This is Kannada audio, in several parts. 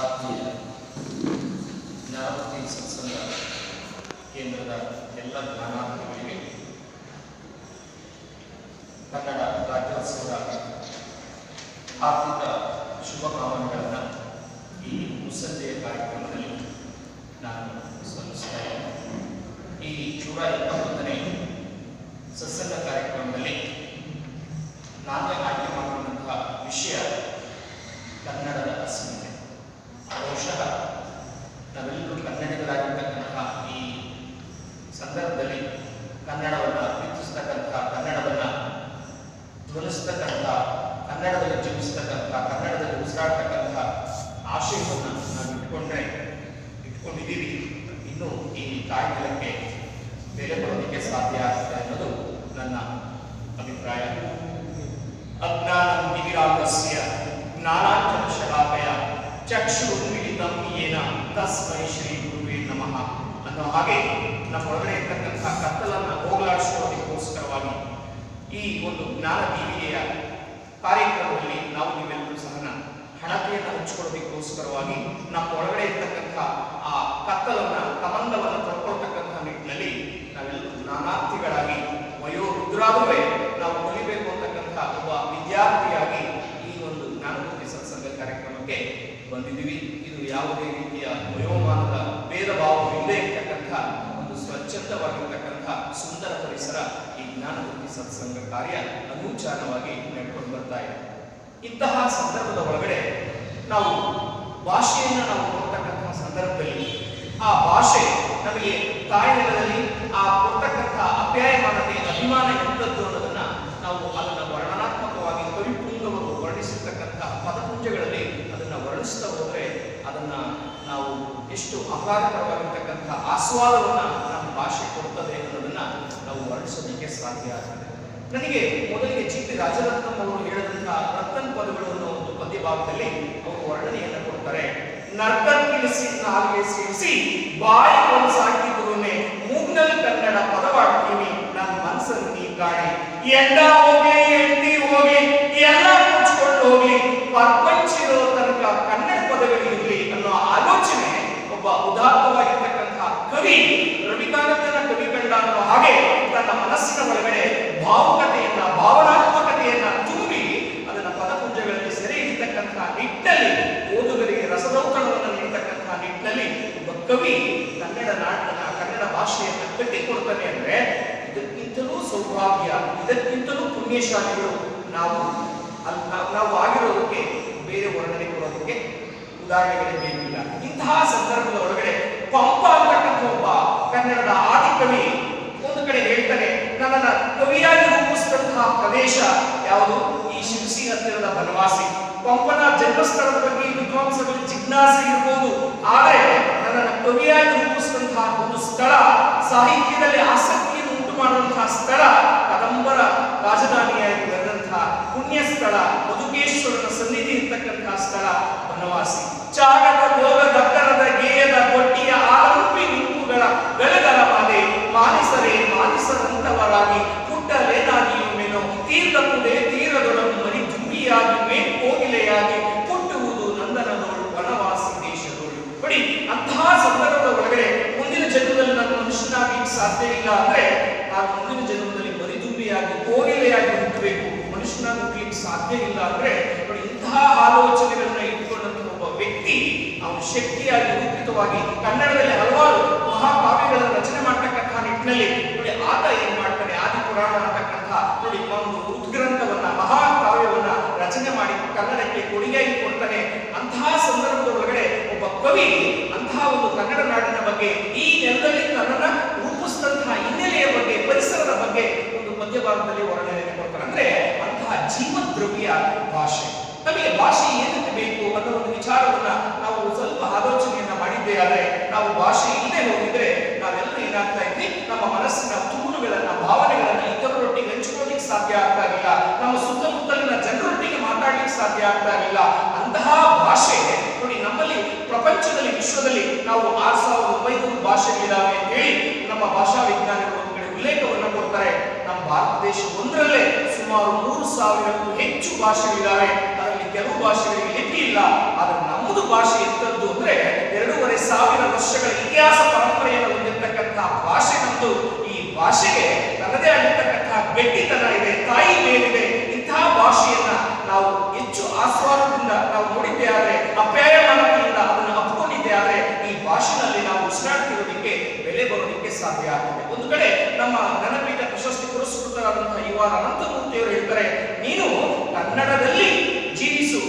ಆತ್ಮೀಯ ಜ್ಞಾನಪತಿ ಸತ್ಸಂಗ ಕೇಂದ್ರದ ಎಲ್ಲ ಜ್ಞಾನಾರ್ಥಿಗಳಿಗೆ ಕನ್ನಡ ರಾಜ್ಯೋತ್ಸವದ ಹಾರ್ದಿಕ ಶುಭಕಾಮನೆಗಳನ್ನು ಈ ಮುಸ್ಸಂಜೆಯ ಕಾರ್ಯಕ್ರಮದಲ್ಲಿ ನಾನು ಸಲ್ಲಿಸ್ತಾ ಇದ್ದೇನೆ. ಈ 121ನೇ ಸತ್ಸಂಗ ಕಾರ್ಯಕ್ರಮದಲ್ಲಿ ನಾನೇ ಆಯ್ಕೆ ಮಾಡಿರುವಂತಹ ವಿಷಯ ಕನ್ನಡದ ಅಸ್ಮಿತೆ. ಬಹುಶಃ ನಾವೆಲ್ಲರೂ ಕನ್ನಡಿಗರಾಗಿರ್ತಕ್ಕಂತಹ ಈ ಸಂದರ್ಭದಲ್ಲಿ ಕನ್ನಡವನ್ನು ಪ್ರೀತಿಸ್ತಕ್ಕಂತಹ, ಕನ್ನಡವನ್ನು ಧ್ವನಿಸ್ತಕ್ಕಂತಹ, ಕನ್ನಡದಲ್ಲಿ ಜೀವಿಸ್ತಕ್ಕಂತಹ, ಕನ್ನಡದಲ್ಲಿ ಉಸಿರಾಡ್ತಕ್ಕಂತಹ ಆಶಯವನ್ನು ನಾವು ಇಟ್ಕೊಂಡಿದ್ದೀವಿ. ಇನ್ನು ಈ ಕಾಯಕಕ್ಕೆ ಬೆಲೆ ಕೊಡೋದಕ್ಕೆ ಸಾಧ್ಯ ಆಗ್ತದೆ ಅನ್ನೋದು ನನ್ನ ಅಭಿಪ್ರಾಯ. ಅಜ್ಞಾನಂ ವಿರಾಗಸ್ಯ ಜ್ಞಾನಾಂಜನ ಶಲಾಕಯ ಚಕ್ಷುರುನ್ಮಿಲಿತಂ ಯೇನ ತಸ್ಮೈ ಶ್ರೀ ಗುರುವೇ ನಮಃ ಅನ್ನೋ ಹಾಗೆ ನಮ್ಮ ಒಳಗಡೆ ಇರ್ತಕ್ಕಂತಹ ಕತ್ತಲನ್ನು ಹೋಗಲಾಡಿಸೋದಕ್ಕೋಸ್ಕರವಾಗಿ ಈ ಒಂದು ಜ್ಞಾನ ದೀವಿಗೆಯ ಕಾರ್ಯಕ್ರಮದಲ್ಲಿ ನಾವು ನೀವೆಲ್ಲರೂ ಸಹ ಹಣತೆಯನ್ನು ಹಂಚಿಕೊಳ್ಳೋದಕ್ಕೋಸ್ಕರವಾಗಿ ನಮ್ಮ ಒಳಗಡೆ ಇರ್ತಕ್ಕಂತಹ ಆ ಕತ್ತಲನ್ನು, ಕಮಂಡವನ್ನು ತೊಡ್ಕೊಳ್ತಕ್ಕಂತಹ ನಿಟ್ಟಿನಲ್ಲಿ ನಾವೆಲ್ಲರೂ ಜ್ಞಾನಾರ್ಥಿಗಳಾಗಿ ವಯೋವೃದ್ಧರಾಗುವೆ ನಾವು ಕಲಿಬೇಕು ಅಂತಕ್ಕಂತಹ ಒಬ್ಬ ವಿದ್ಯಾರ್ಥಿಯಾಗಿ ಈ ಒಂದು ಜ್ಞಾನಪತಿ ಸತ್ಸಂಗ ಕಾರ್ಯಕ್ರಮಕ್ಕೆ ಬಂದಿದ್ದೀವಿ. ಇದು ಯಾವುದೇ ರೀತಿಯ ವಯೋಮಾನದ ಭೇದ ಭಾವವಿಲ್ಲದೆ ಇರ್ತಕ್ಕಂತಹ ಒಂದು ಸ್ವಚ್ಛಂದವಾಗಿರ್ತಕ್ಕಂತಹ ಸುಂದರ ಪರಿಸರ ಈ ಜ್ಞಾನಪತಿ ಸತ್ಸಂಗ ಕಾರ್ಯ ಅನೂಚಾನವಾಗಿ ನಡ್ಕೊಂಡು ಬರ್ತಾ ಇದೆ. ಇಂತಹ ಸಂದರ್ಭದ ಒಳಗಡೆ ನಾವು ಭಾಷೆಯನ್ನು ನಾವು ನೋಡ್ತಕ್ಕಂತಹ ಸಂದರ್ಭದಲ್ಲಿ ಆ ಭಾಷೆ ನಮಗೆ ತಾಯ್ನೆಲದಲ್ಲಿ ಆ ಕೊಡ್ತಕ್ಕಂತಹ ಅಪ್ಯಾಯಮಾನತೆ, ಅಭಿಮಾನ ಎಂಥದ್ದು ಅನ್ನೋದನ್ನ ನಾವು ಅದನ್ನು ವರ್ಣನಾತ್ಮಕವಾಗಿ ಕವಿಪುಂಗವರು ವರ್ಣಿಸಿರ್ತಕ್ಕಂತಹ ಪದಪುಂಜಗಳಲ್ಲಿ ಅದನ್ನು ವರ್ಣಿಸ್ತಾ ಹೋದರೆ ಅದನ್ನ ನಾವು ಎಷ್ಟು ಆಹ್ಲಾದಕರವಾಗಿರ್ತಕ್ಕಂತಹ ಆಸ್ವಾದವನ್ನು ನಮ್ಮ ಭಾಷೆ ಕೊಡ್ತದೆ ಅನ್ನೋದನ್ನ ನಾವು ವರ್ಣಿಸೋದಕ್ಕೆ ಸಾಧ್ಯ ಆಗ್ತದೆ. ನನಗೆ ಮೊದಲಿಗೆ ಜಿ ಪಿ ರಾಜರತ್ನಂ ಅವರು ಹೇಳಿದಂತಹ ರತ್ನ ಪದಗಳು ಅನ್ನೋ ಒಂದು ಪದ್ಯ ಭಾಗದಲ್ಲಿ ಅವರು ವರ್ಣನೆಯನ್ನು ಕೊಡ್ತಾರೆ. ನರ್ಕಕ್ಕಿಳಿಸಿ ನಾಲ್ಗೆ ಸೇರಿಸಿ ಬಾಯಿ ಸಾಕಿದ್ರೂನೆ ಮೂಗ್ನಲ್ಲಿ ಕನ್ನಡ ಪದವಾಡ್ತೀನಿ ನನ್ನ ಮನಸ್ಸನ್ನು ನೀ ಕಾಣಿ. ಎಂಡ ಹೋಗ್ಲಿ ಎಂಟಿ ಹೋಗ್ಲಿ ಎಲ್ಲ ಮುಚ್ಕೊಂಡು ಹೋಗ್ಲಿ ಪ್ರಪಂಚಿರೋ ತನಕ ಕನ್ನಡ ಪದಗಳಿರಲಿ ಅನ್ನೋ ಆಲೋಚನೆ ಒಬ್ಬ ಉದಾತ್ತವಾಗಿರ್ತಕ್ಕಂತಹ ಕವಿ ರವಿಕಾನಂದನ ಕವಿ ಕಂಡ ಅನ್ನೋ ಹಾಗೆ ತನ್ನ ಮನಸ್ಸಿನ ಒಳಗಡೆ ಭಾವುಕತೆಯನ್ನ, ಭಾವನಾತ್ಮಕತೆಯನ್ನ ತುಂಬಿ ಅದನ್ನ ಪದಪುಂಜಗಳಲ್ಲಿ ಸೆರೆ ಹಿಡಿತಕ್ಕಂತಹ ನಿಟ್ಟಿನಲ್ಲಿ, ಓದುಗರಿಗೆ ರಸದೌತಣವನ್ನು ನೀಡತಕ್ಕಂತಹ ನಿಟ್ಟಿನಲ್ಲಿ ಒಬ್ಬ ಕವಿ ಕನ್ನಡ ನಾಟನ, ಕನ್ನಡ ಭಾಷೆಯನ್ನು ಕಟ್ಟಿಕೊಡ್ತಾನೆ ಅಂದ್ರೆ ಇದಕ್ಕಿಂತಲೂ ಸೌಭಾಗ್ಯ, ಇದಕ್ಕಿಂತಲೂ ಪುಣ್ಯಶಾಲಿಗಳು ನಾವು ಆಗಿರೋದಕ್ಕೆ ಬೇರೆ ವರ್ಣನೆ ಕೊಡೋದಕ್ಕೆ ಉದಾಹರಣೆಗಳೇ ಬೇಕಿಲ್ಲ. ಇಂತಹ ಸಂದರ್ಭದ ಒಳಗಡೆ ಪಂಪ ಅಂತಕ್ಕಂಥ ಒಬ್ಬ ಕನ್ನಡದ ಆದಿಕವಿ ಒಂದು ಕಡೆ ಹೇಳ್ತಾನೆ, ನನ್ನನ್ನು ಕವಿಯಾಗಿ ರೂಪಿಸಿದಂತಹ ಪ್ರದೇಶ ಯಾವುದು? ಈ ಶಿರಸಿ ಹತ್ತಿರದ ಬನವಾಸಿ. ಪಂಪನ ಜನ್ಮಸ್ಥಳದ ಬಗ್ಗೆ ವಿದ್ವಾಂಸರಲ್ಲಿ ಜಿಜ್ಞಾಸೆ ಇರಬಹುದು, ಆದರೆ ನನ್ನನ್ನು ಕವಿಯಾಗಿ ರೂಪಿಸಿದಂತಹ ಒಂದು ಸ್ಥಳ, ಸಾಹಿತ್ಯದಲ್ಲಿ ಆಸಕ್ತಿಯನ್ನು ಉಂಟು ಮಾಡುವಂತಹ ಸ್ಥಳ, ಕದಂಬರ ರಾಜಧಾನಿಯಾಗಿ ಬೆಳೆದಂತಹ ಪುಣ್ಯ ಸ್ಥಳ, ಮಧುಕೇಶ್ವರನ ಸನ್ನಿಧಿ ಇರ್ತಕ್ಕಂತಹ ಸ್ಥಳ ಬನವಾಸಿ. ಚಾಗದ ಭೋಗ ದಕ್ಕರದ ಗೇಯದ ಕೊಟ್ಟಿಯ ಆಲಂಪಿ ನಿಂಪುಗಳ ಬೆಳಗರ ಮಾದೆ ಮಾನಿಸರೇ ಮಾನಿಸರಂತವರಾಗಿ ಪುಟ್ಟಲೇನಾಗಿಯುಮೆನೋ ತೀರ್ಥಪುದೆ ತೀರದೊಡನು ಮರಿ ಜುಂಬಿಯಾಗಿ ಮೇಲ್ಕೋಗಿಲೆಯಾಗಿ ಪುಟ್ಟುವುದು ನಂದನದೋಳು ವನವಾಸಿ ದೇಶದೋಳು. ನೋಡಿ, ಅಂತಹ ಸಂದರ್ಭದ ಒಳಗಡೆ ಮುಂದಿನ ಜನ್ಮದಲ್ಲಿ ನಾನು ಮನುಷ್ಯನಾಗಲಿಕ್ಕೆ ಸಾಧ್ಯ ಇಲ್ಲ ಅಂದ್ರೆ ನಾನು ಮುಂದಿನ ಜನ್ಮದಲ್ಲಿ ಮರಿದುಂಬಿಯಾಗಿ ಕೋಗಿಲೆಯಾಗಿ ಹುಟ್ಟಬೇಕು, ಮನುಷ್ಯನಾಗಿ ಹುಟ್ಟಲಿಕ್ಕೆ ಸಾಧ್ಯ ಇಲ್ಲ ಅಂದ್ರೆ ನೋಡಿ, ಇಂತಹ ಆಲೋಚನೆಗಳನ್ನ ಇಟ್ಟುಕೊಂಡಂತಹ ಒಬ್ಬ ವ್ಯಕ್ತಿ ಅವನು ಶಕ್ತಿಯಾಗಿ ರೂಪಿತವಾಗಿ ಕನ್ನಡದಲ್ಲಿ ಹಲವಾರು ಮಹಾಕಾವ್ಯಗಳನ್ನು ರಚನೆ ಮಾಡ್ತಕ್ಕಂತಹ ನಿಟ್ಟಿನಲ್ಲಿ ನೋಡಿ ಆತ ಏನ್ ಮಾಡ್ತಾನೆ, ಆದಿ ಪುರಾಣ ಅಂತಕ್ಕಂಥ ನೋಡಿ ಒಂದು ಉದ್ಗ್ರಂಥವನ್ನ, ಮಹಾಕಾವ್ಯವನ್ನ ರಚನೆ ಮಾಡಿ ಕನ್ನಡಕ್ಕೆ ಕೊಡುಗೆಯಾಗಿ ಕೊಡ್ತಾನೆ. ಅಂತಹ ಸಂದರ್ಭದ ಒಳಗಡೆ ಒಬ್ಬ ಕವಿ ಅಂತಹ ಒಂದು ಕನ್ನಡ ನಾಡಿನ ಬಗ್ಗೆ, ಈ ನೆಲದಲ್ಲಿ ತನ್ನನ್ನ ರೂಪಿಸಿದಂತಹ ಹಿನ್ನೆಲೆಯ ಬಗ್ಗೆ, ಪರಿಸರದ ಬಗ್ಗೆ ಒಂದು ಪದ್ಯ ಭಾಗದಲ್ಲಿ ವರ್ಣನೆ ಕೊಡ್ತಾರೆ. ಅಂದ್ರೆ ಅಂತಹ ಜೀವದ್ರವ್ಯ ಭಾಷೆ. ನಮಗೆ ಭಾಷೆ ಏನಕ್ಕೆ ಬೇಕು ಅನ್ನೋ ಒಂದು ವಿಚಾರವನ್ನ ನಾವು ಸ್ವಲ್ಪ ಆಲೋಚನೆಯನ್ನ ಮಾಡಿದ್ದೇ ಆದರೆ, ನಾವು ಭಾಷೆ ಇಲ್ಲದೆ ಹೋಗಿದ್ರೆ ನಾವೆಲ್ಲ ಏನಾಗ್ತಾ ಇದ್ವಿ, ನಮ್ಮ ಮನಸ್ಸಿನ ತುಣುಗಳನ್ನ, ಭಾವನೆಗಳನ್ನ ಇತರರೊಟ್ಟಿಗೆ ಹಂಚಿಕೊಳ್ಳಿಕ್ಕೆ ಸಾಧ್ಯ ಆಗ್ತಾ ಇಲ್ಲ, ನಮ್ಮ ಸುತ್ತಮುತ್ತಲಿನ ಜನರೊಟ್ಟಿಗೆ ಮಾತಾಡ್ಲಿಕ್ಕೆ ಸಾಧ್ಯ ಆಗ್ತಾ ಇಲ್ಲ. ಅಂತಹ ಭಾಷೆ ನೋಡಿ, ನಮ್ಮಲ್ಲಿ ಪ್ರಪಂಚದಲ್ಲಿ, ವಿಶ್ವದಲ್ಲಿ ನಾವು 6,900 ಭಾಷೆಗಳಿದಾವೆ ಅಂತ ಹೇಳಿ ನಮ್ಮ ಭಾಷಾ ವಿಜ್ಞಾನಿಗಳು ಒಂದು ಕಡೆ ಉಲ್ಲೇಖವನ್ನು ಕೊಡ್ತಾರೆ. ನಮ್ಮ ಭಾರತ ದೇಶ ಒಂದರಲ್ಲೇ ಸುಮಾರು 3,000ಕ್ಕೂ ಹೆಚ್ಚು ಭಾಷೆಗಳಿದಾವೆ. ಅದರಲ್ಲಿ ಕೆಲವು ಭಾಷೆಗಳಿಗೆ ಲಿಪಿ ಇಲ್ಲ, ಆದರೆ ನಮ್ಮದು ಭಾಷೆ ಎಂತ ಇತಿಹಾಸ ಪರಂಪರೆಯನ್ನು ಹೊಂದಿರತಕ್ಕಂತಹ ಭಾಷೆ ನಮ್ದು. ಈ ಭಾಷೆಗೆ ತನ್ನದೇ ಆಗಿರ್ತಕ್ಕಂತಹ ಗಟ್ಟಿತನ ಇದೆ, ತಾಯಿ ಮೇಲಿದೆ. ಇಂತಹ ಭಾಷೆಯನ್ನ ನಾವು ಹೆಚ್ಚು ಆಸ್ವಾದದಿಂದ ನಾವು ನೋಡಿದ್ದೇ ಆದ್ರೆ, ಅಪ್ಯಾಯಮಾನತೆಯಿಂದ ಅದನ್ನು ಅಪ್ಕೊಂಡಿದ್ದೇ ಆದ್ರೆ ಈ ಭಾಷೆನಲ್ಲಿ ನಾವು ಉಸಿರಾಡ್ತಿರೋದಕ್ಕೆ ಬೆಲೆ ಬರೋದಕ್ಕೆ ಸಾಧ್ಯ ಆಗ್ತದೆ. ಒಂದು ಕಡೆ ನಮ್ಮ ಜ್ಞಾನಪೀಠ ಪ್ರಶಸ್ತಿ ಪುರಸ್ಕೃತರಾದಂತಹ ಯುವ ಅನಂತಮೂರ್ತಿಯವರು ಹೇಳ್ತಾರೆ, ನೀನು ಕನ್ನಡದಲ್ಲಿ ಜೀವಿಸು,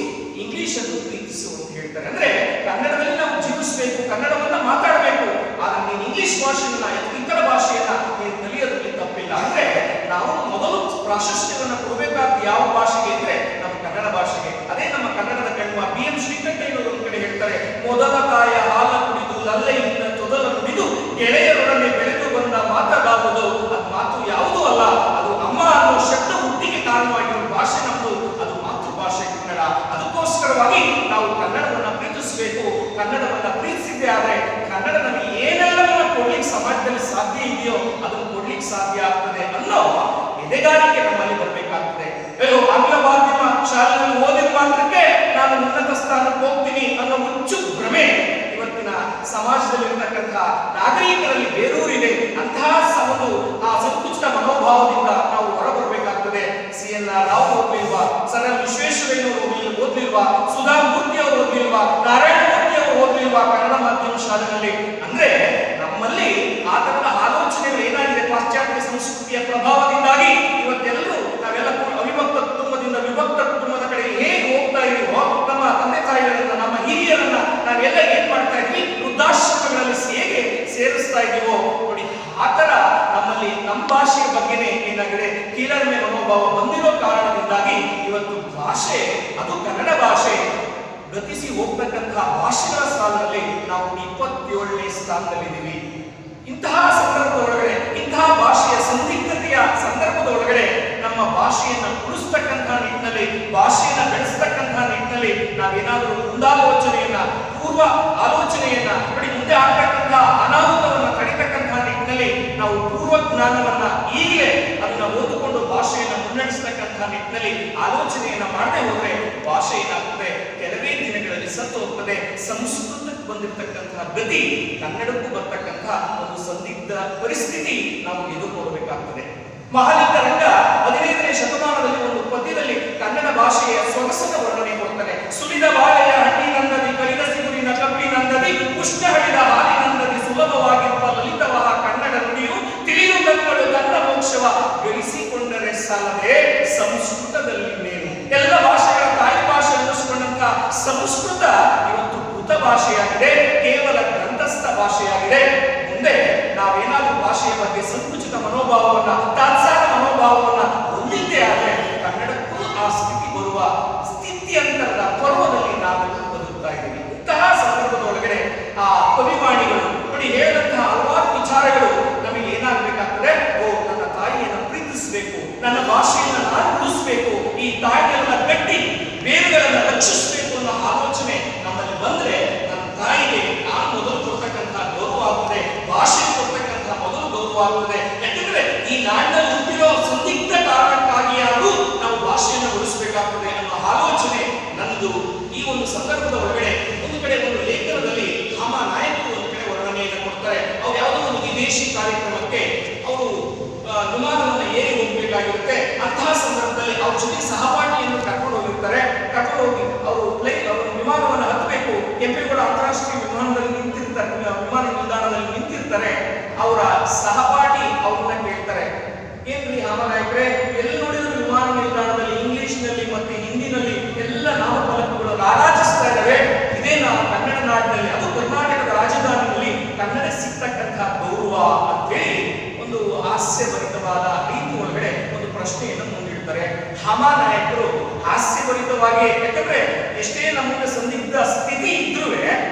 ಇಂಗ್ಲಿಷ್ ಅನ್ನು ಪ್ರೀತಿಸು ಅಂತ ಹೇಳ್ತಾರೆ. ಅಂದ್ರೆ ಕನ್ನಡದಲ್ಲಿ ನಾವು ಜೀವಿಸಬೇಕು, ಕನ್ನಡವನ್ನ ಮಾತಾಡಬೇಕು, ಆದ್ರೆ ನೀನು ಇಂಗ್ಲಿಷ್ ಭಾಷೆಯನ್ನ ಇತರ ಭಾಷೆಯನ್ನ ನೀನು ಕಲಿಯೋದ್ರಲ್ಲಿ ತಪ್ಪಿಲ್ಲ. ಅಂದ್ರೆ ನಾವು ಮೊದಲು ಪ್ರಾಶಸ್ತ್ಯವನ್ನ ಕೊಡಬೇಕಾದ ಯಾವ ಭಾಷೆಗೆ ಅಂದ್ರೆ ನಮ್ಮ ಕನ್ನಡ ಭಾಷೆಗೆ. ಅದೇ ನಮ್ಮ ಕನ್ನಡದ ಕಣ್ವ BM ಶ್ರೀಕಂಠಯ್ಯನವರು ಒಂದು ಕಡೆ ಹೇಳ್ತಾರೆ, ಮೊದಲ ತಾಯ ಹಾಲ ಕುಡಿದು ಲಲ್ಲೆಯಿಂದ ತೊದಲ ನುಡಿದು ಗೆಳೆಯರೊಡನೆ ಬೆಳೆದು ಬಂದ ಮಾತಾಡುವುದು ಅದು ಮಾತು ಯಾವುದೂ ಅಲ್ಲ, ಅದು ಅಮ್ಮ ಅನ್ನೋ ಶಬ್ದ ಹುಟ್ಟಿಗೆ ಕಾರಣವಾಗಿರುವ ಭಾಷೆ ನಮ್ಮದು, ಅದು ಮಾತೃಭಾಷೆ ಕನ್ನಡ. ಅದಕ್ಕೋಸ್ಕರವಾಗಿ ನಾವು ಕನ್ನಡವನ್ನ ಪ್ರೀತಿಸಬೇಕು. ಕನ್ನಡವನ್ನ ಪ್ರೀತಿಸಿದ್ದೇ ಆದ್ರೆ ಕನ್ನಡ ನಮಗೆ ಏನೆಲ್ಲವನ್ನ ಕೊಡ್ಲಿಕ್ಕೆ ಸಮಾಜದಲ್ಲಿ ಸಾಧ್ಯ ಇದೆಯೋ ಅದನ್ನು ಕೊಡ್ಲಿಕ್ಕೆ ಸಾಧ್ಯ ಆಗ್ತದೆ ಅನ್ನೋ ಎದೆಗಾರಿಕೆ ನಮ್ಮಲ್ಲಿ ಬರಬೇಕಾಗ್ತದೆ. ಆಂಗ್ಲ ಮಾಧ್ಯಮ ಶಾಲೆಯಲ್ಲಿ ಓದಿದ ಮಾತ್ರಕ್ಕೆ ನಾನು ಉನ್ನತ ಸ್ಥಾನಕ್ಕೆ ಹೋಗ್ತೀನಿ ಅನ್ನೋ ಹುಚ್ಚು ಭ್ರಮೆ ಇವತ್ತಿನ ಸಮಾಜದಲ್ಲಿರ್ತಕ್ಕಂತಹ ನಾಗರಿಕರಲ್ಲಿ ಬೇರೂರಿದೆ. ಅಂತಹ ಆ ಸಂಕುಚಿತ ಮನೋಭಾವದಿಂದ ನಾವು ಹೊರಬರಬೇಕಾಗ್ತದೆ. CNR ರಾವ್ ಓದ್ಲಿಲ್ವಾ, ಸರ್ ವಿಶ್ವೇಶ್ವರಯ್ಯನವರು ಓದ್ಲಿಲ್ವಾ, ಸುಧಾ ಮೂರ್ತಿ ಅವರು ಓದ್ಲಿಲ್ವಾ, ನಾರಾಯಣ ಮೂರ್ತಿ ಅವರು ಓದ್ಲಿಲ್ವಾ ಕನ್ನಡ ಮಾಧ್ಯಮ ಶಾಲೆಯಲ್ಲಿ? ಅಂದ್ರೆ ನಮ್ಮಲ್ಲಿ ಆ ತರದ ಆಲೋಚನೆಗಳು ಏನಾಗಿದೆ, ಪಾಶ್ಚಾತ್ಯ ಸಂಸ್ಕೃತಿಯ ಪ್ರಭಾವದಿಂದಾಗಿ ಇವತ್ತೆಲ್ಲರೂ ನಾವೆಲ್ಲ ಅವಿಭಕ್ತ ಕುಟುಂಬದಿಂದ ವಿಭಕ್ತ ಕುಟುಂಬದ ಕಡೆ ಹೇಗೆ ಹೋಗ್ತಾ ಇದೀವೋ, ನಮ್ಮ ತಂದೆ ತಾಯಿಗಳನ್ನ ನಮ್ಮ ಹಿರಿಯರನ್ನ ನಾವೆಲ್ಲ ಏನ್ ಮಾಡ್ತಾ ಇದ್ವಿ, ವೃದ್ಧಾಶ್ರಮಗಳಲ್ಲಿ ಹೇಗೆ ಸೇರಿಸ್ತಾ ಇದೀವೋ ನೋಡಿ. ಆತರ ನಮ್ಮಲ್ಲಿ ನಮ್ಮ ಭಾಷೆಯ ಬಗ್ಗೆನೇ ಏನಾಗಿದೆ, ಕೀಳರಿಮೆ ಮನೋಭಾವ ಬಂದಿರೋ ಕಾರಣದಿಂದಾಗಿ ಇವತ್ತು ಭಾಷೆ, ಅದು ಕನ್ನಡ ಭಾಷೆ ಗತಿಸಿ ಹೋಗ್ತಕ್ಕಂತಹ ಭಾಷೆಗಳ ಸಾಲಿನಲ್ಲಿ ನಾವು 27ನೇ ಸ್ಥಾನದಲ್ಲಿದ್ದೀವಿ. ಇಂತಹ ಸಂದರ್ಭದೊಳಗಡೆ, ಇಂತಹ ಭಾಷೆಯ ಸಂದಿಗ್ಧತೆಯ ಸಂದರ್ಭದೊಳಗಡೆ ನಮ್ಮ ಭಾಷೆಯನ್ನ ಉಳಿಸ್ತಕ್ಕಂತಹ ನಿಟ್ಟಿನಲ್ಲಿ, ಭಾಷೆಯನ್ನ ಬೆಳೆಸ್ತಕ್ಕಂತಹ ನಿಟ್ಟಿನಲ್ಲಿ ನಾವೇನಾದರೂ ಮುಂದಾಲೋಚನೆಯನ್ನ, ಪೂರ್ವ ಆಲೋಚನೆಯನ್ನ ನೋಡಿ, ಮುಂದೆ ಆಗ್ತಕ್ಕಂತಹ ಅನಾಹುತವನ್ನ ತಡಿತಕ್ಕಂತಹ ನಿಟ್ಟಿನಲ್ಲಿ ನಾವು ಪೂರ್ವ ಜ್ಞಾನವನ್ನ ಈಗಲೇ ಅದನ್ನ ಓದಿಕೊಂಡು ಭಾಷೆಯನ್ನ ಮುನ್ನಡೆಸತಕ್ಕಂತಹ ನಿಟ್ಟಿನಲ್ಲಿ ಆಲೋಚನೆಯನ್ನ ಮಾಡದೆ ಹೋದ್ರೆ ಭಾಷೆ ಏನಾಗ್ತದೆ, ಕೆಲವೇ ದಿನಗಳಲ್ಲಿ ಸತ್ತು ಹೋಗ್ತದೆ. ಸಂಸ್ಕೃತಕ್ಕೆ ಬಂದಿರತಕ್ಕಂತಹ ಗತಿ ಕನ್ನಡಕ್ಕೂ ಬರ್ತಕ್ಕಂತಹ ಒಂದು ಸಂದಿಗ್ಧ ಪರಿಸ್ಥಿತಿ ನಾವು ಎದುರುಕೊಡಬೇಕಾಗ್ತದೆ. ಮಹಾಲಿಂಗ ರಂಗ 15ನೇ ಶತಮಾನದಲ್ಲಿ ಒಂದು ಪದ್ಯದಲ್ಲಿ ಕನ್ನಡ ಭಾಷೆಯ ಸೊಗಸದ ವರ್ಣನೆ ಕೊಡ್ತಾನೆ. ಸುಲಿದ ಬಾಳೆಯ ಹಣ್ಣಿನಂದದಿ, ಕಲಿದ ಸಿಗುರಿನ ಕಬ್ಬಿನಂದದಿ, ಉಷ್ಣ ಹಳಿದ ಹಾಲಿನಂದದಿ ಸುಲಭವಾಗಿರುವ ಲಲಿತವಾದ ಕನ್ನಡ ನುಡಿಯು ತಿಳಿಯು ಕನ್ನಡ ತನ್ನ ಮೋಕ್ಷವ ಗಳಿಸಿಕೊಂಡರೆ ಸಾಲದೆ ಸಂಸ್ಕೃತದಲ್ಲಿ ನೇನು. ಎಲ್ಲ ಭಾಷೆಗಳ ತಾಯಿ ಭಾಷೆ ಅನ್ನಿಸಿಕೊಂಡಂತ ಸಂಸ್ಕೃತ ಇವತ್ತು ಕೃತ ಭಾಷೆಯಾಗಿದೆ, ಕೇವಲ ಗ್ರಂಥಸ್ಥ ಭಾಷೆಯಾಗಿದೆ. ಮುಂದೆ ನಾವೇನಾದ್ರೂ ಭಾಷೆಯ ಬಗ್ಗೆ ಸಂಕುಚಿತ ಮನೋಭಾವವನ್ನ, ತಾತ್ಸಾರ ಮನೋಭಾವವನ್ನ ಹೊಂದಿದ್ದೇ ಆದ್ರೆ ಕನ್ನಡಕ್ಕೂ ಆ ಸ್ಥಿತಿ ಬರುವ ಸ್ಥಿತ್ಯಂತರದ ಪರ್ವದಲ್ಲಿ ನಾವೆಲ್ಲ ಬದುಕ್ತಾ ಇದ್ದೀವಿ. ಇಂತಹ ಸಂದರ್ಭದೊಳಗಡೆ ಆ ಕವಿವಾಣಿಗಳು ನೋಡಿ ಹೇಳಿದಂತಹ ಹಲವಾರು ವಿಚಾರಗಳು ನಮಗೆ ಏನಾಗಬೇಕಾಗ್ತದೆ, ನನ್ನ ತಾಯಿಯನ್ನು ಪ್ರೀತಿಸಬೇಕು, ನನ್ನ ಭಾಷೆಯನ್ನು ನಾನು ಉಳಿಸಬೇಕು, ಈ ತಾಯಿಗಳನ್ನ ಕಟ್ಟಿ ಬೇರುಗಳನ್ನ ರಕ್ಷಿಸಬೇಕು ಅನ್ನೋ ಆಲೋಚನೆ ನಮ್ಮಲ್ಲಿ ಬಂದ್ರೆ ನನ್ನ ತಾಯಿಗೆ ನಾನು ಮೊದಲು ಕೊಡ್ತಕ್ಕಂತಹ ಗೌರವ ಆಗ್ತದೆ, ಭಾಷೆ ಕೊಡ್ತಕ್ಕಂತಹ ಮೊದಲು ಗೌರವ ಆಗ್ತದೆ. ಯಾಕಂದ್ರೆ ಈ ನಾಡಿನಲ್ಲಿ ಹುಟ್ಟಿರೋ ಸಂದಿಗ್ಧ ಕಾರಣಕ್ಕಾಗಿಯಾದರೂ ನಾವು ಭಾಷೆಯನ್ನು ಉಳಿಸಬೇಕಾಗ್ತದೆ ಅನ್ನೋ ಆಲೋಚನೆ ನನ್ನದು. ಈ ಒಂದು ಸಂದರ್ಭದ ಒಳಗಡೆ ಒಂದು ಕಡೆ ಒಂದು ಲೇಖನದಲ್ಲಿ ಹಾಮ ನಾಯಕರು ಒಂದು ಕಡೆ ವರ್ಣನೆಯನ್ನು ಕೊಡ್ತಾರೆ. ಅವ್ರು ಯಾವುದೋ ಒಂದು ವಿದೇಶಿ ಕಾರ್ಯಕ್ರಮಕ್ಕೆ ಅವರು ವಿಮಾನವನ್ನು ಏರಿ ಹೋಗಬೇಕಾಗಿರುತ್ತೆ. ಅಂತಹ ಸಂದರ್ಭದಲ್ಲಿ ಅವ್ರ ಜೊತೆ ಸಹಪಾಠಿಯನ್ನು ಕರ್ಕೊಂಡು ಹೋಗಿರ್ತಾರೆ. ಕರ್ಕೊಂಡು ಹೋಗಿ ಅವರು ವಿಮಾನವನ್ನು ಹತ್ತಬೇಕು. ಕೆಂಪೇಗೌಡ ಅಂತಾರಾಷ್ಟ್ರೀಯ ವಿಮಾನದಲ್ಲಿ ನಿಂತಿರ್ತಾರೆ, ವಿಮಾನ ನಿಲ್ದಾಣದಲ್ಲಿ ನಿಂತಿರ್ತಾರೆ. ಅವರ ಸಹಪಾಠಿ ಅವ್ರನ್ನ ಕೇಳ್ತಾರೆ, ಏನ್ರಿ ಹಾಮನಾಯಕರೇ, ಎಲ್ಲಿ ನೋಡಿದ್ರು ವಿಮಾನ ನಿಲ್ದಾಣದಲ್ಲಿ ಇಂಗ್ಲಿಷ್ನಲ್ಲಿ ಮತ್ತೆ ಹಿಂದಿನಲ್ಲಿ ಎಲ್ಲ ನಾಮಫಲಕಗಳು ರಾರಾಜಿಸ್ತಾ ಇದ್ದಾವೆ. ಇದೇ ನಾವು ಕನ್ನಡ ನಾಡಿನಲ್ಲಿ, ಅದು ಕರ್ನಾಟಕದ ರಾಜಧಾನಿಯಲ್ಲಿ ಕನ್ನಡ ಸಿಗ್ತಕ್ಕಂತಹ ಗೌರವ ಅಂತೇಳಿ ಒಂದು ಹಾಸ್ಯಭರಿತವಾದ ರೀತಿ ಒಳಗಡೆ ಒಂದು ಪ್ರಶ್ನೆಯನ್ನು ಮುಂದಿಡ್ತಾರೆ. ಹಾಮನಾಯಕರು ಹಾಸ್ಯಭರಿತವಾಗಿ, ಯಾಕಂದ್ರೆ ಎಷ್ಟೇ ನಮಗೆ ಸಂದಿಗ್ಧ ಸ್ಥಿತಿ ಇದ್ರೂ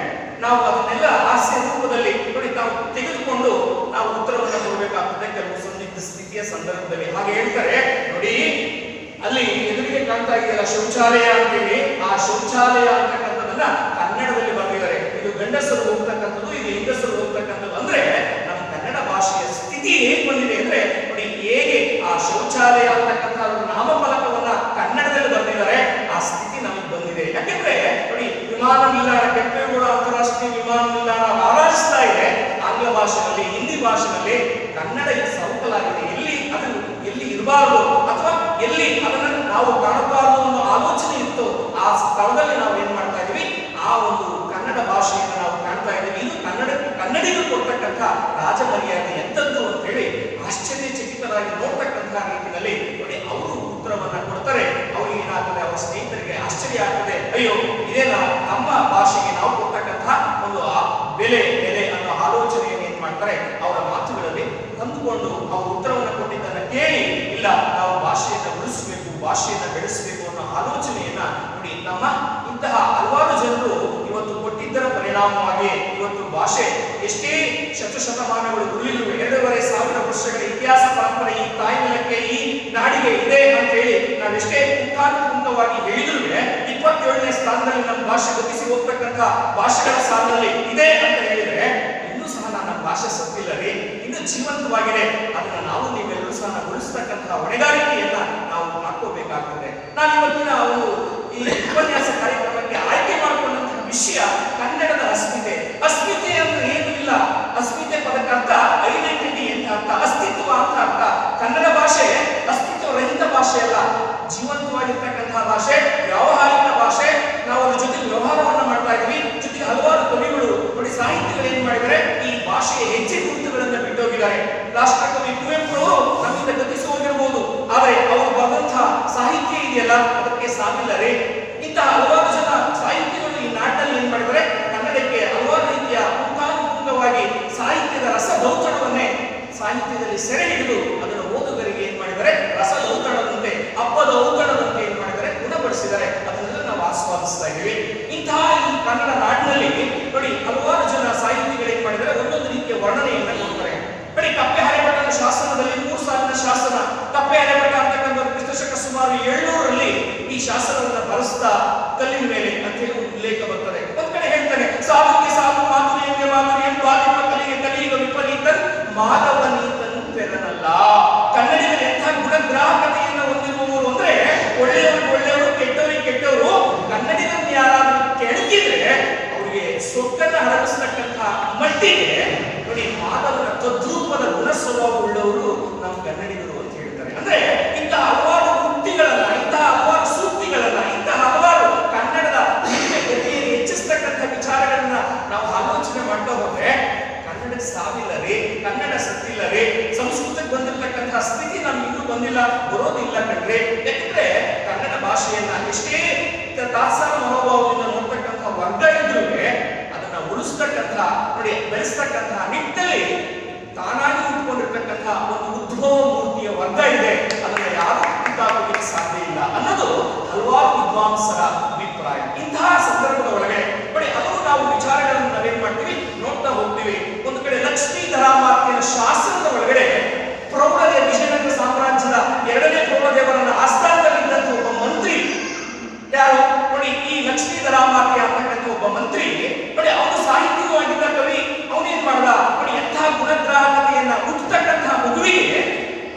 ನಾವು ಅದನ್ನೆಲ್ಲ ಹಾಸ್ಯ ರೂಪದಲ್ಲಿ ನೋಡಿ ನಾವು ತೆಗೆದುಕೊಂಡು ನಾವು ಉತ್ತರವನ್ನು ಕೊಡಬೇಕಾಗ್ತದೆ ಕೆಲವು ಸಂದಿಗ್ಧ ಸ್ಥಿತಿಯ ಸಂದರ್ಭದಲ್ಲಿ. ಹಾಗೆ ಹೇಳ್ತಾರೆ ನೋಡಿ, ಅಲ್ಲಿ ಎದುರಿಗೆ ಕಾಣ್ತಾ ಇದೆಯಲ್ಲ ಶೌಚಾಲಯ ಅಂತೇಳಿ, ಆ ಶೌಚಾಲಯ ಅಂತಕ್ಕಂಥದ್ದನ್ನ ಕನ್ನಡದಲ್ಲಿ ಬರೆದಿದ್ದಾರೆ. ಇದು ಗಂಡಸರು ಹೋಗ್ತಕ್ಕಂಥದ್ದು, ಇದು ಹೆಂಗಸರು ಹೋಗ್ತಕ್ಕಂಥದ್ದು. ಅಂದ್ರೆ ನಮ್ಮ ಕನ್ನಡ ಭಾಷೆಯ ಸ್ಥಿತಿ ಹೇಗೆ ಬಂದಿದೆ ಅಂದ್ರೆ ನೋಡಿ, ಹೇಗೆ ಆ ಶೌಚಾಲಯ ಅಂತಕ್ಕಂಥ ನಾಮಫಲಕವನ್ನ ಕನ್ನಡದಲ್ಲಿ ಬರೆದಿದ್ದಾರೆ, ಆ ಸ್ಥಿತಿ ನಮಗೆ ಬಂದಿದೆ. ಯಾಕೆಂದ್ರೆ ನೋಡಿ, ವಿಮಾನ ನಿಲ್ದಾಣ, ಕೆಂಪೇಗೌಡ ಅಂತಾರಾಷ್ಟ್ರೀಯ ವಿಮಾನ ನಿಲ್ದಾಣ ರಾರಾಜಿಸ್ತಾ ಇದೆ. ಭಾಷೆಯಲ್ಲಿ, ಹಿಂದಿ ಭಾಷೆಯಲ್ಲಿ ಕನ್ನಡ ಸೌಕಲಾಗಿದೆ. ಎಲ್ಲಿ ಇರಬಾರದು ಅಥವಾ ಎಲ್ಲಿ ಅದನ್ನು ನಾವು ಕಾಣಬಾರದು ಅನ್ನೋ ಆಲೋಚನೆ ಇತ್ತು, ಆ ಸ್ಥಳದಲ್ಲಿ ನಾವು ಏನ್ ಮಾಡ್ತಾ ಇದೀವಿ, ಆ ಒಂದು ಕನ್ನಡ ಭಾಷೆಯನ್ನು ನಾವು ಕಾಣ್ತಾ ಇದ್ದೀವಿ. ಇದು ಕನ್ನಡಿಗರು ಕೊಡ್ತಕ್ಕಂಥ ರಾಜಮರ್ಯಾದೆ ಎಂತದ್ದು ಅಂತ ಹೇಳಿ ಆಶ್ಚರ್ಯಚಕಿತರಾಗಿ ನೋಡ್ತಕ್ಕಂತಹ ರೀತಿಯಲ್ಲಿ ನೋಡಿ ಅವರು ಉತ್ತರವನ್ನ ಕೊಡ್ತಾರೆ. ಅವ್ರಿಗೆ ಏನಾಗ್ತದೆ, ಅವರ ಸ್ನೇಹಿತರಿಗೆ ಆಶ್ಚರ್ಯ ಆಗ್ತದೆ, ಅಯ್ಯೋ ಇದೇನಾ ನಮ್ಮ ಭಾಷೆಗೆ ನಾವು ಕೊಡ್ತಕ್ಕಂತಹ ಒಂದು ಬೆಲೆ ಅನ್ನೋ ಆಲೋಚನೆಯನ್ನು ಏನ್ ಮಾಡ್ತಾರೆ ಅವರ ಮಾತುಗಳಲ್ಲಿ ಹೊಂದಿಕೊಂಡು ಅವರು ಉತ್ತರವನ್ನು ಕೊಟ್ಟಿದ್ದನ್ನ ಕೇಳಿ, ಇಲ್ಲ ನಾವು ಭಾಷೆಯನ್ನು ಉಳಿಸಬೇಕು, ಭಾಷೆಯನ್ನು ಬೆಳೆಸಬೇಕು ಅನ್ನೋ ಆಲೋಚನೆಯನ್ನ ನೋಡಿ ನಮ್ಮ ಇಂತಹ ಹಲವಾರು ಜನರು ಇವತ್ತು ಕೊಟ್ಟಿದ್ದರ ಪರಿಣಾಮವಾಗಿ ಇವತ್ತು ಭಾಷೆ ಎಷ್ಟೇ ಶತಶತಮಾನಗಳು ಉಳಿದು 2,500 ವರ್ಷಗಳ ಇತಿಹಾಸ ಪರಂಪರೆ ಈ ತಾಯಿ ನೆಲಕ್ಕೆ, ಈ ನಾಡಿಗೆ ಇದೆ ಅಂತ ಹೇಳಿ ನಾವೆಷ್ಟೇ ಪುಂಖಾನುಪುಂಖವಾಗಿ ಹೇಳಿದ್ರು 27ನೇ ಸ್ಥಾನದಲ್ಲಿ ನಮ್ಮ ಭಾಷೆ ಗತಿಸಿ ಹೋಗ್ತಕ್ಕಂಥ ಭಾಷೆಗಳ ಸ್ಥಾನದಲ್ಲಿ ಇದೆ ಅಂತ ಹೇಳಿದ್ರೆ ಇನ್ನೂ ಸಹ ನಮ್ಮ ಭಾಷೆ ಸತ್ತಿಲ್ಲರಿ, ಇನ್ನು ಜೀವಂತವಾಗಿದೆ. ಅದನ್ನ ನಾವು ನೀವೆಲ್ಲರೂ ಸಹ ಉಳಿಸ್ತಕ್ಕಂತಹ ಹೊಣೆಗಾರಿಕೆಯನ್ನ ನಾವು ಮಾಡ್ಕೋಬೇಕಾಗ್ತದೆ. ನಾನು ಇವತ್ತಿನ ಒಂದು ಈ ಉಪನ್ಯಾಸ ಕಾರ್ಯಕ್ರಮಕ್ಕೆ ಆಯ್ಕೆ ಮಾಡಿಕೊಂಡಂತಹ ವಿಷಯ ಕನ್ನಡದ ಅಸ್ಮಿತೆ. ಅಸ್ಮಿತೆ ಅಂದ್ರೆ ಏನು ಇಲ್ಲ, ಅಸ್ಮಿತೆ ಪದಕ್ಕೆ ಅರ್ಥ ಐಡೆಂಟಿಟಿ ಅಂತ ಅರ್ಥ, ಅಸ್ತಿತ್ವ ಅಂತ ಅರ್ಥ. ಕನ್ನಡ ಭಾಷೆ ಅಸ್ತಿತ್ವ ರಹಿತ ಭಾಷೆ ಅಲ್ಲ, ಜೀವಂತವಾಗಿರ್ತಕ್ಕಂತಹ ಭಾಷೆ, ವ್ಯಾವಹಾರಿಕ ಭಾಷೆ. ನಾವು ಅದ್ರ ಜೊತೆ ವ್ಯವಹಾರವನ್ನ ಮಾಡ್ತಾ ಇದ್ವಿ. ಜೊತೆಗೆ ಹಲವಾರು ಕವಿಗಳು ನೋಡಿ, ಸಾಹಿತ್ಯಗಳು ಏನ್ ಮಾಡಿದರೆ ಈ ಭಾಷೆಯ ಹೆಜ್ಜೆ ಗುರುತುಗಳನ್ನ ಬಿಟ್ಟೋಗಿದ್ದಾರೆ. ರಾಷ್ಟ್ರಕವಿ ಕುವೆಂಪು ಅವರು ನಮ್ಮಿಂದ ಗತಿಸಿ ಹೋಗಿರಬಹುದು, ಆದರೆ ಅವರು ಬರೆದಂತಹ ಸಾಹಿತ್ಯ ಇದೆಯಲ್ಲ ಅದಕ್ಕೆ ಸಾವಿಲ್ಲರೇ. ಇಂತಹ ಹಲವಾರು ಜನ ಸಾಹಿತ್ಯಗಳು ಈ ನಾಡಿನಲ್ಲಿ ಏನ್ ಮಾಡಿದರೆ ಕನ್ನಡಕ್ಕೆ ಹಲವಾರು ರೀತಿಯ ಪುಂಖಾನುಪುಂಖವಾಗಿ ಸಾಹಿತ್ಯದ ರಸದೌತಣವನ್ನೇ ಸಾಹಿತ್ಯದಲ್ಲಿ ಸೆರೆ ಹಿಡಿದು ಅದನ್ನು ಓದುಗರಿಗೆ ಏನ್ ಮಾಡಿದರೆ ರಸದೌತಣದಂತೆ, ಹಬ್ಬದ ಔತಣದಂತೆ ಏನ್ ಮಾಡಿದರೆ ಗುಣಪಡಿಸಿದ್ದಾರೆ. ಅದನ್ನೆಲ್ಲ ನಾವು ಆಸ್ವಾದಿಸ್ತಾ ಇದ್ದೀವಿ. ಇಂತಹ ಈ ಕನ್ನಡ ನಾಡಿನಲ್ಲಿ ನೋಡಿ ಹಲವಾರು ಜನ ಸಾಹಿತಿಗಳು ಏನ್ ಮಾಡಿದರೆ ಒಂದೊಂದು ರೀತಿಯ ವರ್ಣನೆಯನ್ನ ಕೊಡ್ತಾರೆ. ನೋಡಿ ಕಪ್ಪೆ ಹರೆಬಟ್ಟನ ಶಾಸನದಲ್ಲಿ 3 ಸಾಲಿನ ಶಾಸನ, ಕಪ್ಪೆ ಹರೆಬಟ್ಟ ಅಂತಕ್ಕಂಥ ಕ್ರಿಸ್ತಶಕ ಸುಮಾರು 700ರಲ್ಲಿ ಈ ಶಾಸನವನ್ನು ಬರೆಸ್ತಾ ಕಲ್ಲಿನ ಮೇಲೆ ಅಂತ ಹೇಳಿ ಒಂದು ಉಲ್ಲೇಖ ಬರ್ತದೆ. ಒಂದ್ ಕಡೆ ಹೇಳ್ತಾನೆ, ಸಾಧುಗೆ ಸಾಧು ಮಾಧುರ್ಯಂಗೆ ಮಾಧುರ್ಯಂ ದ್ವಾದಿಪ ಕಲಿಗೆ ಕಲಿಯುಗ ವಿಪರೀತನ್ ಮಾಧವನೀತನ್ ಪೆರನಲ್ಲ. ಕನ್ನಡಿಗರು ಎಂಥ ಗುಣಗ್ರಾಹಕತೆಯನ್ನು ಹೊಂದಿರುವವರು ಅಂದ್ರೆ ಒಳ್ಳೆಯವರು ಒಳ್ಳೆಯವರು, ಕೆಟ್ಟವರಿಗೆ ಕೆಟ್ಟವರು. ಕನ್ನಡಿಗರನ್ನು ಯಾರಾದ್ರೂ ಕೆಣಕಿದ್ರೆ ಅವರಿಗೆ ಸೊಕ್ಕನ್ನ ಹರಡಿಸ್ತಕ್ಕಂಥ ಮಟ್ಟಿಗೆ ನೋಡಿ ಮಾಧವನ ತದ್ರೂಪದ ಗುಣ ಸ್ವಭಾವವುಳ್ಳವರು ನಮ್ಮ ಕನ್ನಡಿಗರು ಅಂತ ಹೇಳ್ತಾರೆ. ಅಂದ್ರೆ ಇಂತಹ ಹಲವಾರು ಉಕ್ತಿಗಳನ್ನ, ಇಂತಹ ಹಲವಾರು ಸೂಕ್ತಿಗಳನ್ನ, ಇಂತಹ ಹಲವಾರು ಕನ್ನಡದ ಗತಿಯನ್ನು ಹೆಚ್ಚಿಸ್ತಕ್ಕಂಥ ವಿಚಾರಗಳನ್ನ ನಾವು ಆಲೋಚನೆ ಮಾಡ್ತಾ ಹೋದ್ರೆ ಕನ್ನಡ ಸಾವಿಲ್ಲರೇ, ಕನ್ನಡ ಸತ್ತಿಲ್ಲರೇ, ಸಂಸ್ಕೃತಕ್ಕೆ ಬಂದಿರತಕ್ಕಂತಹ ಸ್ಥಿತಿ ನಮ್ಗೆ ಇನ್ನೂ ಬಂದಿಲ್ಲ, ಬರೋದಿಲ್ಲ ಕಣ್ರೆ. ಯಾಕಂದ್ರೆ ಕನ್ನಡ ಭಾಷೆಯನ್ನ ಎಷ್ಟೇ ತಾತ್ಸಾರ ಮನೋಭಾವದಿಂದ ನೋಡ್ತಕ್ಕಂಥ ವರ್ಗ ಇದ್ರೂ ಅದನ್ನ ಉಳಿಸ್ತಕ್ಕಂಥ ನೋಡಿ ಬೆಳೆಸ್ತಕ್ಕಂತಹ ನಿಟ್ಟಿನಲ್ಲಿ ತಾನಾಗಿ ಉಟ್ಕೊಂಡಿರ್ತಕ್ಕಂತಹ ಒಂದು ಉದ್ಭವ ಮೂರ್ತಿಯ ವರ್ಗ ಇದೆ. ಅದನ್ನ ಯಾರು ಕಿತ್ತಾಕೋದಕ್ಕೆ ಸಾಧ್ಯ ಇಲ್ಲ ಅನ್ನೋದು ಹಲವಾರು ವಿದ್ವಾಂಸರ ಅಭಿಪ್ರಾಯ. ಇಂತಹ ಸಂದರ್ಭದ ಒಳಗೆ ನೋಡಿ ಹಲವು ನಾವು ವಿಚಾರಗಳನ್ನು ನಾವೇನ್ ಮಾಡ್ತೀವಿ ನೋಡ್ತಾ ಹೋಗ್ತೀವಿ. ಒಂದು ಕಡೆ ಲಕ್ಷ್ಮೀಧರಾಮಾತ್ಯನ ಶಾಸನದ ಒಳಗಡೆ ಪ್ರೌಢದೇವ, ವಿಜಯನಗರ ಸಾಮ್ರಾಜ್ಯದ 2ನೇ ಪ್ರೌಢದೇವರನ್ನ ಆಸ್ಥಾನದಲ್ಲಿದ್ದಂಥ ಒಬ್ಬ ಮಂತ್ರಿ ಯಾರು ನೋಡಿ, ಈ ಲಕ್ಷ್ಮೀಧರಾಮಾತ್ಯ ಅಂತಕ್ಕಂಥ ಒಬ್ಬ ಮಂತ್ರಿ ನೋಡಿ, ಅವನು ಸಾಹಿತ್ಯವೂ ಆಗಿದ್ದ ಕವಿ. ಅವನೇನ್ ಮಾಡ್ದ ನೋಡಿ, ಎಂತಹ ಗುಣಗ್ರಾಹಕತೆಯನ್ನ ಹುಟ್ಟತಕ್ಕಂತಹ ಮಗುವಿಗೆ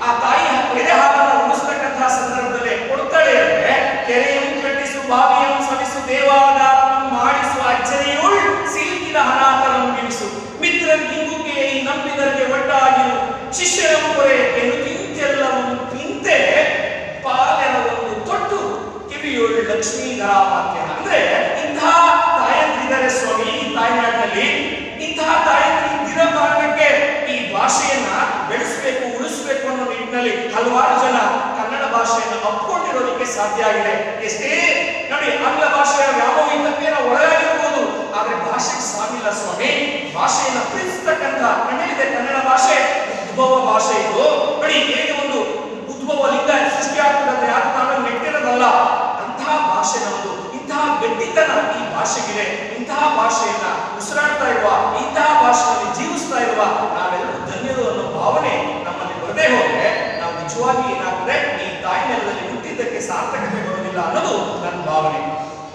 ಆ ತಾಯಿ ಎದೆ ಹಾಲನ್ನು ಉಳಿಸ್ತಕ್ಕಂತಹ ಸಂದರ್ಭದಲ್ಲಿ ಕೊಡ್ತಾಳೆ ಅಂದ್ರೆ, ಕೆರೆಯನ್ನು ಕಟ್ಟಿಸು ಬಾವಿಯನ್ನು ಸವಿಸು ದೇವಾಗಾರವನ್ನು ಮಾಡಿಸು ಅಜ್ಜರಿಯುಳ್ ಸಿಲ್ಕಿನ ಅನಾಥರನ್ನು ಬಿಡಿಸು ಮಿತ್ರರಿಗಿಂಗುಗೆ ನಂಬಿದರಿಗೆ ಒಟ್ಟಾಗಿರು ಶಿಷ್ಯರ ಪೊರೆ ಎಂದು ತಿಂತೆಲ್ಲವನ್ನು ತಿಂತೆ ಪಾಲೆನವನ್ನು ತೊಟ್ಟು ಕಿವಿಯೋಳು ಲಕ್ಷ್ಮೀಧರಾಮಾತ್ಯ. ಅಂದ್ರೆ ಇಂತಹ ತಾಯಂದ್ರಿದ್ದಾರೆ ಸ್ವಾಮಿ ಈ ತಾಯ್ನಾಡಿನಲ್ಲಿ. ಇಂತಹ ತಾಯಂದ್ರಿ ಇದ್ದಿರೋ ಕಾರಣಕ್ಕೆ ಈ ಭಾಷೆಯನ್ನ ಬೆಳೆಸಬೇಕು, ಉಳಿಸಬೇಕು ಅನ್ನೋ ನಿಟ್ಟಿನಲ್ಲಿ ಹಲವಾರು ಜನ ಕನ್ನಡ ಭಾಷೆಯನ್ನು ಅಪ್ಕೊಂಡಿರೋದಕ್ಕೆ ಸಾಧ್ಯ ಆಗಿದೆ. ಎಷ್ಟೇ ನೋಡಿ ಆಂಗ್ಲ ಭಾಷೆಯ ವ್ಯಾಮೋಹಿತಕ್ಕೆ ನಾವು ಒಳಗಾಗಿರ್ಬೋದು, ಆದ್ರೆ ಭಾಷೆಗೆ ಸಾವಿಲ್ಲ ಸ್ವಾಮಿ. ಭಾಷೆಯನ್ನ ಪ್ರೀತಿಸ್ತಕ್ಕಂಥ ಕನ್ನಡಿದೆ. ಕನ್ನಡ ಭಾಷೆ ಉದ್ಭವ ಭಾಷೆ ಇದು ನೋಡಿ. ಹೇಗೆ ಒಂದು ಉದ್ಭವ ಲಿಂಗ ಸೃಷ್ಟಿ ಆಗ್ತದೆ, ಯಾರು ತಾನು ನೆಟ್ಟಿರೋದಲ್ಲ, ಅಂತಹ ಭಾಷೆ ನಮ್ಮದು. ಇಂತಹ ಗಟ್ಟಿತನ ಈ ಭಾಷೆಗಿದೆ. ಇಂತಹ ಭಾಷೆಯನ್ನ ಉಸಿರಾಡ್ತಾ ಇರುವ, ಇಂತಹ ಭಾಷೆಯಲ್ಲಿ ಜೀವಿಸ್ತಾ ಇರುವ ನಾವೆಲ್ಲರೂ ಧನ್ಯರು ಅನ್ನೋ ಭಾವನೆ ನಮ್ಮಲ್ಲಿ ಬರದೇ ಹೋದ್ರೆ ನಾವು ನಿಜವಾಗಿ ಏನಾಗ್ತದೆ, ಈ ತಾಯಿ ನೆಲದಲ್ಲಿ ಹುಟ್ಟಿದ್ದಕ್ಕೆ ಸಾರ್ಥಕತೆ ಬರೋದಿಲ್ಲ ಅನ್ನೋದು ನನ್ನ ಭಾವನೆ.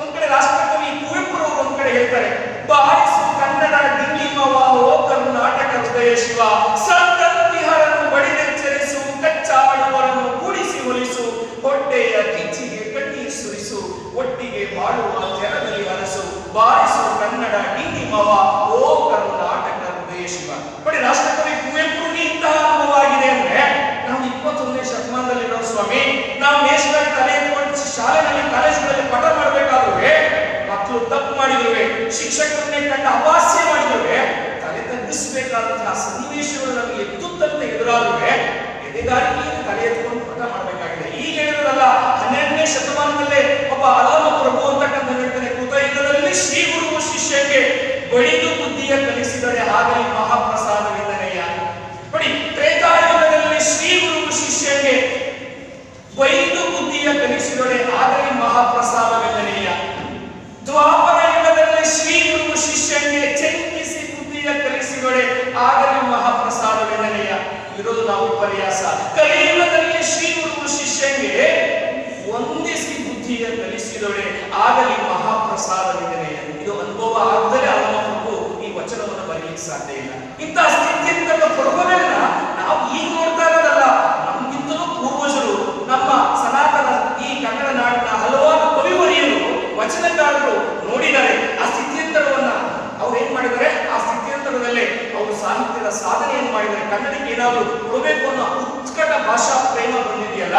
ಒಂದ್ ಕಡೆ ರಾಷ್ಟ್ರಕವಿ ಕುವೆಂಪುರವರು ಒಂದ್ ಕಡೆ ಹೇಳ್ತಾರೆ, ಬಾರಿಸು ಕನ್ನಡ ಡಿಂಗಿಮವ ಓ ಕರ್ನಾಟಕ ಹೃದಯ ಶಿವ, ಸಂತತಿಹರನ್ನು ಬಡಿದೆಚ್ಚರಿಸು, ಕಚ್ಚಾಡುವರನ್ನು ಕೂಡಿಸಿ ಒಲಿಸು, ಹೊಟ್ಟೆಯ ಕಿಚ್ಚಿಗೆ ಕಣ್ಣೀರು ಸುರಿಸು, ಒಟ್ಟಿಗೆ ಬಾಳುವ ತೆರದಲ್ಲಿ ಹರಸು, ಬಾರಿಸು ಕನ್ನಡ ಡಿಂಗಿಮವ ಓ ಕರ್ನಾಟಕ ಹೃದಯ ಶಿವ. ನೋಡಿ ಶಿಕ್ಷಕರನ್ನೇ ಕಂಡು ಅಪಹಾಸ್ಯ ಮಾಡಿದ್ದೇವೆ, ತಲೆ ತಗ್ಗಿಸಬೇಕಾದಂತಹ ಸನ್ನಿವೇಶಗಳು ನಮಗೆ ಎದ್ದುತ್ತಂತೆ ಎದುರಾದರೆ ಎದೆಗಾರಿಕೆಯನ್ನು ತಲೆ ಎತ್ಕೊಂಡು ಪಾಠ ಮಾಡಬೇಕಾಗಿದೆ. ಈಗ ಹೇಳಿದ್ರಲ್ಲ, 12ನೇ ಶತಮಾನದಲ್ಲೇ ಒಬ್ಬ ಅಲಮ ಪ್ರಭು ಅಂತಕ್ಕಂಥ ಹೇಳ್ತಾನೆ, ಕೃತಯುಗದಲ್ಲಿ ಶ್ರೀ ಗುರು ಶಿಷ್ಯಕ್ಕೆ ಬಳಿದು ಬುದ್ಧಿಯ ಕಲಿಸಿದರೆ ಆಗಲಿ ಮಹಾಪ್ರಸಾದವಿಂದನೆಯ. ನೋಡಿ, ತ್ರೇತಾಯುಗದಲ್ಲಿ ಶ್ರೀ ಗುರು ಶಿಷ್ಯಕ್ಕೆ ಬೈದು ಬುದ್ಧಿಯ ಕಲಿಸಿದರೆ ಆಗಲಿ ಮಹಾಪ್ರಸಾದವೆಂದನೆಯ. ದ್ವಾಪರ ಯುಗದಲ್ಲಿ ಶ್ರೀ ಗುರು ಶಿಷ್ಯಂಗೆ ಚೆಂಕಿಸಿ ಬುದ್ಧಿಯ ಕಲಿಸಿದರೆ ಆಗಲಿ ಮಹಾಪ್ರಸಾದವೆಂದನೆಯ. ಇರೋದು ನಾವು ಪರ್ಯಾಸ. ಕಲಿಯುಗದಲ್ಲಿ ಶ್ರೀ ಗುರು ಶಿಷ್ಯಂಗೆ ವಂದಿಸಿ ಬುದ್ಧಿಯ ಕಲಿಸಿದೊಡೆ ಆಗಲಿ ಮಹಾಪ್ರಸಾದವೆಂದನೆಯ. ಇದು ಅನುಭವ ಆಗದರೆ ಅಲಮ ಪ್ರಭು ಈ ವಚನವನ್ನು ಬರೆಯಲಿಕ್ಕೆ ಸಾಧ್ಯ ಇಲ್ಲ. ಇಂತಹ ಸ್ಥಿತಿಯಂತಹ ಪ್ರಭುಗಳನ್ನ ನಾವು ಈಗ ನೋಡ್ತಾ ಇರೋದಲ್ಲ, ನಮ್ಗಿಂತಲೂ ಪೂರ್ವಜರು, ನಮ್ಮ ಸನಾತನ ಈ ಕನ್ನಡ ನಾಡಿನ ಹಲವಾರು ಕವಿವರಿಯರು, ವಚನಕಾರರು ನೋಡಿದರೆ ಆ ಸ್ಥಿತಿಯಂತರವನ್ನ ಅವ್ರು ಏನ್ ಮಾಡಿದ್ದಾರೆ, ಆ ಸ್ಥಿತಿಯಂತರದಲ್ಲಿ ಅವರು ಸಾಹಿತ್ಯದ ಸಾಧನೆಯನ್ನು ಮಾಡಿದರೆ ಕನ್ನಡಕ್ಕೆ ಏನಾದರೂ ಕೊಡಬೇಕು ಅನ್ನೋ ಉತ್ಕಟ ಭಾಷಾ ಪ್ರೇಮ ಬಂದಿದೆಯಲ್ಲ,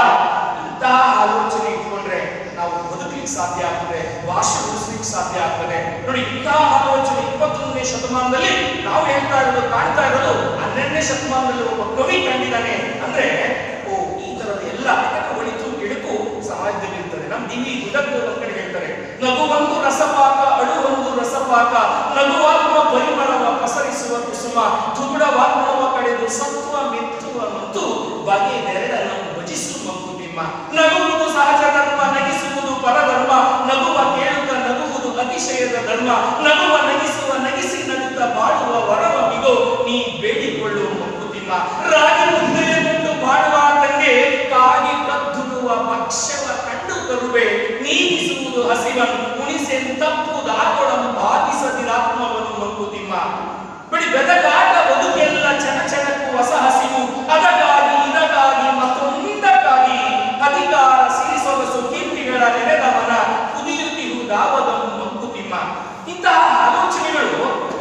ಇಂತಹ ಆಲೋಚನೆ ಇಟ್ಕೊಂಡ್ರೆ ನಾವು ಬದುಕಲಿಕ್ಕೆ ಸಾಧ್ಯ ಆಗ್ತದೆ, ಭಾಷೆ ಉಳಿಸ್ಲಿಕ್ಕೆ ಸಾಧ್ಯ ಆಗ್ತದೆ. ನೋಡಿ, ಇಂತಹ ಆಲೋಚನೆ 21ನೇ ಶತಮಾನದಲ್ಲಿ ನಾವು ಹೇಳ್ತಾ ಇರೋದು, ಕಾಣ್ತಾ ಇರೋದು 12ನೇ ಶತಮಾನದಲ್ಲಿ ಒಬ್ಬ ಕವಿ ಕಂಡಿದ್ದಾನೆ ಅಂದ್ರೆ, ಓ ಈ ತರದ ಎಲ್ಲ ಒಳಿತು ಕೆಡುಕು ಸಮಾಜದಲ್ಲಿ ಇರ್ತದೆ. ನಮ್ಮ ದಿವಿ ಗುಡದ್ದು ಒಂದ್ ಕಡೆ ಹೇಳ್ತಾರೆ, ನಗುವೊಂದು ರಸಪಾಕ ಅಡುವೊಂದು ರಸಪಾಕ, ನಗುವಾತ್ಮ ಪರಿಮಳವ ಪಸರಿಸುವ ಕುಸುಮ, ತುಗುಡವಾತ್ಮವ ಕಡೆದು ಸತ್ವ ಮೆತ್ತುವ ಮತ್ತು ಬಗೆದೆರಡನ್ನು ಭಜಿಸು ಮಂಕುತಿಮ್ಮ. ನಗುವುದು ಸಹಜ ಧರ್ಮ, ನಗಿಸುವುದು ಪರಧರ್ಮ, ನಗುವ ಕೇಳುತ್ತ ನಗುವುದು ಅತಿಶಯದ ಧರ್ಮ, ನಗುವ ನಗಿಸುವ ನಗಿಸಿ ನಗುತ್ತ ಬಾಳುವ ವರವ ಬಿಗೋ ನೀ ಬೇಡಿಕೊಳ್ಳುವ ಮಂಕುತಿಮ್ಮ. ರಾಗಿ ಮುದ್ದೆಯನ್ನು ಬಾಳುವ ತಂಗೆ ಕಾಗಿ ಕದ್ದುಡುವ ಭಕ್ಷ್ಯವ ಕಂಡು ತರುವೆ, ನೀಗಿಸುವುದು ಹಸಿವನ್ ಉಣಿಸೆನ್ ತಪ್ಪುದಾಗೊಡಂ ಬಾಧಿಸದಿರಾತ್ಮವನ್ನು ಮಂಕುತಿಮ್ಮ. ಬಿಡಿ, ಬೆದಗಾಟ ಬದುಕೆಲ್ಲ ಚಣಚಣಕ್ಕೂ ಹೊಸ ಹಸಿವು, ಅದಕ್ಕಾಗಿ ಇದಕ್ಕಾಗಿ ಮತ್ತೊಂದಕ್ಕಾಗಿ ಅಧಿಕಾರ ಸಿರಿಸೊಗಸು ಕೀರ್ತಿಗಳ ನೆನೆದವನ ಕುದಿಯುತ್ತಿರುವುದಾವದಂ ಮಂಕುತಿಮ್ಮ. ಇಂತಹ ಆಲೋಚನೆಗಳು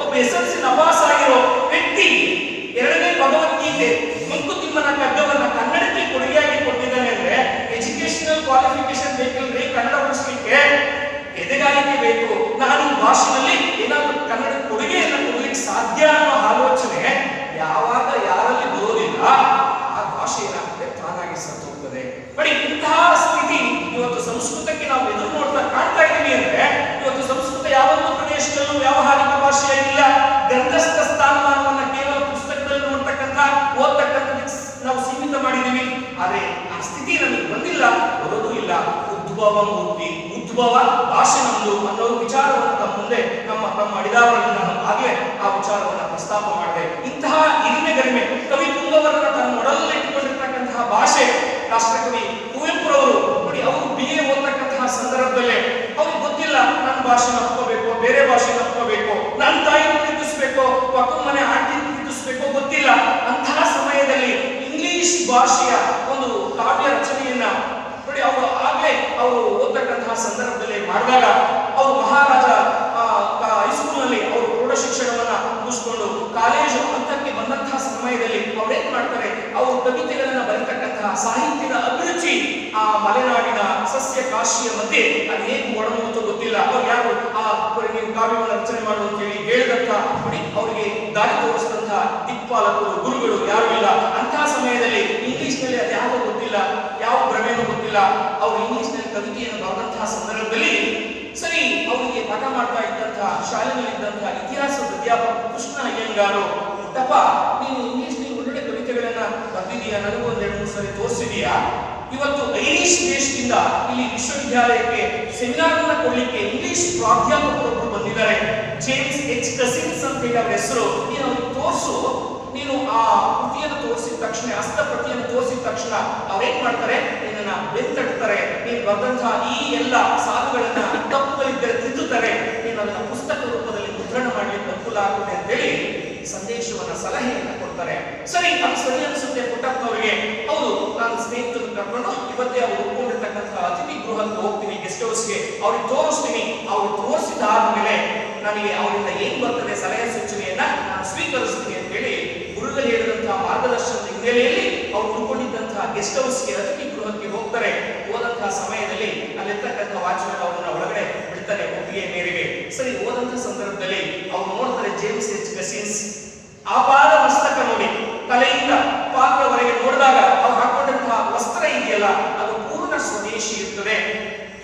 ಒಬ್ಬ SSLC ನಪಾಸ್ ಆಗಿರೋ ವ್ಯಕ್ತಿ 2ನೇ ಭಗವದ್ಗೀತೆ ಮಂಕುತಿಮ್ಮನ ಕಗ್ಗವನ್ನ ಕನ್ನಡಕ್ಕೆ ಕೊಡುಗೆಯಾಗಿ ಕೊಟ್ಟಿದ್ದಾನೆ ಅಂದ್ರೆ, ಎಜುಕೇಶನಲ್ ಕ್ವಾಲಿಫಿಕೇಶನ್ ಬೇಕಿಲ್ರಿ ಕನ್ನಡ ಉಳಿಸ್ಲಿಕ್ಕೆ, ಎದೆಗಾರಿಕೆ ಬೇಕು. ನಾನು ಭಾಷೆಯಲ್ಲಿ ಏನಾದರೂ ಕನ್ನಡ ಕೊಡುಗೆಯನ್ನು ಕೊಡಲಿಕ್ಕೆ ಸಾಧ್ಯ ಅನ್ನೋ ಆಲೋಚನೆ ಯಾವಾಗ ಯಾರಲ್ಲಿ ಬರೋದಿಲ್ಲ, ಆ ಭಾಷೆ ಏನಾಗ್ತದೆ, ತಾನಾಗಿ ಸತ್ತು ಹೋಗ್ತದೆ. ಬಟ್ ಇಂತಹ ಸ್ಥಿತಿ ಇವತ್ತು ಸಂಸ್ಕೃತಕ್ಕೆ ನಾವು ಎದುರು ನೋಡ್ತಾ ಕಾಣ್ತಾ ಇದ್ದೀವಿ ಅಂದ್ರೆ, ಇವತ್ತು ಸಂಸ್ಕೃತ ಯಾವೊಂದು ಪ್ರದೇಶದಲ್ಲೂ ವ್ಯಾವಹಾರಿಕ ಭಾಷೆಯಾಗಿಲ್ಲ. ಗ್ರಂಥಸ್ಥ ಸ್ಥಾನಮಾನವನ್ನ ಕೇವಲ ಪುಸ್ತಕದಲ್ಲಿ ನೋಡ್ತಕ್ಕಂಥ ಓದ್ತಕ್ಕಂಥದಕ್ಕೆ ನಾವು ಸೀಮಿತ ಮಾಡಿದ್ದೀವಿ. ಆದ್ರೆ ಆ ಸ್ಥಿತಿ ನಮಗೆ ಬಂದಿಲ್ಲ, ಬರೋದು ಇಲ್ಲ. ಉದ್ಭವ ಮೂರ್ತಿ, ಉದ್ಭವ ಭಾಷೆ ನಮ್ದು ಅನ್ನೋ ವಿಚಾರವನ್ನು ತಮ್ಮ ಮುಂದೆ ನಮ್ಮ ಅಡಿದಾವರಲ್ಲಿ ನಾನು ಆಗಲೇ ಆ ವಿಚಾರವನ್ನು ಪ್ರಸ್ತಾಪ ಮಾಡಿದೆ. ಇಂತಹ ಹಿರಿಮೆ ಗರಿಮೆ ಕವಿ ಪುಂಗವರನ್ನ ತನ್ನ ಒಡಲಲ್ಲಿ ಇಟ್ಟುಕೊಂಡಿರ್ತಕ್ಕಂತಹ ಭಾಷೆ ರಾಷ್ಟ್ರಕವಿ ಕುವೆಂಪುರವರು ನೋಡಿ, ಅವರು BA ಓದ್ತಕ್ಕಂತಹ ಸಂದರ್ಭದಲ್ಲೇ ಅವ್ರಿಗೆ ಗೊತ್ತಿಲ್ಲ ನನ್ನ ಭಾಷೆ ಒಪ್ಕೋಬೇಕು, ಬೇರೆ ಭಾಷೆ ಒಪ್ಕೋಬೇಕು, ನನ್ನ ತಾಯಿ ಪ್ರೀತಿಸ್ಬೇಕು, ಪಕ್ಕದ ಮನೆ ಆಂಟಿ ಪ್ರೀತಿಸ್ಬೇಕು, ಗೊತ್ತಿಲ್ಲ. ಅಂತಹ ಸಮಯದಲ್ಲಿ ಇಂಗ್ಲಿಷ್ ಭಾಷೆಯ ಒಂದು ಕಾವ್ಯ ರಚನೆಯನ್ನ ನೋಡಿ ಅವರು ಆಗ್ಲೇ ಅವರು ಓದ್ತಕ್ಕಂತಹ ಸಂದರ್ಭದಲ್ಲಿ ಮಾಡಿದಾಗ, ಅವರು ಮಹಾರಾಜ ಹೈಸ್ಕೂಲ್ನಲ್ಲಿ ಅವರು ಪ್ರೌಢ ಶಿಕ್ಷಣವನ್ನ ಮುಗಿಸ್ಕೊಂಡು ಕಾಲೇಜು ಹಂತಕ್ಕೆ ಬಂದಂತಹ ಸಮಯದಲ್ಲಿ ಅವ್ರೇನ್ ಮಾಡ್ತಾರೆ, ಅವರು ಕವಿತೆಗಳನ್ನ ಬರೀತಕ್ಕಂತಹ ಸಾಹಿತ್ಯದ ಅಭಿರುಚಿ ಆ ಮಲೆನಾಡಿನ ಸಸ್ಯ ಕಾಶಿಯ ಮಧ್ಯೆ ಅದು ಹೇಗೆ ಒಡಮೂಡುತ್ತೋ ಗೊತ್ತಿಲ್ಲ. ಅವ್ರು ಯಾರು ಆ ನೀವು ಕಾವ್ಯವನ್ನು ರಚನೆ ಮಾಡು ಅಂತ ಹೇಳಿ ಹೇಳಿದಂತ ನೋಡಿ, ಅವರಿಗೆ ದಾರಿ ತೋರಿಸಿದಂತಹ ದಿಕ್ಪಾಲಕರು ಗುರುಗಳು ಯಾರು ಇಲ್ಲ. ಅಂತಹ ಸಮಯದಲ್ಲಿ ಇಂಗ್ಲಿಷ್ ನಲ್ಲಿ ಅದು ಯಾರು ಗೊತ್ತಿಲ್ಲ, ಯಾವ ಭ್ರಮೆನೂ ಗೊತ್ತಿಲ್ಲ. ಅವರು ಇಂಗ್ಲಿಷ್ ನಲ್ಲಿ ಕವಿತೆಯನ್ನು ಬರೆದಂತಹ ಸಂದರ್ಭದಲ್ಲಿ ಸರಿ ಅವರಿಗೆ ಪಾಠ ಮಾಡ್ತಾ ಇದ್ದಂತಹ ಶಾಲೆಯಲ್ಲಿದ್ದಂತಹ ಇತಿಹಾಸದ ಅಧ್ಯಾಪಕ ಕೃಷ್ಣ ಅಯ್ಯಂಗಾರು, ಟಪ ನೀನು ಇಂಗ್ಲಿಷ್ ನಲ್ಲಿ ಒಳ್ಳೊಳ್ಳೆ ಕವಿತೆಗಳನ್ನ ಬರೆದಿದೀಯಾ, ನನಗೂ ಒಂದೆರಡು ಮೂರು ಸರಿ ತೋರಿಸಿದೀಯಾ. ಇವತ್ತು ಐರಿಷ್ ದೇಶದಿಂದ ಇಲ್ಲಿ ವಿಶ್ವವಿದ್ಯಾಲಯಕ್ಕೆ ಸೆಮಿನಾರ್ ಅನ್ನ ಕೊಡ್ಲಿಕ್ಕೆ ಇಂಗ್ಲಿಷ್ ಪ್ರಾಧ್ಯಾಪಕರೊಬ್ಬರು ಬಂದಿದ್ದಾರೆ, ಜೇಮ್ಸ್ H. ಕಸಿನ್ಸ್ ಅಂತ ಹೇಳಿ ಅವರ ಹೆಸರು. ನೀನು ಅವ್ರಿಗೆ ತೋರಿಸು. ನೀನು ಆ ಕೃತಿಯನ್ನು ತೋರಿಸಿದ ತಕ್ಷಣ, ಹಸ್ತಪ್ರತಿಯನ್ನು ತೋರಿಸಿದ ತಕ್ಷಣ ಅವ್ರೇನ್ ಮಾಡ್ತಾರೆ, ನಿನ್ನನ್ನ ಬೆಂತಟ್ತಾರೆ. ನೀನು ಬರೆದಂತಹ ಈ ಎಲ್ಲ ಸಾಲುಗಳನ್ನ ತಪ್ಪುಗಳಿದ್ದರೆ ತಿದ್ದುತ್ತಾರೆ, ನೀನು ಅದನ್ನ ಪುಸ್ತಕ ರೂಪದಲ್ಲಿ ಮುದ್ರಣ ಮಾಡ್ಲಿಕ್ಕೆ ಅನುಕೂಲ ಆಗುತ್ತೆ ಅಂತೇಳಿ ಸಂದೇಶವನ್ನ ಸಲಹೆಯನ್ನ ಕೊಡ್ತಾರೆ. ಸರಿ, ಅದು ಸರಿ ಅನ್ಸುತ್ತೆ ಪುಟ್ಟಪ್ಪನವರಿಗೆ. ಹೌದು, ನಾನು ಸ್ನೇಹಿತರನ್ನು ಕರ್ಕೊಂಡು ಇವತ್ತೇ ಅವರು ಒಪ್ಕೊಂಡಿರ್ತಕ್ಕಂತಹ ಅತಿಥಿ ಗೃಹಕ್ಕೆ ಹೋಗ್ತೀನಿ, ಗೆಸ್ಟ್ ಹೌಸ್ಗೆ, ಅವ್ರಿಗೆ ತೋರಿಸ್ತೀನಿ. ಅವ್ರಿಗೆ ತೋರಿಸಿದಾದ್ಮೇಲೆ ನನಗೆ ಅವರಿಂದ ಏನ್ ಬರ್ತದೆ ಸಲಹೆ ಸೂಚನೆಯನ್ನ ನಾನು ಸ್ವೀಕರಿಸ್ತೀನಿ ಅಂತ ಹೇಳಿ ಗುರುಗಳು ಹೇಳಿದಂತಹ ಮಾರ್ಗದರ್ಶನದ ಹಿನ್ನೆಲೆಯಲ್ಲಿ ಅವ್ರು ಉಳ್ಕೊಂಡಿದ್ದಂತಹ ಗೆಸ್ಟ್ ಹೌಸ್ಗೆ, ಅತಿಥಿ ಗೃಹಕ್ಕೆ ಹೋಗ್ತಾರೆ. ಹೋದಂತಹ ಸಮಯದಲ್ಲಿ ಅಲ್ಲಿರ್ತಕ್ಕಂಥ ವಾಚ್ಮನ್ ಅವರನ್ನ ಒಳಗಡೆ ಬಿಡ್ತಾನೆ ಒಪ್ಪಿಗೆ ಮೇರೆಗೆ. ಸರಿ, ಹೋದಂತಹ ಆಪಾದ ಮಸ್ತಕ ನೋಡಿ, ತಲೆಯಿಂದ ಪಾದದವರೆಗೆ ನೋಡಿದಾಗ ಅವ್ರು ಹಾಕೊಂಡಂತಹ ವಸ್ತ್ರ ಇದೆಯಲ್ಲ ಅದು ಪೂರ್ಣ ಸ್ವದೇಶಿ ಇರ್ತದೆ.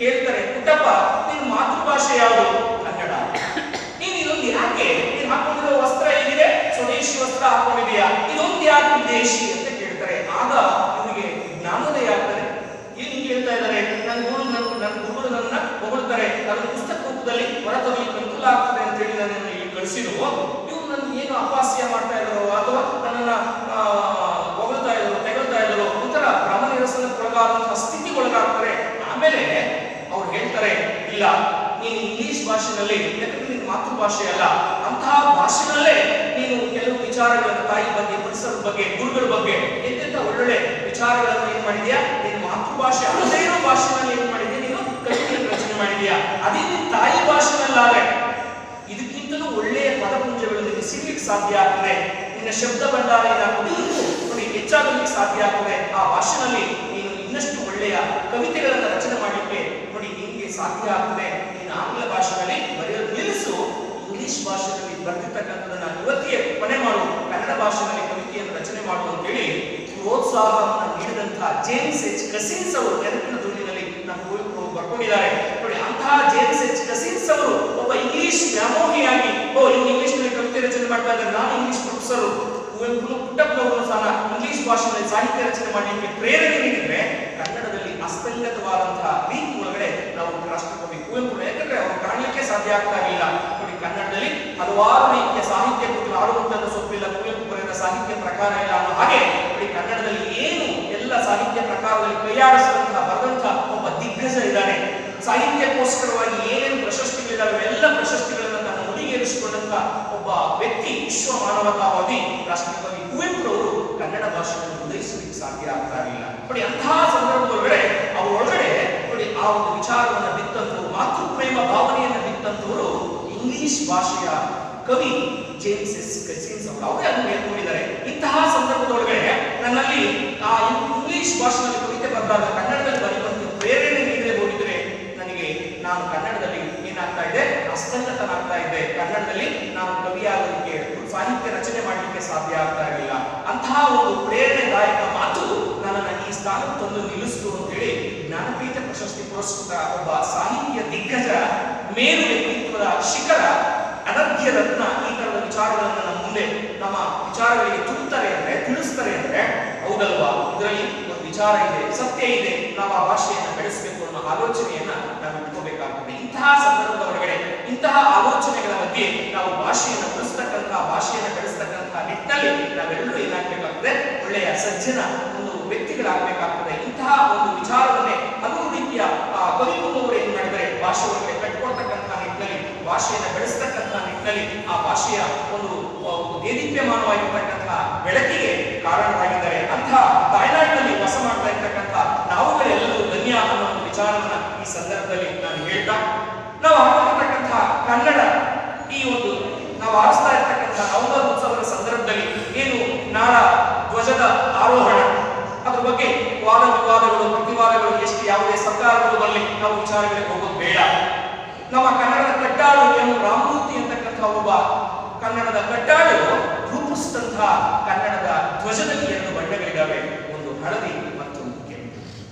ಕೇಳ್ತಾರೆ, ಪುಟ್ಟಪ್ಪ ನಿನ್ನ ಮಾತೃಭಾಷೆ ಯಾವುದು? ಕನ್ನಡ. ನೀನು ಇದೊಂದು ಯಾಕೆ ನೀನು ಹಾಕೊಂಡಿರೋ ವಸ್ತ್ರ ಏನಿದೆ ಸ್ವದೇಶಿ ವಸ್ತ್ರ ಹಾಕೊಂಡಿದೆಯಾ, ಇದೊಂದು ಯಾಕೆ ವಿದೇಶಿ ಅಂತ ಕೇಳ್ತಾರೆ. ಆಗ ಇವರಿಗೆ ಜ್ಞಾನೋದಯ ಆಗ್ತದೆ. ಏನು ಕೇಳ್ತಾ ಇದ್ದಾರೆ, ನನ್ನ ಗುರುಗಳು ನನ್ನ ಹೊಗಳ್ತಾರೆ, ಅದನ್ನು ಪುಸ್ತಕ ರೂಪದಲ್ಲಿ ಹೊರತರಲಿಕ್ಕೆ ಅನುಕೂಲ ಆಗ್ತದೆ ಅಂತ ಹೇಳಿ ನನ್ನನ್ನು ಇಲ್ಲಿ ಕಳಿಸಿದ್ರು. ಇವ್ರು ನನ್ಗೆ ಏನು ಅಪಹಾಸ್ಯ ಮಾಡ್ತಾ ಇದ್ದಾರೋ ಅಥವಾ ನನ್ನನ್ನ ಹೊಗಳ್ತಾ ಇದ್ದಾರೋ ತೆಗಳ್ತಾ ಇದ್ದಾರೋ ಒಂಥರ ಭ್ರಮನಿರಸನಕ್ಕೊಳಗಾದಂತಹ ಸ್ಥಿತಿಗೊಳಗಾಗ್ತಾರೆ. ಆಮೇಲೆ ಅವ್ರು ಹೇಳ್ತಾರೆ, ಇಲ್ಲ ನೀನು ಇಂಗ್ಲಿಷ್ ಭಾಷೆನಲ್ಲಿ, ಯಾಕಂದ್ರೆ ನಿನ್ನ ಮಾತೃಭಾಷೆ ಅಲ್ಲ, ಅಂತಹ ಭಾಷೆನಲ್ಲೇ ನೀನು ಕೆಲವು ವಿಚಾರಗಳನ್ನು ತಾಯಿ ಬಗ್ಗೆ, ಪರಿಸರದ ಬಗ್ಗೆ, ಗುರುಗಳ ಬಗ್ಗೆ ಎಂತೆಂತ ಒಳ್ಳೊಳ್ಳೆ ವಿಚಾರಗಳನ್ನು ಏನ್ ಮಾಡಿದ್ಯಾ, ನಿನ್ನ ಮಾತೃಭಾಷೆ ಅಲ್ಲದೇ ಇರೋ ಭಾಷೆನಲ್ಲಿ ಏನ್ ಮಾಡಿದ್ಯಾ, ನೀನು ಕವಿತೆಯನ್ನು ರಚನೆ ಮಾಡಿದ್ಯಾ. ಅದೇ ನಿನ್ನ ತಾಯಿ ಭಾಷೆನಲ್ಲಾದ್ರೆ ಇದಕ್ಕಿಂತಲೂ ಒಳ್ಳೆಯ ಪದಪುಂಜಗಳನ್ನು ಸಿಗ್ಲಿಕ್ಕೆ ಸಾಧ್ಯ ಆಗ್ತದೆ. ನಿನ್ನ ಶಬ್ದ ಭಂಡಾರ ನೋಡಿ ಹೆಚ್ಚಾಗಲಿಕ್ಕೆ ಸಾಧ್ಯ ಆಗ್ತದೆ. ಆ ಭಾಷೆನಲ್ಲಿ ನೀನು ಇನ್ನಷ್ಟು ಒಳ್ಳೆಯ ಕವಿತೆಗಳನ್ನು ರಚನೆ ಮಾಡಲಿಕ್ಕೆ ನೋಡಿ ನಿಮಗೆ ಸಾಧ್ಯ ಆಗ್ತದೆ. ನೀನು ಆಂಗ್ಲ ಭಾಷೆಯಲ್ಲಿ ಬರೆಯೋದು ನಿಲ್ಲಿಸು, ಇಂಗ್ಲಿಷ್ ಭಾಷೆಯಲ್ಲಿ ಬರ್ತಿರ್ತಕ್ಕಂಥದ್ದನ್ನ ಇವತ್ತಿಗೆ ಕೊನೆ ಮಾಡು, ಕನ್ನಡ ಭಾಷೆಯಲ್ಲಿ ಕವಿತೆಯನ್ನು ರಚನೆ ಮಾಡು ಅಂತೇಳಿ ಪ್ರೋತ್ಸಾಹವನ್ನು ನೀಡಿದಂತಹ ಜೇಮ್ಸ್ ಎಚ್ ಕಸಿನ್ಸ್ ಅವರು ನೆನಪಿನ ದುಡ್ಡಿನಲ್ಲಿ ನಮ್ಮ ಕುವೆಂಪು ಬರ್ಕೊಂಡಿದ್ದಾರೆ ನೋಡಿ. ಅಂತಹ ಜೇಮ್ಸ್ ಎಚ್ ಕಸಿನ್ಸ್ ಅವರು ಒಬ್ಬ ಇಂಗ್ಲಿಷ್ ವ್ಯಾಮೋಹಿಯಾಗಿ ಇವ್ರು ಇಂಗ್ಲಿಷ್ ನಲ್ಲಿ ಕವಿತೆ ರಚನೆ ಮಾಡ್ತಾ ಇದ್ದಾರೆ, ನಾನು ಇಂಗ್ಲಿಷ್ ಪ್ರೊಫೆಸರ್, ಕುವೆಂಪು ಪುಟ್ಟಪ್ಪನವರು ಸಹ ಇಂಗ್ಲಿಷ್ ಭಾಷೆಯಲ್ಲಿ ಸಾಹಿತ್ಯ ರಚನೆ ಮಾಡಲಿಕ್ಕೆ ಪ್ರೇರಣೆ ನೀಡಿದ್ರೆ ಕನ್ನಡದಲ್ಲಿ ಅಸ್ತಂಗತವಾದಂತಹ ರೀತಿ ಒಳಗಡೆ ನಾವು ರಾಷ್ಟ್ರಕವಿ ಕುವೆಂಪು, ಯಾಕಂದ್ರೆ ಅವರು ಕಾಣಲಿಕ್ಕೆ ಸಾಧ್ಯ ಆಗ್ತಾ ಇಲ್ಲ ನೋಡಿ. ಕನ್ನಡದಲ್ಲಿ ಹಲವಾರು ರೀತಿಯ ಸಾಹಿತ್ಯ ಕೃತಿಗಳು, ಆಡುವಂತಹ ಸೊಪ್ಪಿಲ್ಲ, ಕುವೆಂಪು ಬರೆದ ಸಾಹಿತ್ಯ ಪ್ರಕಾರ ಇಲ್ಲ ಅನ್ನೋ ಹಾಗೆ ನೋಡಿ. ಕನ್ನಡದಲ್ಲಿ ಏನು ಎಲ್ಲ ಸಾಹಿತ್ಯ ಪ್ರಕಾರದಲ್ಲಿ ಕೈಯಾಡಿಸಿದಂತಹ ಬರೆದಂತಹ ಒಬ್ಬ ದಿಗ್ಗಜ ಇದ್ದಾನೆ. ಸಾಹಿತ್ಯಕ್ಕೋಸ್ಕರವಾಗಿ ಏನೇನು ಪ್ರಶಸ್ತಿಗಳಿದ್ದಾವೆ ಎಲ್ಲ ಪ್ರಶಸ್ತಿಗಳನ್ನು ತನ್ನ ಮುಡಿಗೇರಿಸಿಕೊಂಡಂತಹ ಒಬ್ಬ ವ್ಯಕ್ತಿ, ವಿಶ್ವ ಮಾನವತಾವಾದಿ ರಾಷ್ಟ್ರಕವಿ ಕುವೆಂಪು ಅವರು ಕನ್ನಡ ಭಾಷೆಯನ್ನು ಉದಯಿಸಲಿಕ್ಕೆ ಸಾಧ್ಯ ಆಗ್ತಾ ಇಲ್ಲ ನೋಡಿ. ಅಂತಹ ಸಂದರ್ಭದೊಳಗಡೆ ಅವರೊಳಗಡೆ ನೋಡಿ ಆ ಒಂದು ವಿಚಾರವನ್ನು ಬಿತ್ತಂತವರು, ಮಾತೃಪ್ರೇಮ ಭಾವನೆಯನ್ನು ಬಿತ್ತಂತವರು ಇಂಗ್ಲಿಷ್ ಭಾಷೆಯ ಕವಿ ಜೇಮ್ಸ್ ಎಸ್ ಕಸಿನ್ಸ್ ಅವರು, ಅವರೇ ಅದನ್ನು ಹೇಳ್ಕೊಂಡಿದ್ದಾರೆ. ಇಂತಹ ಸಂದರ್ಭದೊಳಗಡೆ ನನ್ನಲ್ಲಿ ಆ ಇಂಗ್ಲಿಷ್ ಭಾಷೆಯಲ್ಲಿ ಕವಿತೆ ಬರೆದಾಗ ಕನ್ನಡದಲ್ಲಿ ಬರೆಯುವಂತೆ ಪ್ರೇರಣೆ ನೀಡದೆ ಹೋಗಿದ್ರೆ ನನಗೆ ನಾನು ಕನ್ನಡದಲ್ಲಿ ಏನಾಗ್ತಾ ಇದೆ, ಅಸ್ತಂಗತನಾಗ್ತಾ ಇದ್ದೆ. ಕನ್ನಡದಲ್ಲಿ ನಾನು ಕವಿಯಾಗಲಿಕ್ಕೆ, ಸಾಹಿತ್ಯ ರಚನೆ ಮಾಡಲಿಕ್ಕೆ ಸಾಧ್ಯ ಆಗ್ತಾ ಇರಲಿಲ್ಲ. ಅಂತಹ ಒಂದು ಪ್ರೇರಣೆದಾಯಕ ಮಾತು ನನ್ನನ್ನು ಈ ಸ್ಥಾನಕ್ಕೆ ತಂದು ನಿಲ್ಲಿಸಿತು ಅಂತೇಳಿ ಜ್ಞಾನಪೀಠ ಪ್ರಶಸ್ತಿ ಪುರಸ್ಕೃತ ಒಬ್ಬ ಸಾಹಿತ್ಯ ದಿಗ್ಗಜ, ಮೇರು ವ್ಯಕ್ತಿತ್ವದ ಶಿಖರ, ಅನರ್ಘ್ಯ ರತ್ನ ಈ ತರದ ವಿಚಾರಗಳನ್ನು ನಮ್ಮ ಮುಂದೆ ನಮ್ಮ ವಿಚಾರಗಳಿಗೆ ತುಂಬುತ್ತಾರೆ ಅಂದ್ರೆ, ತಿಳಿಸ್ತಾರೆ ಅಂದ್ರೆ ಹೌದಲ್ವಾ, ಇದರಲ್ಲಿ ಒಂದು ವಿಚಾರ ಇದೆ, ಸತ್ಯ ಇದೆ, ನಾವು ಆ ಭಾಷೆಯನ್ನು ಬೆಳೆಸಬೇಕು ಅನ್ನೋ ಆಲೋಚನೆಯನ್ನ ನಾವು ಇಟ್ಕೋಬೇಕಾಗ್ತದೆ. ಇಂತಹ ಸಂದರ್ಭದ ಹೊರಗಡೆ ಇಂತಹ ಆಲೋಚನೆಗಳ ಮಧ್ಯೆ ನಾವು ಭಾಷೆಯನ್ನು ಉಳಿಸ್ತಕ್ಕಂತಹ, ಭಾಷೆಯನ್ನು ಬೆಳೆಸ್ತಕ್ಕಂತಹ ನಿಟ್ಟಿನಲ್ಲಿ ನಾವೆಲ್ಲರೂ ಏನಾಗಬೇಕಾಗ್ತದೆ, ಒಳ್ಳೆಯ ಸಜ್ಜನ ಒಂದು ವ್ಯಕ್ತಿಗಳಾಗಬೇಕಾಗ್ತದೆ. ಇಂತಹ ಒಂದು ವಿಚಾರವನ್ನೇ ಹಲವು ರೀತಿಯ ಕವಿಕುಂಬವರು ಏನ್ ಮಾಡಿದರೆ ಭಾಷೆ ಒಳಗಡೆ ಕಟ್ಟಿಕೊಡ್ತಕ್ಕಂತಹ ನಿಟ್ಟಿನಲ್ಲಿ, ಭಾಷೆಯನ್ನು ಬೆಳೆಸ್ತಕ್ಕಂತಹ ನಿಟ್ಟಿನಲ್ಲಿ ಆ ಭಾಷೆಯ ಒಂದು ದೇದೀಪ್ಯಮಾನವಾಗಿರ್ತಕ್ಕಂತಹ ಬೆಳಕಿಗೆ ಕಾರಣರಾಗಿದ್ದಾರೆ. ಅಂತಹ ತಾಯ್ನಾಡಿನಲ್ಲಿ ವಾಸ ಮಾಡ್ತಾ ಇರ್ತಕ್ಕಂತಹ ನಾವುಗಳೆಲ್ಲರೂ ಧನ್ಯ ಅನ್ನೋ ಒಂದು ವಿಚಾರವನ್ನ ಈ ಸಂದರ್ಭದಲ್ಲಿ ನಾನು ಹೇಳ್ತಾ, ನಾವು ಹಾಕೊಂಡಿರ್ತಕ್ಕಂತಹ ಕನ್ನಡ ಈ ಒಂದು ನಾವು ಆರಿಸ್ತಾ ಇರ್ತಕ್ಕಂತಹ ನವಂಬರ್ ಉತ್ಸವದ ಸಂದರ್ಭದಲ್ಲಿ ಏನು ನಾಡ ಧ್ವಜದ ಆರೋಹಣ, ಅದ್ರ ಬಗ್ಗೆ ವಾದ ವಿವಾದಗಳು, ಪ್ರತಿವಾದಗಳು ಎಷ್ಟು ಯಾವುದೇ ಸರ್ಕಾರಗಳು ಬರಲಿ ನಾವು ವಿಚಾರಗಳಿಗೆ ಹೋಗೋದು ಬೇಡ. ನಮ್ಮ ಕನ್ನಡದ ಕಟ್ಟಾಳು ಎಂ ರಾಮಮೂರ್ತಿ ಅಂತಕ್ಕಂಥ ಒಬ್ಬ ಕನ್ನಡದ ಕಟ್ಟಾಳು ರೂಪಿಸಿದಂತಹ ಕನ್ನಡದ ಧ್ವಜದಲ್ಲಿ 2 ಬಣ್ಣಗಳಿದ್ದಾವೆ, ಒಂದು ಹಳದಿ ಮತ್ತು ಕೆಂಪು.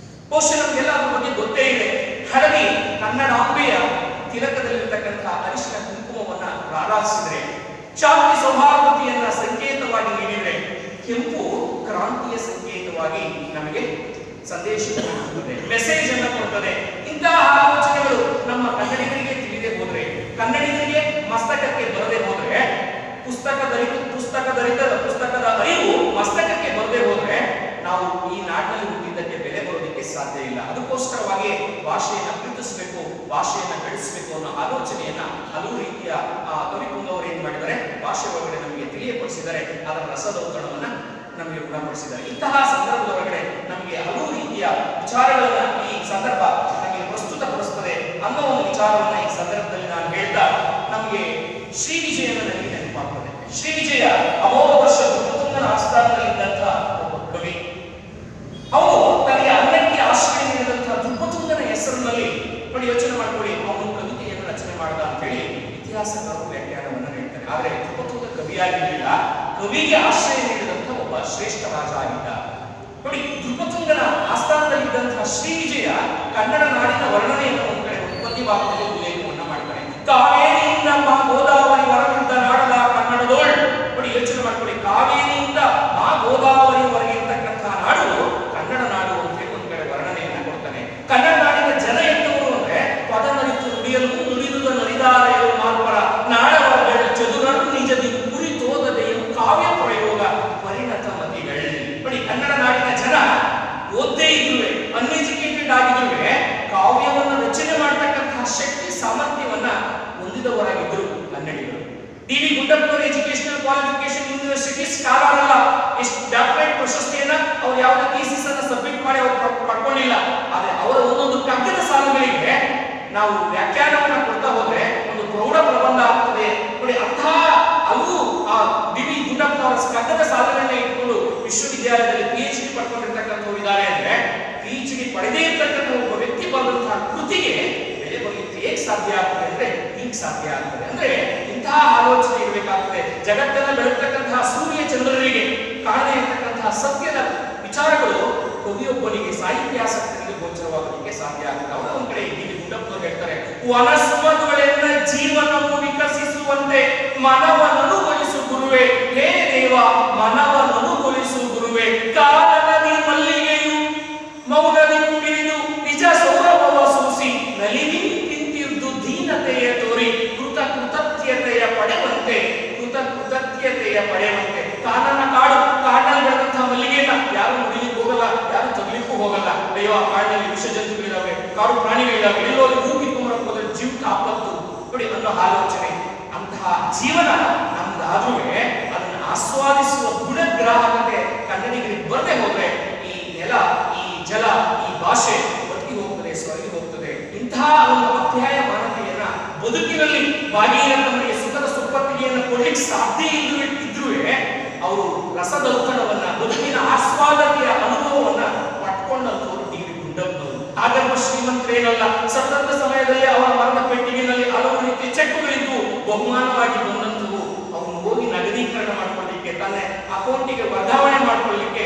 ಬಹುಶಃ ನಮಗೆಲ್ಲ ಅದ್ರ ಬಗ್ಗೆ ಗೊತ್ತೇ ಇದೆ. ಹಳದಿ ಕನ್ನಡಾಂಬೆಯ ತಿಲಕದಲ್ಲಿರ್ತಕ್ಕಂತಹ ಅರಿಶಿನ ಕುಂಕುಮವನ್ನ ಆರಾಧಿಸಿದ್ರೆ, ಶಾಂತಿ ಸೌಹಾರ್ದತೆಯನ್ನ ಸಂಕೇತವಾಗಿ ನೀಡಿದ್ರೆ, ಕೆಂಪು ಕ್ರಾಂತಿಯ ಸಂಕೇತವಾಗಿ ನಮಗೆ ಸಂದೇಶವನ್ನು ಕೊಡುತ್ತದೆ, ಮೆಸೇಜ್ ಅನ್ನು ಕೊಡುತ್ತದೆ. ಇಂತಹ ಆಲೋಚನೆಗಳು ನಮ್ಮ ಕನ್ನಡಿಗರಿಗೆ ತಿಳಿದೇ ಹೋದ್ರೆ, ಕನ್ನಡಿಗರಿಗೆ ಮಸ್ತಕಕ್ಕೆ ಬರದೆ ಹೋದ್ರೆ, ಪುಸ್ತಕದ ಅರಿವು ಮಸ್ತಕಕ್ಕೆ ಬರದೆ ಹೋದ್ರೆ ನಾವು ಈ ನಾಡಿನಲ್ಲಿ ಹುಟ್ಟಿದ್ದಕ್ಕೆ ಬೆಲೆ ಬರೋದಕ್ಕೆ ಸಾಧ್ಯ ಇಲ್ಲ. ಅದಕ್ಕೋಸ್ಕರವಾಗಿ ಭಾಷೆಯನ್ನು ಪ್ರೀತಿಸಬೇಕು, ಭಾಷೆಯನ್ನು ಬೆಳೆಸಬೇಕು ಅನ್ನೋ ಆಲೋಚನೆಯನ್ನ ಹಲವು ರೀತಿಯ ಕವಿಕುಂಬವರು ಏನ್ ಮಾಡಿದ್ದಾರೆ, ಭಾಷೆ ಒಳಗಡೆ ನಮಗೆ ತಿಳಿಯಪಡಿಸಿದ್ದಾರೆ, ಅದರ ರಸದೌತಣವನ್ನ ನಮಗೆ ಗುಣಪಡಿಸಿದ್ದಾರೆ. ಇಂತಹ ಸಂದರ್ಭದೊಳಗಡೆ ನಮಗೆ ಹಲವು ರೀತಿಯ ವಿಚಾರಗಳನ್ನ ಈ ಸಂದರ್ಭ ನಮಗೆ ಪ್ರಸ್ತುತಪಡಿಸುತ್ತದೆ ಅನ್ನೋ ಒಂದು ವಿಚಾರವನ್ನ ಈ ಸಂದರ್ಭದಲ್ಲಿ ನಾನು ಹೇಳ್ತಾ, ನಮಗೆ ಶ್ರೀ ವಿಜಯನ ನನಗೆ ನೆನಪಾಗ್ತದೆ. ಶ್ರೀ ವಿಜಯ ಅಮೋಘ ವರ್ಷ ಋತುಂಗನ ಆಸ್ಥಾನದಲ್ಲಿದ್ದಂತಹ ಒಬ್ಬ ಕವಿ. ಅವನು ತನಗೆ ಅನ್ನಕ್ಕೆ ಆಶ್ರಯ ನೀಡಿದಂತಹ ಧ್ರುಪತುಂಗನ ಹೆಸರಿನಲ್ಲಿ ನೋಡಿ, ಯೋಚನೆ ಮಾಡ್ಕೊಳ್ಳಿ, ಅವನು ಕವಿತೆಯನ್ನು ರಚನೆ ಮಾಡಿದ ಅಂತ ಹೇಳಿ ಇತಿಹಾಸಕಾರರು ವ್ಯಾಖ್ಯಾನವನ್ನು ನೀಡ್ತಾರೆ. ಆದರೆ ಧ್ರುಪತುಂಗ ಕವಿಯಾಗಿರಲಿಲ್ಲ, ಕವಿಗೆ ಆಶ್ರಯ ನೀಡಿದಂಥ ಒಬ್ಬ ಶ್ರೇಷ್ಠ ರಾಜ ಆಗಿದ್ದ. ನೋಡಿ, ನೃಪತುಂಗನ ಆಸ್ಥಾನದಲ್ಲಿದ್ದಂತಹ ಶ್ರೀವಿಜಯ ಕನ್ನಡ ನಾಡಿನ ವರ್ಣನೆಯನ್ನು ಒಂದು ಕಡೆ ಉತ್ಪತ್ತಿ ಭಾಗದಲ್ಲಿ ಉಲ್ಲೇಖವನ್ನ ಮಾಡ್ತಾರೆ. ಕಾವೇರಿಯಿಂದ ಗೋದಾವರಿ ಹೊರಗಿದ್ದ ನಾಡದ ಕನ್ನಡದೋಳ್. ನೋಡಿ, ಯೋಚನೆ ಮಾಡ್ಕೊಳ್ಳಿ, ಕಾವೇರಿಯಿಂದ ಗೋದಾವರಿ ಹೊರಗೆ ಇರ್ತಕ್ಕಂತಹ ನಾಡು ಕನ್ನಡ ನಾಡು ಅಂತ ಹೇಳಿ ಒಂದು ಕಡೆ ವರ್ಣನೆಯನ್ನ ಕೊಡ್ತಾನೆ. ಕನ್ನಡ ನಾಡಿನ ಜನ ಎಂತವರು ಅಂದ್ರೆ ಪದ ನರಿತು ನುಡಿಯಲು ನುಡಿದುದ ನರಿದಾರೆಯಲು ಮಾರ್ಪರ ನಾಡವರ್ಗಳ ಚದುರರು ನಿಜದಿ ಗುರಿ ತೋದದೆಯು ಕಾವ್ಯ ಪ್ರಯೋಗ ಪರಿಣತ ಮತಿಗಳು. ನೋಡಿ, ಕನ್ನಡ ನಾಡಿನ ಜನ ಓದ್ದೇ ಇದ್ರುವೆ, ಅನ್ಎಜುಕೇಟೆಡ್ ಆಗಿದ್ರುವೆ ಕಾವ್ಯವನ್ನ ರಚನೆ ಮಾಡತಕ್ಕಂತಹ ಶಕ್ತಿ ಸಾಮರ್ಥ್ಯವನ್ನ ಹೊಂದಿದವರಾಗಿದ್ದರು ಕನ್ನಡಿಗರು. ಡಿ.ವಿ. ಗುಂಡಪ್ಪನವರು ಎಜುಕೇಶನಲ್ ಕ್ವಾಲಿಫಿಕೇಶನ್ ಯೂನಿವರ್ಸಿಟಿ ಸ್ಕಾಲರ್ ಅಲ್ಲ. ಎಷ್ಟು ಡಾಕ್ಟರೇಟ್ ಪ್ರಶಸ್ತಿಯನ್ನ ಅವ್ರು ಯಾವುದೇ ಥೀಸಿಸ್ ಅನ್ನ ಸಬ್ಮಿಟ್ ಮಾಡಿ ಅವರು ಪಡ್ಕೊಂಡಿಲ್ಲ. ಆದ್ರೆ ಅವರ ಒಂದೊಂದು ಕಗ್ಗದ ಸಾಲುಗಳಿಗೆ ನಾವು ವ್ಯಾಖ್ಯಾನವನ್ನ ಕೊಡ್ತಾ ಹೋದ್ರೆ ಒಂದು ಪ್ರೌಢ ಪ್ರಬಂಧ ಆಗ್ತದೆ. ನೋಡಿ, ಅಂತಹ ಅವು ಆ ಡಿ.ವಿ. ಗುಂಡಪ್ಪನವರ ಕಗ್ಗದ ಸಾಲುಗಳನ್ನ ಇಟ್ಕೊಂಡು ವಿಶ್ವವಿದ್ಯಾಲಯದಲ್ಲಿ PhD ಪಡ್ಕೊಂಡಿರ್ತಕ್ಕಂಥವ್ರು ಇದ್ದಾರೆ ಅಂದ್ರೆ PhD ಪಡೆದೇ ಇರ್ತಕ್ಕಂಥ ಒಬ್ಬ ವ್ಯಕ್ತಿ ಬರೆದಂತಹ ಕೃತಿಗೆ ಬೆಲೆ ಬರಲಿಕ್ಕೆ ಹೇಗೆ ಸಾಧ್ಯ ಆಗ್ತದೆ ಅಂದ್ರೆ ಹೀಗೆ ಸಾಧ್ಯ ಆಗ್ತದೆ. ಅಂದ್ರೆ ಇಂತಹ ಆಲೋಚನೆ ಇರಬೇಕಾಗ್ತದೆ. ಜಗತ್ತನ್ನ ಬೆಳಗ್ತಕ್ಕಂತಹ ಸೂರ್ಯ ಚಂದ್ರರಿಗೆ ಕಾಣದೇ ಇರತಕ್ಕಂತಹ ಸತ್ಯದ ವಿಚಾರಗಳು ಕವಿಯೊಬ್ಬನಿಗೆ ಸಾಹಿತ್ಯಾಸಕ್ತನಿಗೆ ಗೋಚರವಾಗಲಿಕ್ಕೆ ಸಾಧ್ಯ ಆಗ್ತದೆ. ಅವರ ಒಂದ್ ಕಡೆ ಡಿ.ವಿ. ಗುಂಡಪ್ಪನವರು ಹೇಳ್ತಾರೆ, ವನಸ್ಪದುಗಳೆಲ್ಲ ಜೀವನವನ್ನು ವಿಕಸಿಸುವಂತೆ ಮನವನ್ನುಗೊಳಿಸು ಗುರುವೆ, ಹೇ ದೇವ ಮನವನ್ನುಗೊಳಿಸು ಗುರುವೆ, ಕಾಲನದಿ ಮಲ್ಲಿಗೆಯು ಮೌನದಿ ಬಿರಿದು ನಿಜ ಸೌರಭವ ಸೂಸಿ ನಲಿನಿ ತಿಂತಿರ್ದು ದೀನತೆಯ ತೋರಿ ಕೃತಜ್ಞತೆಯ ಪಡೆವಂತೆ ಕಾನನ ಕಾಡು, ಕಾಡಿನಲ್ಲಿ ಬೆಳೆದಂತಹ ಮಲ್ಲಿಗೆಯನ್ನ ಯಾರು ಮುಡಿಲಿಕ್ಕೆ ಹೋಗಲ್ಲ, ಯಾರು ತಗ್ಲಿಕ್ಕೂ ಹೋಗಲ್ಲ. ಅಯ್ಯೋ, ಆ ಕಾಡಿನಲ್ಲಿ ವಿಷ ಜಂತುಗಳಿದಾವೆ, ಕಾಡು ಪ್ರಾಣಿಗಳಿದಾವೆ, ಎಲ್ಲೋ ಹೂಕಿತ್ಕೊಂಡ್ಬರಕ್ ಹೋದ್ರೆ ಜೀವಕ್ಕೆ ಆಪತ್ತು. ನೋಡಿ, ಅನ್ನೋ ಆಲೋಚನೆ. ಅಂತಹ ಜೀವನ ನಮ್ದಾದ್ರೂ ಅದನ್ನು ಆಸ್ವಾದಿಸುವ ಗುಣಗ್ರಾಹಕತೆ ಕನ್ನಡಿಗರಿಗೆ ಬರದೆ ಹೋದ್ರೆ ಈ ನೆಲ, ಈ ಜಲ, ಈ ಭಾಷೆ ಒತ್ತಿ ಹೋಗ್ತದೆ, ಸ್ವರ್ಗಿ ಹೋಗ್ತದೆ. ಇಂತಹ ಒಂದು ಅಧ್ಯಾಯ ಮಾನವೀಯನ್ನ ಬದುಕಿನಲ್ಲಿ ಭಾಗಿಯಾದವರಿಗೆ ಸುಖದ ಸುಪ್ಪತ್ತಿಗೆಯನ್ನು ಕೊಡ್ಲಿಕ್ಕೆ ಸಾಧ್ಯ ಇದ್ರೂ ಅವರು ರಸದೌತಣವನ್ನ, ಬದುಕಿನ ಆಸ್ವಾದನೆಯ ಅನುಭವವನ್ನ ಪಟ್ಕೊಂಡಂತವರು ಡಿ.ವಿ. ಗುಂಡಪ್ಪನವರು. ಆಗರ್ಭ ಶ್ರೀಮಂತರೇನಲ್ಲ. ಸತತ ಸಮಯದಲ್ಲಿ ಅವರ ಮರದ ಪೆಟ್ಟಿಗೆನಲ್ಲಿ ಹಲವು ರೀತಿಯ ಚೆಕ್ಗಳಿದ್ದು ಬಹುಮಾನವಾಗಿ ಬಂದಂತವು ಅವನು ಹೋಗಿ ನಗದೀಕರಣ ಮಾಡ್ಕೊಳ್ಳಿಕ್ಕೆ, ತನ್ನ ಅಕೌಂಟಿಗೆ ವರ್ಗಾವಣೆ ಮಾಡ್ಕೊಳ್ಳಿಕ್ಕೆ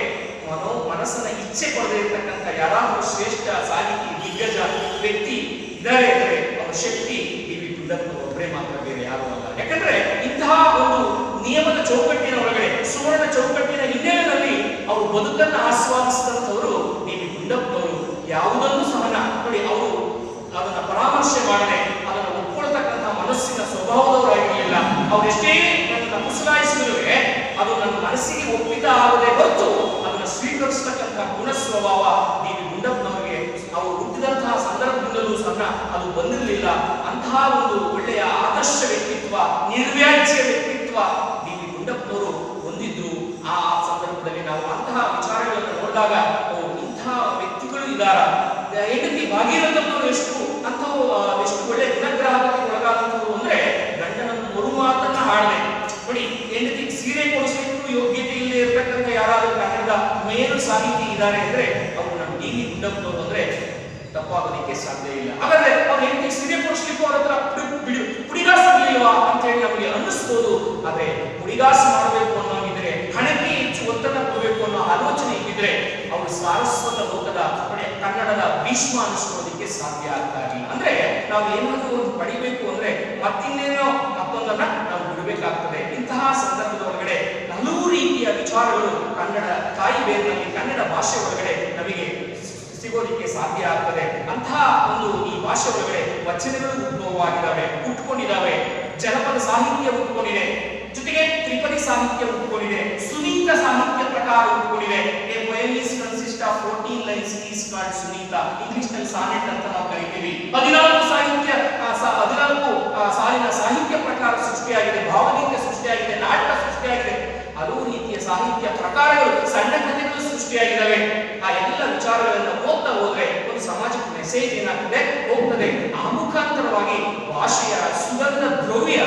ಮನಸ್ಸನ್ನ ಇಚ್ಛೆ ಕೊಡದೇ ಇರತಕ್ಕಂಥ ಯಾರಾದರೂ ಶ್ರೇಷ್ಠ ಸಾಹಿತಿ, ದಿಗ್ಗಜ ವ್ಯಕ್ತಿ ಇದ್ದಾರೆ ಅಂದ್ರೆ ಅವರ ಶಕ್ತಿ ಡಿ.ವಿ. ಗುಂಡಪ್ಪನವರು ಒಬ್ಬರೇ ಮಾತ್ರ, ಬೇರೆ ಯಾರು ಅಲ್ಲ. ಯಾಕಂದ್ರೆ ಇಂತಹ ಒಂದು ನಿಯಮದ ಚೌಕಟ್ಟಿನ ಒಳಗಡೆ, ಸುವರ್ಣ ಚೌಕಟ್ಟಿನ ಹಿನ್ನೆಲೆಯಲ್ಲಿ ಅವರು ಬದುಕನ್ನ ಆಸ್ವಾದಿಸಿದಂಥವರು ಡಿ.ವಿ. ಗುಂಡಪ್ಪನವರು. ಯಾವುದನ್ನು ಸಹ ನೋಡಿ, ಅವರು ಅದನ್ನ ಪರಾಮರ್ಶೆ ಮಾಡದೆ ಅದನ್ನು ಒಪ್ಕೊಳ್ತಕ್ಕಂತಹ ಮನಸ್ಸಿನ ಸ್ವಭಾವದವರಾಗಿರಲಿಲ್ಲ. ಅವರೆಷ್ಟೇ ನನ್ನನ್ನು ಕುಸಲಾಯಿಸಿದ್ರು ಅದು ನನ್ನ ಮನಸ್ಸಿಗೆ ಒಪ್ಪಿತ ಆಗದೆ ಹೊರತು ಅದನ್ನ ಸ್ವೀಕರಿಸತಕ್ಕಂತಹ ಗುಣ ಸ್ವಭಾವ ಡಿ.ವಿ. ಗುಂಡಪ್ಪನವರಿಗೆ ಅವರು ಹುಟ್ಟಿದಂತಹ ಸಂದರ್ಭದಿಂದಲೂ ಸಹ ಅದು ಬಂದಿರಲಿಲ್ಲ. ಅಂತಹ ಒಂದು ಒಳ್ಳೆಯ ಆದರ್ಶ ವ್ಯಕ್ತಿತ್ವ, ನಿರ್ವ್ಯಾಜ್ಯ ವ್ಯಕ್ತಿತ್ವ ಡಿ.ವಿ. ಗುಂಡಪ್ಪನವರು ಹೊಂದಿದ್ರು. ಆ ಸಂದರ್ಭದಲ್ಲಿ ನಾವು ಅಂತಹ ವಿಚಾರಗಳನ್ನು ನೋಡಿದಾಗ ಇಂತಹ ವ್ಯಕ್ತಿಗಳು ಇದ್ದಾರ. ಹೆಂಡತಿ ಭಾಗೀರಥಮ್ಮನವರು ಎಷ್ಟು ಒಳ್ಳೆ ಗುಣಗ್ರಾಹಕತೆ ಒಳಗಾದಂಥವ್ರು ಅಂದ್ರೆ ಗಂಡನನ್ನು ಮರು ಮಾತನ್ನ ಹಾಡದೆ. ನೋಡಿ, ಹೆಂಡತಿಗೆ ಸೀರೆ ಕೊಡಿಸಲಿಕ್ಕೂ ಯೋಗ್ಯತೆ ಇಲ್ಲದೆ ಇರತಕ್ಕಂಥ ಯಾರಾದರೂ ಕನ್ನಡದ ಮೇರು ಸಾಹಿತಿ ಇದ್ದಾರೆ ಅಂದ್ರೆ ಅವರು ನಮ್ಮ ಡಿ.ವಿ. ಗುಂಡಪ್ಪನವರು ಅಂದ್ರೆ ತಪ್ಪಾಗೋದಕ್ಕೆ ಸಾಧ್ಯ ಇಲ್ಲ. ಹಾಗಾದ್ರೆ ಅವ್ರ ಹೆಂಡತಿಗೆ ಸೀರೆ ಕೊಡಿಸ್ಲಿಕ್ಕೂ ಅವ್ರ ಹತ್ರ ಪುಡಿಗಾಸಿರ್ಲಿಲ್ವಾ ಅಂತ ಹೇಳಿ ನಮಗೆ ಅನ್ನಿಸ್ಬೋದು. ಆದ್ರೆ ಪುಡಿಗಾಸು ಮಾಡಬೇಕು ಅನ್ನೋಗಿದ್ರೆ, ಹಣಕ್ಕೆ ಹೆಚ್ಚು ಒತ್ತಡ ಕೊಡಬೇಕು ಅನ್ನೋ ಆಲೋಚನೆ ಇದ್ದಿದ್ರೆ ಅವರು ಸಾರಸ್ವತ ಲೋಕದ ಕನ್ನಡದ ಭೀಷ್ಮ ಅನಿಸ್ಕೊಳ್ಳೋದಕ್ಕೆ ಸಾಧ್ಯ ಆಗ್ತಾ ಇರಲಿಲ್ಲ. ಅಂದ್ರೆ ನಾವು ಏನಾದರೂ ಒಂದು ಪಡಿಬೇಕು ಅಂದ್ರೆ ಮತ್ತಿನ್ನೇನೋ ಮತ್ತೊಂದನ್ನ ನಾವು ಬಿಡಬೇಕಾಗ್ತದೆ. ಇಂತಹ ಸಂದರ್ಭದ ಒಳಗಡೆ ಹಲವು ರೀತಿಯ ವಿಚಾರಗಳು ಕನ್ನಡ ತಾಯಿ ಬೇರಿನಲ್ಲಿ, ಕನ್ನಡ ಭಾಷೆ ಒಳಗಡೆ ನಮಗೆ ಸಿಗೋದಿಕ್ಕೆ ಸಾಧ್ಯ ಆಗ್ತದೆ. ಅಂತಹ ಒಂದು ಈ ಭಾಷೆ ಒಳಗಡೆ ವಚನಗಳು ಉದ್ಭವವಾಗಿದ್ದಾವೆ, ಹುಟ್ಕೊಂಡಿದ್ದಾವೆ. ಜನಪದ ಸಾಹಿತ್ಯ ಹುಟ್ಕೊಂಡಿದೆ, ಜೊತೆಗೆ ತ್ರಿಪದಿ ಸಾಹಿತ್ಯ ಹುಟ್ಕೊಂಡಿದೆ, ಸುನೀತ ಸಾಹಿತ್ಯ ಪ್ರಕಾರ ಹುಟ್ಕೊಂಡಿದೆ. A poem is consist of 14 lines is called ಸುನೀತ. ಇಂಗ್ಲಿಷ್ ನಲ್ಲಿ ಸಾನೆಟ್ ಅಂತ ನಾವು ಕರಿತೀವಿ. 14 ಸಾಲಿನ ಸಾಹಿತ್ಯ ಪ್ರಕಾರ ಸೃಷ್ಟಿಯಾಗಿದೆ, ಭಾವಗೀತೆ ಸೃಷ್ಟಿಯಾಗಿದೆ, ನಾಟಕ ಸೃಷ್ಟಿಯಾಗಿದೆ, ಹಲವು ರೀತಿಯ ಸಾಹಿತ್ಯ ಪ್ರಕಾರಗಳು, ಸಣ್ಣ ಕಥೆಗಳು ಸೃಷ್ಟಿಯಾಗಿದ್ದಾವೆ. ಆ ಎಲ್ಲ ವಿಚಾರಗಳನ್ನು ಓದ್ತಾ ಹೋದ್ರೆ ಒಂದು ಸಮಾಜಕ್ಕೆ ಮೆಸೇಜ್ ಏನಾಗ್ತದೆ ಹೋಗ್ತದೆ. ಆ ಮುಖಾಂತರವಾಗಿ ಭಾಷೆಯ ಸುಗಂಧ ದ್ರವ್ಯ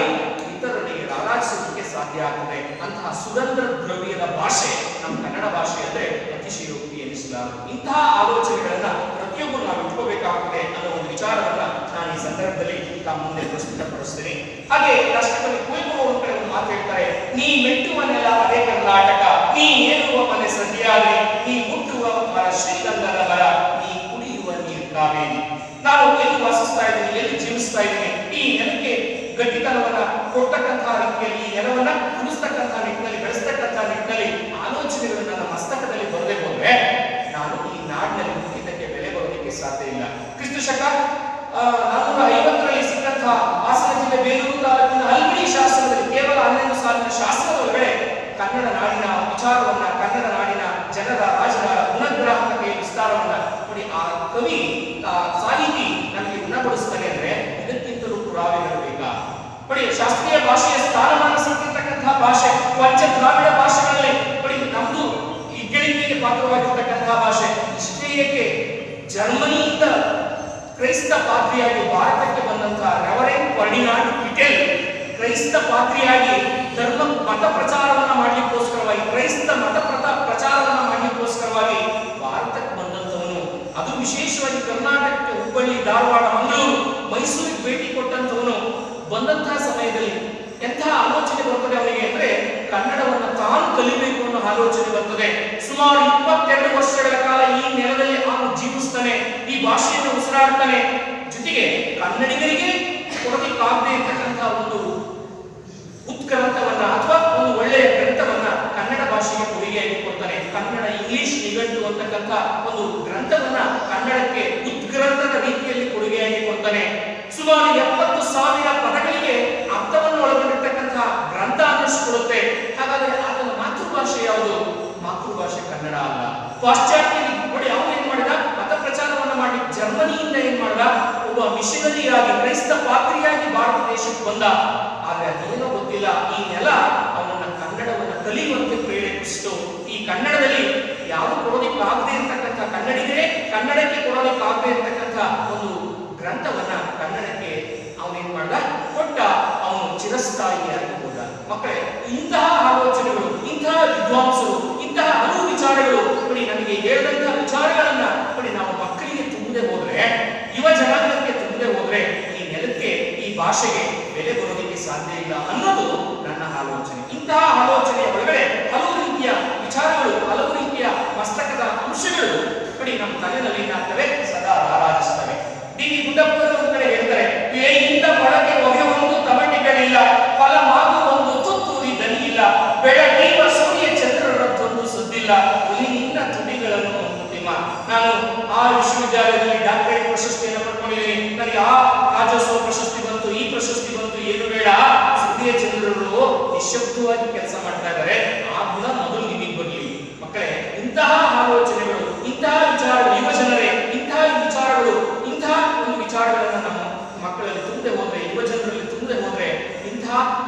ಇತರರಿಗೆ ರಾರಾಜಿಸಲಿಕ್ಕೆ ಸಾಧ್ಯ ಆಗ್ತದೆ. ಅಂತಹ ಸುಗಂಧ ದ್ರವ್ಯದ ಭಾಷೆ ನಮ್ಮ ಕನ್ನಡ ಭಾಷೆ ಅಂದ್ರೆ ಅತಿಶಯೋಕ್ತಿ ಎನಿಸಲಾರದು. ಇಂತಹ ಆಲೋಚನೆಗಳನ್ನ ಪ್ರತಿಯೊಬ್ಬರು ನಾವು ಇಟ್ಕೋಬೇಕಾಗ್ತದೆ ಅನ್ನೋ ಒಂದು ವಿಚಾರವನ್ನ ನಾನು ಈ ಸಂದರ್ಭದಲ್ಲಿ ತಮ್ಮ ಮುಂದೆ ಪ್ರಸ್ತುತಪಡಿಸ್ತೇನೆ. ಹಾಗೆ ರಾಷ್ಟ್ರಕವಿ ಕುವೆಂಪು ಒಂದು ಕಡೆ ಒಂದು ಮಾತು ಹೇಳ್ತಾರೆ, ನೀ ಮೆಟ್ಟುವ ನೆಲ ಅದೇ ಕರ್ನಾಟಕ, ನೀ ಏರುವ ಮನೆ ಸದ್ಯಾದ್ರಿ, ನೀ ಮುಟ್ಟುವ ಮರ ಶ್ರೀಗಂಧದ ಮರ, ನೀ ಕುಡಿಯುವ ನೀರು ಕಾವೇರಿ. ನಾನು ಎಲ್ಲಿ ವಾಸಿಸ್ತಾ ಇದ್ದೀನಿ, ಎಲ್ಲಿ ಜೀವಿಸ್ತಾ ಇದ್ದೀನಿ, ಈ ನೆಲಕ್ಕೆ ಗಟ್ಟಿತನವನ್ನ ಕೊಡ್ತಕ್ಕಂತಹ ರೀತಿಯಲ್ಲಿ, ಈ ನೆಲವನ್ನ ಉಳಿಸ್ತಕ್ಕಂತಹ ನಿಟ್ಟಿನಲ್ಲಿ, ಬೆಳೆಸ್ತಕ್ಕಂತಹ ನಿಟ್ಟಿನಲ್ಲಿ ಆಲೋಚನೆಗಳು ನನ್ನ ಮಸ್ತಕದಲ್ಲಿ ಬರದೆ ಹೋದ್ರೆ ನಾನು ಈ ನಾಡಿನಲ್ಲಿ ಹುಟ್ಟಿದ್ದಕ್ಕೆ ಬೆಲೆ ಬರೋದಕ್ಕೆ ಸಾಧ್ಯ ಇಲ್ಲ. ಕ್ರಿಸ್ತು ಶಕ 450ರಲ್ಲಿ ಸಿಕ್ಕಂತಹ ಹಾಸನ ಜಿಲ್ಲೆ ಬೇಲೂರು ತಾಲೂಕಿನ ಹಲ್ಮಿಡಿ ಶಾಸ್ತ್ರದಲ್ಲಿ ಕೇವಲ 11 ಸಾಲಿನ ಶಾಸ್ತ್ರದ ಒಳಗಡೆ ಕನ್ನಡ ನಾಡಿನ ವಿಚಾರವನ್ನ, ಕನ್ನಡ ನಾಡಿನ ಜನರ ರಾಜರ ಗುಣಗ್ರಾಹಕತೆಯ ವಿಸ್ತಾರವನ್ನ ನೋಡಿ ಆ ಕವಿ ಸಾಹಿತಿ ನಮಗೆ ಗುಣಪಡಿಸ್ತಾನೆ ಅಂದ್ರೆ ಇದಕ್ಕಿಂತಲೂ ಪುರಾವೆಗಳು ಬೇಕಾ? ನೋಡಿ, ಶಾಸ್ತ್ರೀಯ ಭಾಷೆಯ ಸ್ಥಾನಮಾನ ಸಿಕ್ಕಿರ್ತಕ್ಕಂತಹ ಭಾಷೆ, ಪಂಚ ದ್ರಾವಿಡ ಭಾಷೆಗಳಲ್ಲಿ ನೋಡಿ ನಮ್ದು ಹೆಗ್ಗಳಿಕೆಗೆ ಪಾತ್ರವಾಗಿರ್ತಕ್ಕಂತಹ ಭಾಷೆ. ಇಷ್ಟೇಯಕ್ಕೆ ಜರ್ಮನಿಯಿಂದ ಕ್ರೈಸ್ತ ಪಾದ್ರಿಯಾಗಿ ಭಾರತಕ್ಕೆ ಬಂದಂತಹ ರೆವರೆಂಡ್ ಫರ್ಡಿನಾಂಡ್ ವಿಟೆಲ್ ಕ್ರೈಸ್ತ ಪಾದ್ರಿಯಾಗಿ ಧರ್ಮ ಮತ ಪ್ರಚಾರವನ್ನ ಮಾಡಲಿಕ್ಕೋಸ್ಕರವಾಗಿ, ಕ್ರೈಸ್ತ ಮತ ಪ್ರಚಾರವನ್ನ ಮಾಡಲಿಕ್ಕೋಸ್ಕರವಾಗಿ ಭಾರತಕ್ಕೆ ಬಂದಂತವನು. ಅದು ವಿಶೇಷವಾಗಿ ಕರ್ನಾಟಕಕ್ಕೆ ಹುಬ್ಬಳ್ಳಿ, ಧಾರವಾಡ, ಮಂಗಳೂರು, ಮೈಸೂರಿಗೆ ಭೇಟಿ ಕೊಟ್ಟಂತವನು. ಬಂದಂತಹ ಸಮಯದಲ್ಲಿ ಎಂತಹ ಆಲೋಚನೆ ಬರ್ತದೆ ಅವನಿಗೆ ಅಂದ್ರೆ ಕನ್ನಡವನ್ನು ತಾನು ಕಲಿಬೇಕು ಅನ್ನೋ ಆಲೋಚನೆ ಬರ್ತದೆ. ಸುಮಾರು 22 ವರ್ಷಗಳ ಕಾಲ ಈ ನೆಲದಲ್ಲಿ ಅವನು ಜೀವಿಸ್ತಾನೆ, ಈ ಭಾಷೆಯನ್ನು ಉಸಿರಾಡ್ತಾನೆ. ಜೊತೆಗೆ ಕನ್ನಡಿಗರಿಗೆ ಕೊಡಲಿಕ್ಕಾಗದೇ ಇರ್ತಕ್ಕಂತಹ ಒಂದು ಉತ್ಕೃಷ್ಟವನ್ನ ಅಥವಾ ಒಂದು ಒಳ್ಳೆಯ ಗ್ರಂಥವನ್ನ ಕನ್ನಡ ಭಾಷೆಗೆ ಕೊಡುಗೆಯಾಗಿ ಕೊಡ್ತಾನೆ. ಕನ್ನಡ ಇಂಗ್ಲಿಷ್ ನಿಘಂಟು ಅಂತಕ್ಕಂಥ ಒಂದು ಗ್ರಂಥವನ್ನ ಕನ್ನಡಕ್ಕೆ ಉತ್ಗ್ರಂಥದ ರೀತಿಯಲ್ಲಿ ಕೊಡುಗೆಯಾಗಿ ಕೊಡ್ತಾನೆ. ಸುಮಾರು 70,000 ಪದಗಳಿಗೆ ಅರ್ಥವನ್ನು ಒಳಗೊಂಡಿರ್ತಕ್ಕಂತಹ ಗ್ರಂಥ ಅನ್ನಿಸ್ಕೊಳ್ಳುತ್ತೆ. ಹಾಗಾದ್ರೆ ಆತನ ಮಾತೃಭಾಷೆ ಯಾವುದು? ಮಾತೃಭಾಷೆ ಕನ್ನಡ ಅಲ್ಲ. ಪಾಶ್ಚಾತ್ಯ ನೋಡಿ, ಅವನು ಏನ್ ಮಾಡಿದ? ಮತ ಪ್ರಚಾರವನ್ನ ಮಾಡಿ ಜರ್ಮನಿಯಿಂದ ಏನ್ ಮಾಡಿದ? ಒಬ್ಬ ಮಿಷನರಿಯಾಗಿ, ಕ್ರೈಸ್ತ ಪಾದ್ರಿಯಾಗಿ ಭಾರತ ದೇಶಕ್ಕೆ ಬಂದ. ಆದ್ರೆ ಅದೇನೋ ಗೊತ್ತಿಲ್ಲ, ಈ ನೆಲ ಅವನನ್ನ ಕನ್ನಡವನ್ನ ಕಲಿಯುವಂತೆ ಪ್ರೇರೇಪಿಸಿತು. ಈ ಕನ್ನಡದಲ್ಲಿ ಯಾರು ಕೊಡೋದಕ್ಕಾಗದೇ ಇರ್ತಕ್ಕಂಥ ಕನ್ನಡಿಗರೇ ಕನ್ನಡಕ್ಕೆ ಕೊಡೋದಕ್ಕಾಗದೇ ಇರ್ತಕ್ಕಂಥ ಒಂದು ಗ್ರಂಥವನ್ನ ಕನ್ನಡಕ್ಕೆ ಅವನೇನ್ ಮಾಡ್ದ? ಕೊಟ್ಟ. ಅವನು ಚಿರಸ್ಥಾಯಿಯಾಗಿ ಹೋದ. ಮಕ್ಕಳೇ, ಇಂತಹ ಆಲೋಚನೆಗಳು, ಇಂತಹ ವಿದ್ವಾಂಸರು, ಇಂತಹ ಹಲವು ವಿಚಾರಗಳು ನೋಡಿ ನಮಗೆ ಹೇಳಿದಂತಹ ವಿಚಾರಗಳನ್ನ ನೋಡಿ ನಾವು ಮಕ್ಕಳಿಗೆ ತುಂಬದೆ ಹೋದ್ರೆ, ಯುವ ಜನಾಂಗಕ್ಕೆ ತುಂಬದೆ ಹೋದ್ರೆ ಈ ನೆಲಕ್ಕೆ, ಈ ಭಾಷೆಗೆ ಬೆಲೆ ಬರೋದಕ್ಕೆ ಸಾಧ್ಯ ಇಲ್ಲ ಅನ್ನೋದು ನನ್ನ ಆಲೋಚನೆ. ಇಂತಹ ಆಲೋಚನೆಯ ಒಳಗಡೆ ಹಲವು ರೀತಿಯ ವಿಚಾರಗಳು, ಹಲವು ರೀತಿಯ ಮಸ್ತಕದ ಅಂಶಗಳು ನೋಡಿ ನಮ್ಮ ತಲೆಯಲ್ಲಿ ಏನಾಗ್ತವೆ? ಸದಾ ರಾರಾಜಿಸ್ತವೆ. ಡಿ.ವಿ. ಗುಡ್ಡಪ್ಪನವರು ಒಂದು ಕಡೆ ಹೇಳ್ತಾರೆ, ಏಯಿಂದ ಒಳಗೆ ಹೊಗೆ ಒಂದು ತಮಟೆಗಳಿಲ್ಲ, ಫಲ ಮಾಗು ಒಂದು ತುತ್ತೂರಿ ದನಿಯಿಲ್ಲ, ಬೆಳಗೀವ ಸೂರ್ಯ ಚಂದ್ರರದ್ದೊಂದು ಸುದ್ದಿಲ್ಲ, ಹುಲಿನಿಂದ ತುಡಿಗಳನ್ನು ಅಂತಿಮ. ನಾನು ಆ ವಿಶ್ವವಿದ್ಯಾಲಯದಲ್ಲಿ ಡಾಕ್ಟರೇಟ್ ಪ್ರಶಸ್ತಿಯನ್ನು ಪಡ್ಕೊಂಡಿದ್ದೀನಿ. ನನಗೆ ಆ ರಾಜ್ಯೋತ್ಸವ ಪ್ರಶಸ್ತಿ ಬಂತು, ಈ ಪ್ರಶಸ್ತಿ ಬಂತು, ಏನು ಬೇಡ. ಸೂರ್ಯ ಚಂದ್ರರು ನಿಶಬ್ದವಾಗಿ ಕೆಲಸ ಮಾಡ್ತಾ ಇದ್ದಾರೆ. ಆ ಗುಣ ಮೊದಲು ನಿಮಗೆ ಬರಲಿ. ಮಕ್ಕಳೇ, ಇಂತಹ ಆಲೋಚನೆಗಳು, ಇಂತಹ ವಿಚಾರಗಳು, ಯುವ ಜನರೇ ಇಂತಹ ವಿಚಾರಗಳು, ಇಂತಹ ಒಂದು ವಿಚಾರಗಳನ್ನ ನಮ್ಮ ಮಕ್ಕಳಲ್ಲಿ ತುಂಬದೆ ಹೋದ್ರೆ, ಯುವ ಜನರಲ್ಲಿ ತುಂಬದೆ ಹೋದ್ರೆ, ಇಂತಹ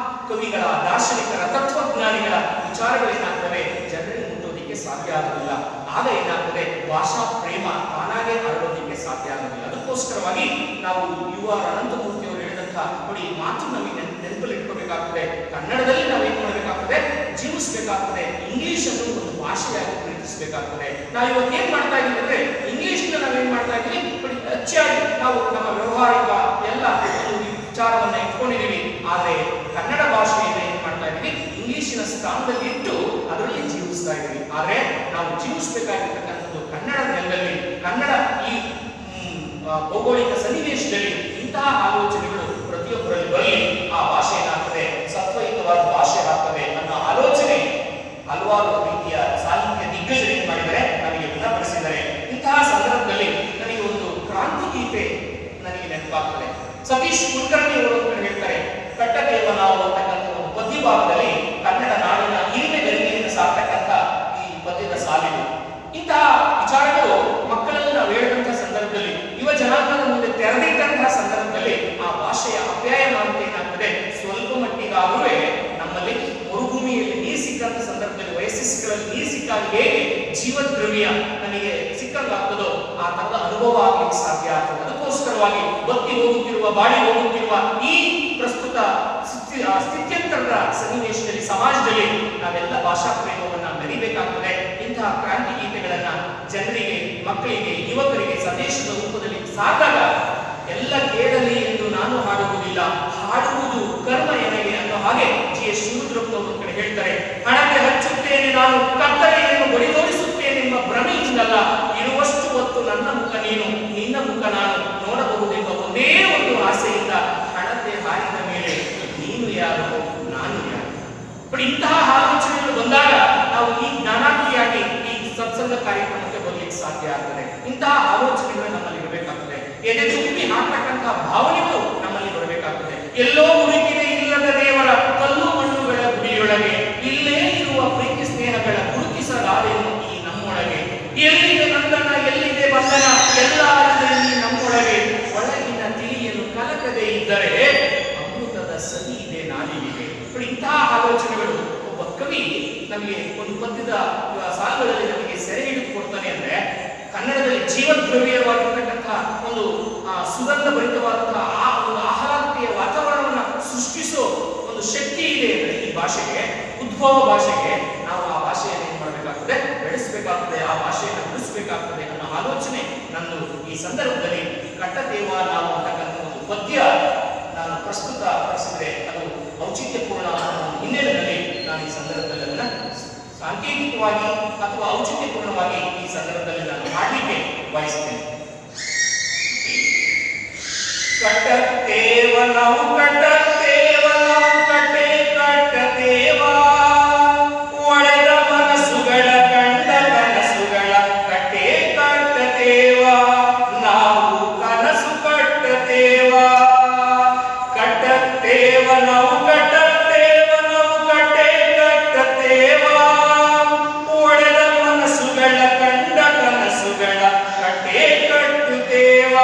ಕವಿಗಳ, ದಾರ್ಶನಿಕರ, ತತ್ವಜ್ಞಾನಿಗಳ ವಿಚಾರಗಳೇನಾಗ್ತವೆ? ಜನರಿಗೆ ಮುಟ್ಟೋದಿಕ್ಕೆ ಸಾಧ್ಯ ಆಗೋದಿಲ್ಲ. ಆಗ ಏನಾಗ್ತದೆ? ಭಾಷಾ ಪ್ರೇಮ ತಾನಾಗೆ ಹರಡೋದಿಕ್ಕೆ ಸಾಧ್ಯ ಆಗೋದಿಲ್ಲ. ಅದಕ್ಕೋಸ್ಕರವಾಗಿ ನಾವು ಯುವ ಅನಂತಮೂರ್ತಿ ಅವರು ಹೇಳಿದಂತಹ ನೋಡಿ ಮಾತು ನಮಗೆ ನೆನಪಲ್ಲಿ ಇಟ್ಕೋಬೇಕಾಗ್ತದೆ. ಕನ್ನಡದಲ್ಲಿ ನಾವೇನ್ ಮಾಡಬೇಕಾಗ್ತದೆ? ಜೀವಿಸಬೇಕಾಗ್ತದೆ. ಇಂಗ್ಲಿಷ್ ಅನ್ನು ಒಂದು ಭಾಷೆಯಾಗಿ ಪ್ರೀತಿಸಬೇಕಾಗ್ತದೆ. ನಾವು ಇವತ್ತು ಏನ್ ಮಾಡ್ತಾ ಇದೀವಿ ಅಂದ್ರೆ ಇಂಗ್ಲಿಷ್ ನಾವೇನ್ ಮಾಡ್ತಾ ಇದೀವಿ? ಹೆಚ್ಚಾಗಿ ನಾವು ನಮ್ಮ ವ್ಯವಹಾರಿಕ ಎಲ್ಲ ವಿಚಾರವನ್ನ ಇಟ್ಕೊಂಡಿದೀವಿ. ಆದ್ರೆ ಕನ್ನಡ ಭಾಷೆಯನ್ನು ಏನ್ ಮಾಡ್ತಾ ಇದೀವಿ? ಇಂಗ್ಲಿಶಿನ ಸ್ಥಾನದಲ್ಲಿ ಇಟ್ಟು ಅದರಲ್ಲಿ ಜೀವಿಸ್ತಾ ಇದೀವಿ. ಆದ್ರೆ ನಾವು ಜೀವಿಸಬೇಕಾಗಿರ್ತಕ್ಕಂಥದ್ದು ಕನ್ನಡ ನೆಲದಲ್ಲಿ, ಕನ್ನಡ ಈ ಭೌಗೋಳಿಕ ಸನ್ನಿವೇಶದಲ್ಲಿ ಇಂತಹ ಆಲೋಚನೆಗಳು ಪ್ರತಿಯೊಬ್ಬರಲ್ಲಿ ಬರಲಿ. ಆ ಭಾಷೆ ಏನಾಗ್ತದೆ? ಸತ್ವಯುತವಾದ ಭಾಷೆ ಆಗ್ತದೆ ಅನ್ನೋ ಆಲೋಚನೆ ಹಲವಾರು ರೀತಿಯ ಸಾಹಿತ್ಯ ದಿಗ್ಗಜರು ಏನ್ ಮಾಡಿದರೆ ನಮಗೆ ಗುಣಪಡಿಸಿದ್ದಾರೆ. ಇಂತಹ ಸಂದರ್ಭದಲ್ಲಿ ನನಗೆ ಒಂದು ಕ್ರಾಂತಿ ಗೀತೆ ನನಗೆ ನೆನಪಾಗ್ತದೆ. ಸತೀಶ್ ಕುಲಕರ್ಣಿ ಅವರು ಹೇಳ್ತಾರೆ, ಕಟ್ಟದೇವ ನಾವು ಅಂತಕ್ಕಂಥ ಒಂದು ಪದ್ಯ ಭಾಗದಲ್ಲಿ ಕನ್ನಡ ನಾಡಿನ ಹಿರಿಮೆ ಗರಿಮೆಯನ್ನು ಸಾರ್ತಕ್ಕಂಥ ಈ ಪದ್ಯದ ಸಾಲಿಗಳು. ಇಂತಹ ವಿಚಾರಗಳು ಮಕ್ಕಳಲ್ಲಿ ನಾವು ಹೇಳಿದಂತಹ ಸಂದರ್ಭದಲ್ಲಿ, ಯುವ ಜನಾಂಗದ ಮುಂದೆ ತೆರೆದಿಟ್ಟಂತಹ ಸಂದರ್ಭದಲ್ಲಿ ಆ ಭಾಷೆಯ ಅಪ್ಯಾಯಮಾನತೆ ಏನಾಗ್ತದೆ? ಸ್ವಲ್ಪ ಮಟ್ಟಿಗಾದರೂ ನಮ್ಮಲ್ಲಿ ಮರುಭೂಮಿಯಲ್ಲಿ ನೀರು ಸಿಕ್ಕಂತ ಸಂದರ್ಭದಲ್ಲಿ, ವಯಸ್ಸಿಗಳಲ್ಲಿ ನೀರು ಸಿಕ್ಕಾಗ ಹೇಗೆ ಜೀವದ್ರವ್ಯ ನನಗೆ ಸಿಕ್ಕಂಗಾಗ್ತದೋ ಆ ತರದ ಅನುಭವ ಆಗ್ಲಿಕ್ಕೆ ಸಾಧ್ಯ ಆಗ್ತದೆ. ಅದಕ್ಕೋಸ್ಕರವಾಗಿ ಬತ್ತಿ ಹೋಗುತ್ತಿರುವ, ಬಾಡಿ ಹೋಗುತ್ತಿರುವ ಈ ಪ್ರಸ್ತುತ ಸ್ಥಿತ್ಯಂತರದ ಸನ್ನಿವೇಶದಲ್ಲಿ, ಸಮಾಜದಲ್ಲಿ ನಾವೆಲ್ಲ ಭಾಷಾ ಪ್ರೇಮವನ್ನ ಮೆರಿಬೇಕಾಗ್ತದೆ. ಇಂತಹ ಕ್ರಾಂತಿ ಗೀತೆಗಳನ್ನ ಜನರಿಗೆ, ಮಕ್ಕಳಿಗೆ, ಯುವಕರಿಗೆ ಸಂದೇಶದ ರೂಪದಲ್ಲಿ ಸಾಕಾಗ ಎಲ್ಲ ಕೇಳಲಿ ಎಂದು ನಾನು ಹಾಡುವುದಿಲ್ಲ, ಹಾಡುವುದು ಕರ್ಮ ಎನಗೆ ಅನ್ನೋ ಹಾಗೆ ಜಿ.ಎಸ್. ಶಿವರುದ್ರಪ್ಪನವರು ನೀನು, ನಿನ್ನ ಮುಖ ನಾನು ನೋಡಬಹುದೆಂಬ ಒಂದೇ ಒಂದು ಆಸೆಯಿಂದ ಹಣತೆ ಹಾರಿದ ಮೇಲೆ ನೀನು ಯಾರು, ನಾನು ಯಾರು. ಬಟ್ ಇಂತಹ ಆಲೋಚನೆಗಳು ಬಂದಾಗ ನಾವು ಈ ಜ್ಞಾನಾರ್ಥಿಯಾಗಿ ಈ ಸತ್ಸಂಗ ಕಾರ್ಯಕ್ರಮಕ್ಕೆ ಬರ್ಲಿಕ್ಕೆ ಸಾಧ್ಯ ಆಗ್ತದೆ. ಇಂತಹ ಆಲೋಚನೆಗಳು ನಮ್ಮಲ್ಲಿ ಇರಬೇಕಾಗ್ತದೆ. ಎದೆ ತುಂಬಿ ಹಾಕ್ತಕ್ಕಂತಹ ಭಾವನೆಗಳು ನಮ್ಮಲ್ಲಿ ಬರಬೇಕಾಗ್ತದೆ. ಎಲ್ಲೋ ಹುಡುಕಿದೆ ಇಲ್ಲದ ದೇವರ ಕಲ್ಲು ಮಣ್ಣುಗಳ ಗುಡಿಯೊಳಗೆ, ಇಲ್ಲೇ ಇರುವ ಪ್ರೀತಿ ಸ್ನೇಹಗಳ ಗುರುತಿಸಲಾದೇನು ಈ ನಮ್ಮೊಳಗೆ. ಎಲ್ಲಿದೆ ನಂದನ, ಎಲ್ಲಿದೆ ಬಂಧನ, ಎಲ್ಲ ಇದೆ ನಮ್ಮೊಳಗೆ. ಒಳಗಿನ ತಿಳಿಯನ್ನು ಕಲಕದೆ ಇದ್ದರೆ ಅಮೃತದ ಸವಿ ಇದೆ ನಾಲಿಗೆಗೆ. ಇಂತಹ ಆಲೋಚನೆಗಳು ಒಬ್ಬ ಕವಿ ನಮಗೆ ಒಂದು ಪದ್ಯದ ಸಾಲುಗಳಲ್ಲಿ ನಮಗೆ ಸೆರೆ ಹಿಡಿದುಕೊಡ್ತಾನೆ. ಅಂದ್ರೆ ಕನ್ನಡದಲ್ಲಿ ಜೀವದ್ರವ್ಯವಾಗಿರ್ತಕ್ಕಂತಹ ಒಂದು ಸುಗಂಧ ಭರಿತವಾದಂತಹ ಆ ಒಂದು ಆಹ್ಲಾದತೆಯ ವಾತಾವರಣವನ್ನು ಸೃಷ್ಟಿಸೋ ಒಂದು ಶಕ್ತಿ ಇದೆ ಅಂದ್ರೆ ಈ ಭಾಷೆಗೆ, ಉದ್ಭವ ಭಾಷೆಗೆ. ನಾವು ಆ ಭಾಷೆಯನ್ನು ಏನ್ ಮಾಡಬೇಕಾಗ್ತದೆ, ಬೆಳೆಸಬೇಕಾಗ್ತದೆ, ಆ ಭಾಷೆಯನ್ನು ಉಳಿಸಬೇಕಾಗ್ತದೆ ಅನ್ನೋ ಆಲೋಚನೆ ನಂದು ಈ ಸಂದರ್ಭದಲ್ಲಿ. ಕಟ್ಟದೇವ ನಾವು ಅಂತಕ್ಕಂಥ ಒಂದು ಪದ್ಯ ನಾನು ಪ್ರಸ್ತುತಪಡಿಸಿದ್ರೆ ಅದು ಔಚಿತ್ಯಪೂರ್ಣ ಹಿನ್ನೆಲೆಯಲ್ಲಿ ನಾನು ಈ ಸಂದರ್ಭದಲ್ಲಿ ಅದನ್ನ ಸಾಂಕೇತಿಕವಾಗಿ ಅಥವಾ ಔಚಿತ್ಯಪೂರ್ಣವಾಗಿ ಈ ಸಂದರ್ಭದಲ್ಲಿ ನಾನು ಮಾಡಲಿಕ್ಕೆ ಬಯಸ್ತೇನೆ. ಕಟ್ಟತ್ತೇವ ನಾವು ಕಟ್ಟತ್ತೇವ ನಾವು ಕಟ್ಟೆ ಕಟ್ಟತೇವ, ಒಡೆದ ಮನಸ್ಸುಗಳ ಕಂಡ ಕನಸುಗಳ ಕಟ್ಟೆ ಕಟ್ಟತೇವ, ನಾವು ಕನಸು ಕಟ್ಟತೇವ. ಕಟ್ಟತ್ತೇವ ನಾವು ಕಟ್ಟತ್ತೇವ ನಾವು ಕಟ್ಟೆ ಕಟ್ಟತೇವ, ಒಡೆದ ಮನಸ್ಸುಗಳ ಕಂಡ ಕನಸುಗಳ ಕಟ್ಟೆ ಕಟ್ಟುತ್ತೇವ,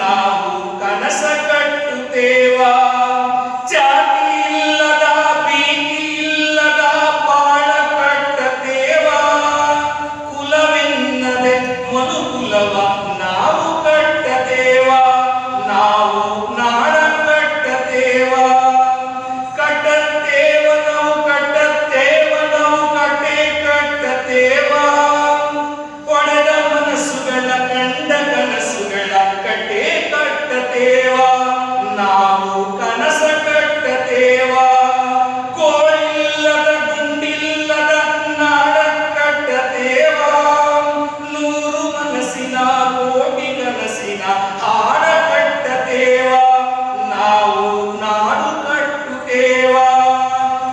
ನಾವು ಕನಸ ಕಟ್ಟುತ್ತೇವ. ಜಾತಿ ಇಲ್ಲದ ಪ್ರೀತಿ ಇಲ್ಲದ ಬಾಳ ಕಟ್ಟತೇವ, ಕುಲವೆನ್ನದೆ ಮನುಕುಲವ ನಾವು ಕಟ್ಟತೇವ, ನಾವು ನಾಡ ಕಟ್ಟತೇವ. ಕಟ್ಟತೇವ ನಾವು ಕಟ್ಟತೇವ ನಾವು ಕಟ್ಟೆ ಕಟ್ಟತೇವ, ಒಡೆದ ಮನಸ್ಸುಗಳ ಕಂಡ ಕನಸುಗಳ ಕಟ್ಟೆ ಕಟ್ಟತೇವ, ನಾವು ಕನಸ ಕಟ್ಟತೇವ. ಕೋಳಿಲ್ಲದ ಗುಂಡಿಲ್ಲದ ನಾಡ ಕಟ್ಟತೇವ, ನೂರು ಮನಸ್ಸಿನ ಕೋಟಿ ಕನಸಿನ ಹಾಡ ಕಟ್ಟತೇವ, ನಾವು ನಾಡು ಕಟ್ಟುತ್ತೇವ.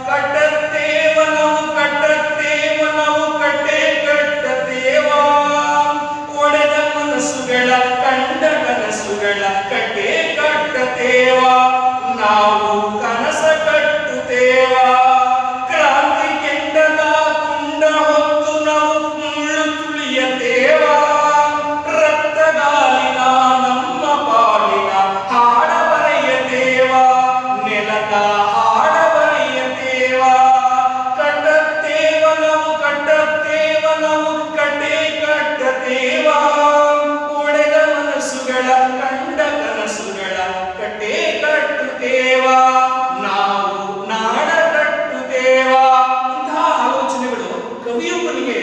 ಕಟ್ಟತೇವ ನಾವು ಕಟ್ಟತೇವ ನಾವು ಕಟ್ಟೆ ಕಟ್ಟತೇವ, ಒಡೆದ ಮನಸ್ಸುಗಳ ಕಂಡ ಕನಸುಗಳ ಕಟ್ಟೆ ಕಟ್ಟತೇವ, ನಾವು ಕನಸ ಕಟ್ಟುತ್ತೇವ. ಕ್ರಾಂತಿ ಕೆಂಡದ ಕುಂಡ ಹೊತ್ತು ನಾವು ಮುಳ್ಳು ತುಳಿಯತೇವ, ರಕ್ತಗಾಲಿನ ನಮ್ಮ ಪಾಲಿನ ಹಾಡ ಬರೆಯತೇವ, ನೆಲದ ಹಾಡ ಬರೆಯತೇವ. ಕಟ್ಟತೇವ ನಾವು ಕಟ್ಟತೇವ ನಾವು ಕಟ್ಟೆ ಕಟ್ಟತೇವ, ಒಡೆದ ಮನಸ್ಸುಗಳ ಕಂಡ ಕನಸುಗಳ ಕಟ್ಟೆ ಕಟ್ಟುತ್ತೇವ, ನಾವು ನಾಡ ಕಟ್ಟುತ್ತೇವ. ಇಂತಹ ಆಲೋಚನೆಗಳು ಕವಿಯೊಬ್ಬನಿಗೆ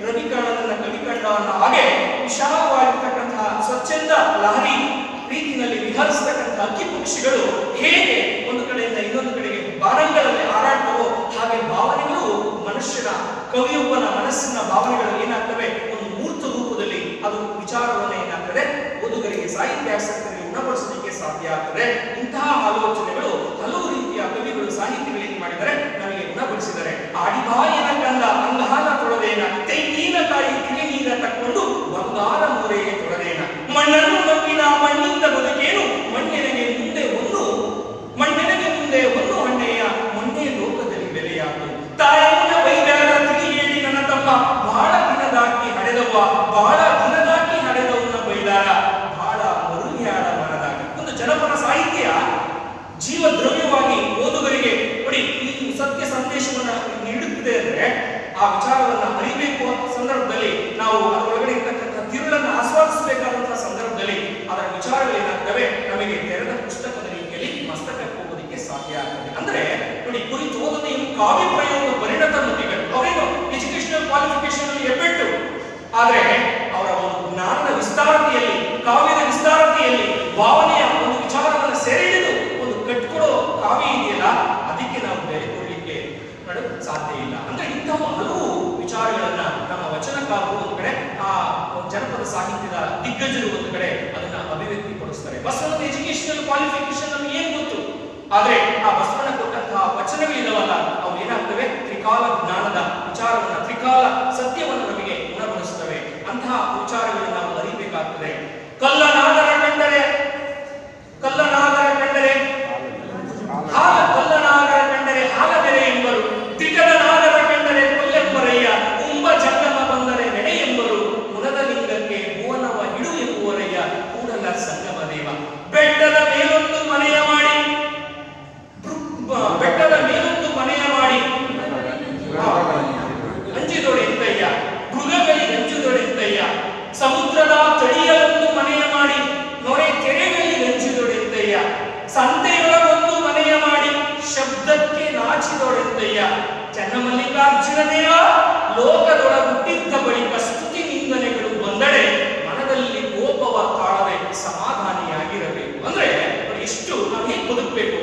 ರವಿ ಕಾಣದನ್ನ ಕವಿ ಕಂಡ ಅನ್ನೋ ಹಾಗೆ ವಿಶಾಲವಾಗಿರ್ತಕ್ಕಂತಹ ಸ್ವಚ್ಛಂದ ಲಹರಿ ರೀತಿಯಲ್ಲಿ ವಿಹರಿಸತಕ್ಕಂತಹ ಅಕ್ಕಿ ಪಕ್ಷಿಗಳು ಹೇಗೆ ಒಂದು ಕಡೆಯಿಂದ ಇನ್ನೊಂದು ಕಡೆಗೆ ಬಾರಂಗಳಲ್ಲಿ ಹಾರಾಡ್ತವೋ ಹಾಗೆ ಭಾವನೆಗಳು ಮನುಷ್ಯನ ಕವಿಯೊಬ್ಬನ ಮನಸ್ಸಿನ ಭಾವನೆಗಳು ಏನಾಗ್ತವೆ, ಒಂದು ಮೂರ್ತ ರೂಪದಲ್ಲಿ ಅದು ವಿಚಾರವನ್ನು ಏನಾಗ್ತದೆ ಓದುಗರಿಗೆ ಸಾಹಿತ್ಯ ಆಸಕ್ತಿಯಲ್ಲಿ ಉಣಬಡಿಸಲಿಕ್ಕೆ ಸಾಧ್ಯ ಆಗ್ತದೆ. ಇಂತಹ ಆಲೋಚನೆಗಳು ಹಲವು ರೀತಿಯ ಕವಿಗಳು ಸಾಹಿತ್ಯಗಳಿಗೆ ಮಾಡಿದರೆ ನಮಗೆ ಉಣಬಡಿಸಿದರೆ. ಆಡಿಬಾಯಿನ ಕಂದ ಅಂಗಾಲ ತೊಳೆದೇನ, ತೆಂಗಿನಕಾಯಿ ತಿಳಿ ನೀರ ತಕ್ಕೊಂಡು ಬಂಗಾರ ಮೂರೆಗೆ ತೊಳೆದೇನ, ಮಣ್ಣನ್ನು ನಂಬಿನ ಮಣ್ಣಿಂದ ಬದುಕೇನು, ಮಣ್ಣಿನಗೆ ಮುಂದೆ ಒಂದು ಹಣ್ಣೆಯ ಮೊನ್ನೆ ಲೋಕದಲ್ಲಿ ಬೆಲೆಯಾತು. ತಾಯನ್ನ ಬೈಬ್ಯಾಡ ತಿಳಿ ಹೇಳಿ ನನ್ನ ತಮ್ಮ, ಬಹಳ ದಿನದಾಕಿ ಹಡೆದವ ಬಹಳ ದಿನದಾಕಿ ಹಡೆದವನ್ನ ಬೈದಾರ, ಬಹಳ ಮರುಗ್ಯಾಡ ಮನದಾಗ. ಒಂದು ಜನಪದ ಸಾಹಿತ್ಯ ಜೀವದ್ರವ್ಯವಾಗಿ ಓದುಗರಿಗೆ ನೋಡಿ ಈ ಸತ್ಯ ಸಂದೇಶವನ್ನು ನೀಡುತ್ತಿದೆ ಅಂದ್ರೆ ಆ ವಿಚಾರವನ್ನ ಅರಿಬೇಕು ಅಂತ ಸಂದರ್ಭದಲ್ಲಿ ನಾವು ಅದರೊಳಗಡೆ ಇರ್ತಕ್ಕಂಥ ತಿರುಳನ್ನು ಆಸ್ವಾದಿಸಬೇಕಾದಂತಹ ಸಂದರ್ಭದಲ್ಲಿ ಅದರ ವಿಚಾರಗಳು ಏನಾಗ್ತವೆ, ನಮಗೆ ತೆರೆದ ಪುಸ್ತಕದ ರೀತಿಯಲ್ಲಿ ಮಸ್ತಕಕ್ಕೆ ಹೋಗೋದಕ್ಕೆ ಸಾಧ್ಯ ಆಗ್ತದೆ. ಅಂದ್ರೆ ನೋಡಿ ಕುರಿತು ಓದೋದು ಇನ್ನು ಕಾವ್ಯ ಪ್ರಯೋಗ ಪರಿಣತ ಮುಖಿಗಳು, ಅವರೇನು ಎಜುಕೇಶನಲ್ ಕ್ವಾಲಿಫಿಕೇಶನ್ ಅಲ್ಲಿ ಎಬ್ಬೆಟ್ಟು, ಆದ್ರೆ ಅವರ ಒಂದು ಜ್ಞಾನದ ವಿಸ್ತಾರತೆಯಲ್ಲಿ, ಕಾವ್ಯದ ವಿಸ್ತಾರತೆಯಲ್ಲಿ ಭಾವನೆಯ ಒಂದು ವಿಚಾರವನ್ನು ಸೆರೆ ಹಿಡಿದು ಒಂದು ಕಟ್ಕೊಡೋ ಕಾವ್ಯ ಇದೆಯಲ್ಲ, ಅದಕ್ಕೆ ನಾವು ಬೆಲೆ ಕೊಡ್ಲಿಕ್ಕೆ ಸಾಧ್ಯ ಇಲ್ಲ. ಅಂದ್ರೆ ಇಂತಹ ಹಲವು ವಿಚಾರಗಳನ್ನ ನಮ್ಮ ವಚನಕಾರರು ಒಂದು ಕಡೆ ಆ ಜನಪದ ಸಾಹಿತ್ಯದ ದಿಗ್ಗಜರು ಒಂದು ಕಡೆ ಅದನ್ನ ಅಭಿವ್ಯಕ್ತಿ ಪಡಿಸ್ತಾರೆ. ಬಸವನ ಎಜುಕೇಶನಲ್ ಕ್ವಾಲಿಫಿಕೇಶನ್ ನಮ್ಗೆ ಏನ್ ಗೊತ್ತು, ಆದ್ರೆ ಆ ಬಸವನ ಕೊಟ್ಟಂತಹ ವಚನಗಳಿದಾವಲ್ಲ ಅವು ಏನಾಗ್ತವೆ, ತ್ರಿಕಾಲ ಜ್ಞಾನದ ವಿಚಾರವನ್ನ, ತ್ರಿಕಾಲ ಸತ್ಯವನ್ನು ನಮಗೆ ಗುಣಪಡಿಸುತ್ತವೆ. ಅಂತಹ ವಿಚಾರಗಳನ್ನು ನಾವು ಅರಿಬೇಕಾಗ್ತದೆ. ಕಲ್ಲನಾಗರ ಕಂಡರೆ ಹಾಲ ಬೆರೆ ಎಂಬರು, ತಿಟದ ನಾಗರ ಕಂಡರೆ ಕೊಲ್ಲೆಂಬರಯ್ಯ, ಉಂಬ ಜಂಗಮ ಬಂದರೆ ನೆಡೆ ಎಂಬರು, ಮುನದ ಲಿಂಗಕ್ಕೆ ಭುವನವ ಹಿಡು ಎಂಬುವರಯ್ಯ, ಕೂಡಲ ಸಂಗಮ ದೇವ. ಬೆಟ್ಟದ ಮೇಲೊಂದು ಮನೆಯ ಮಾಡಿ ಅಂಜಿದೊಡೆಂತಯ್ಯ, ಮೃಗಗಳಿಗೆ ಅಂಜುದೊಡೆಂತಯ್ಯ, ಸಮುದ್ರದ ತಡಿಯಲೊಂದು ಮನೆಯ ಮಾಡಿ ನೊರೆ ಕೆರೆಗಳಿಗೆ ಅಂಜಿದೊಡೆಂತಯ್ಯ, ಸಂತೆಯೊಳಗೊಂದು ಮನೆಯ ಮಾಡಿ ಶಬ್ದಕ್ಕೆ ನಾಚಿದೊಡೆಂತಯ್ಯ, ಚನ್ನಮಲ್ಲಿಕಾರ್ಜುನ ದೇವ ಲೋಕದೊಳಗುಟ್ಟಿದ್ದ ಬಳಿಕ ಸ್ತುತಿ ನಿಂದನೆಗಳು ಬಂದಡೆ ಮನದಲ್ಲಿ ಕೋಪವ ತಾಳದೆ ಸಮಾಧಾನಿಯಾಗಿರಬೇಕು. ಅಂದ್ರೆ ಇಷ್ಟು ನಾವು ಹೇಗೆ ಬದುಕಬೇಕು